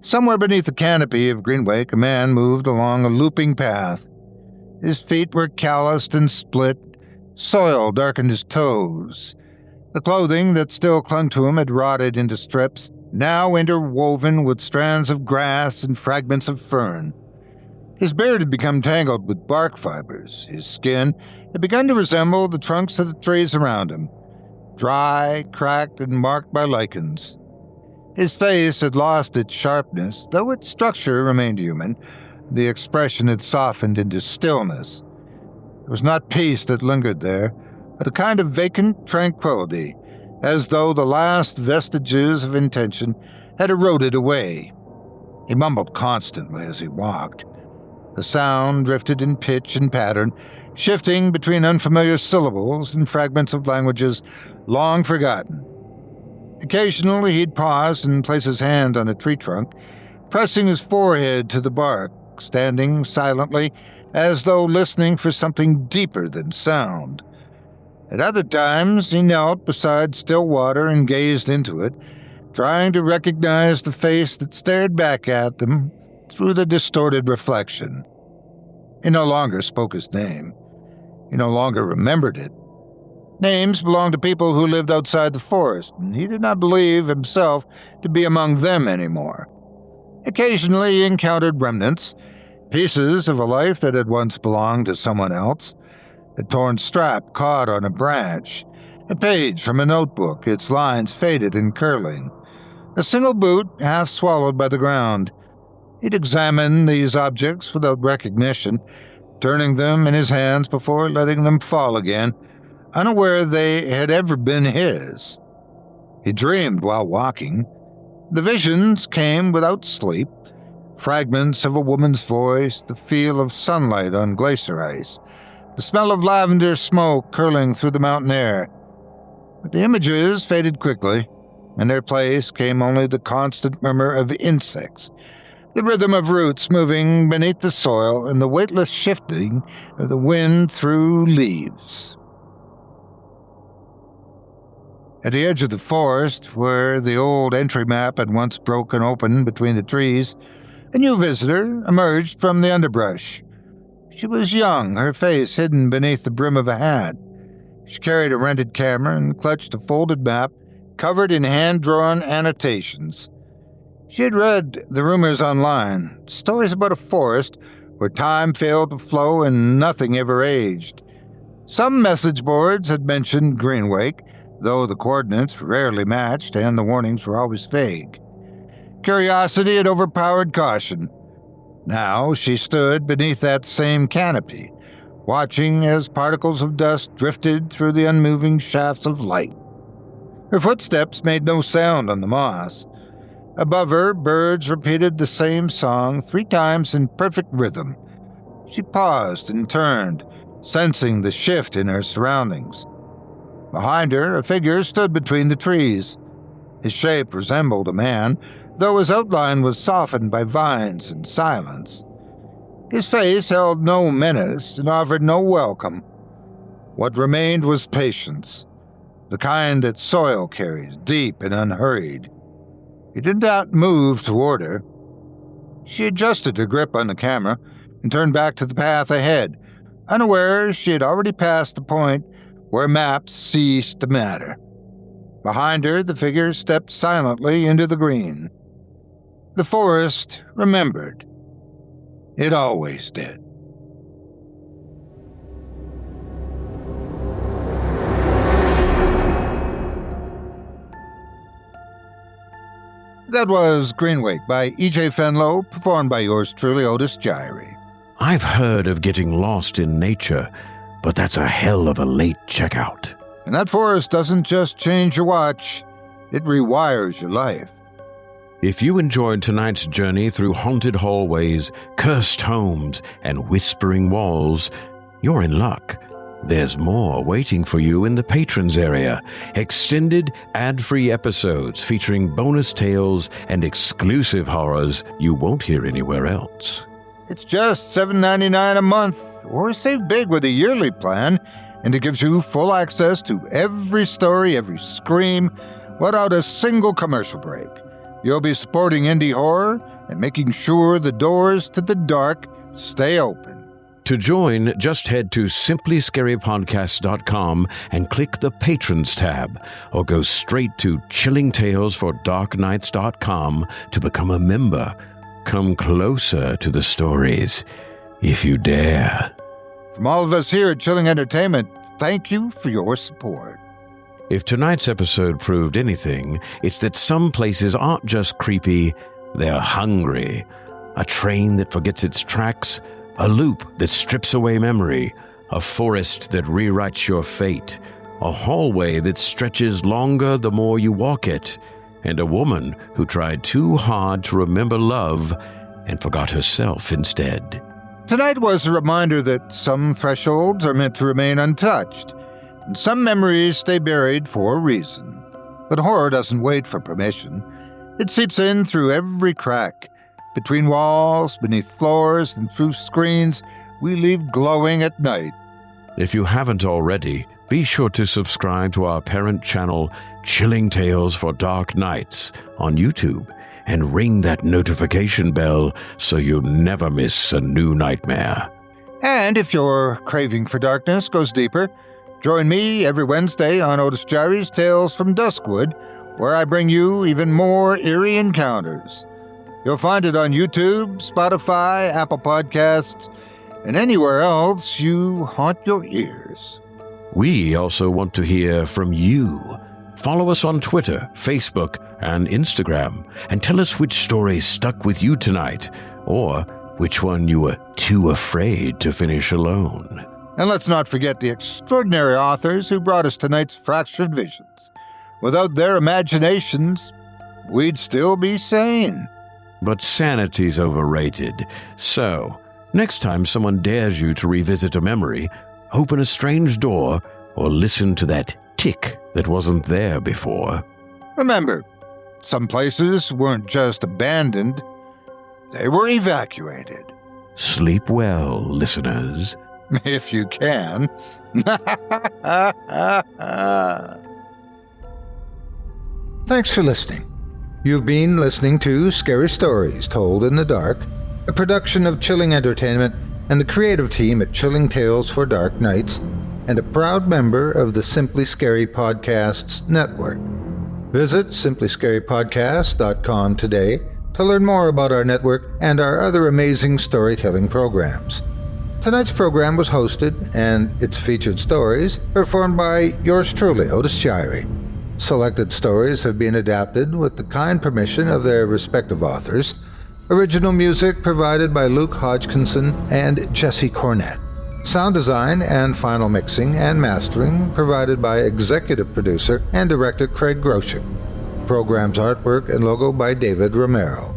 Somewhere beneath the canopy of Greenwake, a man moved along a looping path. His feet were calloused and split. Soil darkened his toes. The clothing that still clung to him had rotted into strips, now interwoven with strands of grass and fragments of fern. His beard had become tangled with bark fibers. His skin had begun to resemble the trunks of the trees around him, dry, cracked, and marked by lichens. His face had lost its sharpness, though its structure remained human. The expression had softened into stillness. It was not peace that lingered there, but a kind of vacant tranquility, as though the last vestiges of intention had eroded away. He mumbled constantly as he walked. The sound drifted in pitch and pattern, shifting between unfamiliar syllables and fragments of languages long forgotten. Occasionally he'd pause and place his hand on a tree trunk, pressing his forehead to the bark, standing silently as though listening for something deeper than sound. At other times, he knelt beside still water and gazed into it, trying to recognize the face that stared back at him through the distorted reflection. He no longer spoke his name. He no longer remembered it. Names belonged to people who lived outside the forest, and he did not believe himself to be among them anymore. Occasionally he encountered remnants, pieces of a life that had once belonged to someone else. A torn strap caught on a branch, a page from a notebook, its lines faded and curling, a single boot half swallowed by the ground. He'd examine these objects without recognition, turning them in his hands before letting them fall again, unaware they had ever been his. He dreamed while walking. The visions came without sleep, fragments of a woman's voice, the feel of sunlight on glacier ice, the smell of lavender smoke curling through the mountain air. But the images faded quickly. In their place came only the constant murmur of insects, the rhythm of roots moving beneath the soil and the weightless shifting of the wind through leaves. At the edge of the forest, where the old entry map had once broken open between the trees, a new visitor emerged from the underbrush. She was young, her face hidden beneath the brim of a hat. She carried a rented camera and clutched a folded map covered in hand-drawn annotations. She had read the rumors online, stories about a forest where time failed to flow and nothing ever aged. Some message boards had mentioned Greenwake, though the coordinates rarely matched and the warnings were always vague. Curiosity had overpowered caution. Now she stood beneath that same canopy, watching as particles of dust drifted through the unmoving shafts of light. Her footsteps made no sound on the moss. Above her, birds repeated the same song 3 times in perfect rhythm. She paused and turned, sensing the shift in her surroundings. Behind her, a figure stood between the trees. His shape resembled a man, though his outline was softened by vines and silence. His face held no menace and offered no welcome. What remained was patience, the kind that soil carries, deep and unhurried. He did not move toward her. She adjusted her grip on the camera and turned back to the path ahead, unaware she had already passed the point where maps ceased to matter. Behind her, the figure stepped silently into the green. The forest remembered. It always did. That was Greenwake by E.J. Fenlow, performed by yours truly, Otis Jiry. I've heard of getting lost in nature, but that's a hell of a late checkout. And that forest doesn't just change your watch, it rewires your life. If you enjoyed tonight's journey through haunted hallways, cursed homes, and whispering walls, you're in luck. There's more waiting for you in the patrons area. Extended, ad-free episodes featuring bonus tales and exclusive horrors you won't hear anywhere else. It's just $7.99 a month, or save big with a yearly plan, and it gives you full access to every story, every scream, without a single commercial break. You'll be supporting indie horror and making sure the doors to the dark stay open. To join, just head to simplyscarypodcast.com and click the Patrons tab, or go straight to chillingtalesfordarknights.com to become a member. Come closer to the stories, if you dare. From all of us here at Chilling Entertainment, thank you for your support. If tonight's episode proved anything, it's that some places aren't just creepy, they're hungry. A train that forgets its tracks, a loop that strips away memory, a forest that rewrites your fate, a hallway that stretches longer the more you walk it, and a woman who tried too hard to remember love and forgot herself instead. Tonight was a reminder that some thresholds are meant to remain untouched, and some memories stay buried for a reason. But horror doesn't wait for permission. It seeps in through every crack, between walls, beneath floors, and through screens we leave glowing at night. If you haven't already, be sure to subscribe to our parent channel, Chilling Tales for Dark Nights, on YouTube, and ring that notification bell so you never miss a new nightmare. And if your craving for darkness goes deeper, join me every Wednesday on Otis Jiry's Tales from Duskwood, where I bring you even more eerie encounters. You'll find it on YouTube, Spotify, Apple Podcasts, and anywhere else you haunt your ears. We also want to hear from you. Follow us on Twitter, Facebook, and Instagram, and tell us which story stuck with you tonight, or which one you were too afraid to finish alone. And let's not forget the extraordinary authors who brought us tonight's fractured visions. Without their imaginations, we'd still be sane. But sanity's overrated. So, next time someone dares you to revisit a memory, open a strange door or listen to that tick that wasn't there before. Remember, some places weren't just abandoned, they were evacuated. Sleep well, listeners. If you can. Thanks for listening. You've been listening to Scary Stories Told in the Dark, a production of Chilling Entertainment and the creative team at Chilling Tales for Dark Nights, and a proud member of the Simply Scary Podcasts network. Visit simplyscarypodcast.com today to learn more about our network and our other amazing storytelling programs. Tonight's program was hosted, and its featured stories performed by yours truly, Otis Jiry. Selected stories have been adapted with the kind permission of their respective authors. Original music provided by Luke Hodgkinson and Jesse Cornett. Sound design and final mixing and mastering provided by executive producer and director Craig Groshek. Program's artwork and logo by David Romero.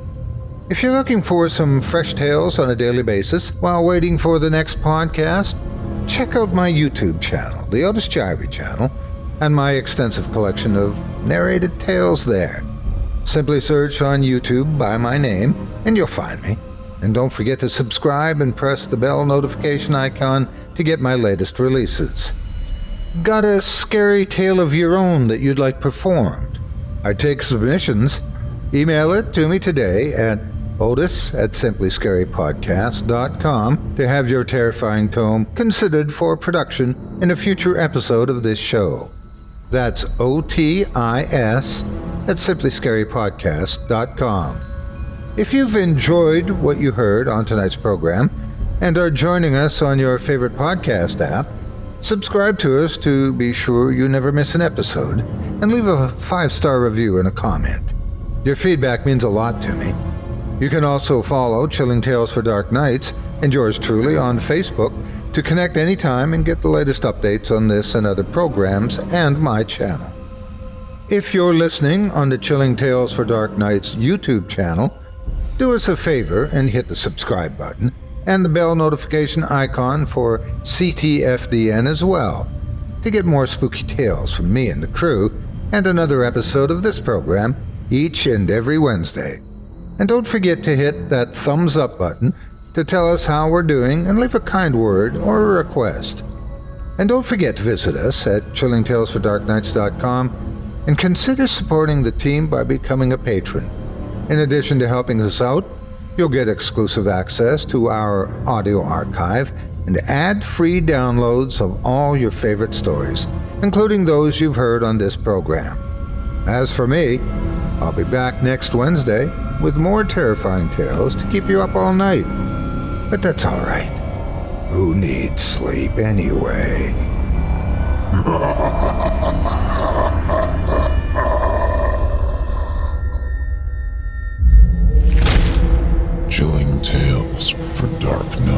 If you're looking for some fresh tales on a daily basis while waiting for the next podcast, check out my YouTube channel, the Otis Jiry channel, and my extensive collection of narrated tales there. Simply search on YouTube by my name, and you'll find me. And don't forget to subscribe and press the bell notification icon to get my latest releases. Got a scary tale of your own that you'd like performed? I take submissions. Email it to me today at otis@simplyscarypodcast.com to have your terrifying tome considered for production in a future episode of this show. That's OTIS@simplyscarypodcast.com. If you've enjoyed what you heard on tonight's program and are joining us on your favorite podcast app, subscribe to us to be sure you never miss an episode, and leave a 5-star review and a comment. Your feedback means a lot to me. You can also follow Chilling Tales for Dark Nights and yours truly on Facebook to connect anytime and get the latest updates on this and other programs and my channel. If you're listening on the Chilling Tales for Dark Nights YouTube channel, do us a favor and hit the subscribe button and the bell notification icon for ctfdn as well to get more spooky tales from me and the crew and another episode of this program each and every Wednesday. And don't forget to hit that thumbs up button to tell us how we're doing and leave a kind word or a request. And don't forget to visit us at chillingtalesfordarknights.com and consider supporting the team by becoming a patron. In addition to helping us out, you'll get exclusive access to our audio archive and ad-free downloads of all your favorite stories, including those you've heard on this program. As for me, I'll be back next Wednesday with more terrifying tales to keep you up all night. But that's all right. Who needs sleep anyway? Chilling Tales for Dark Nights.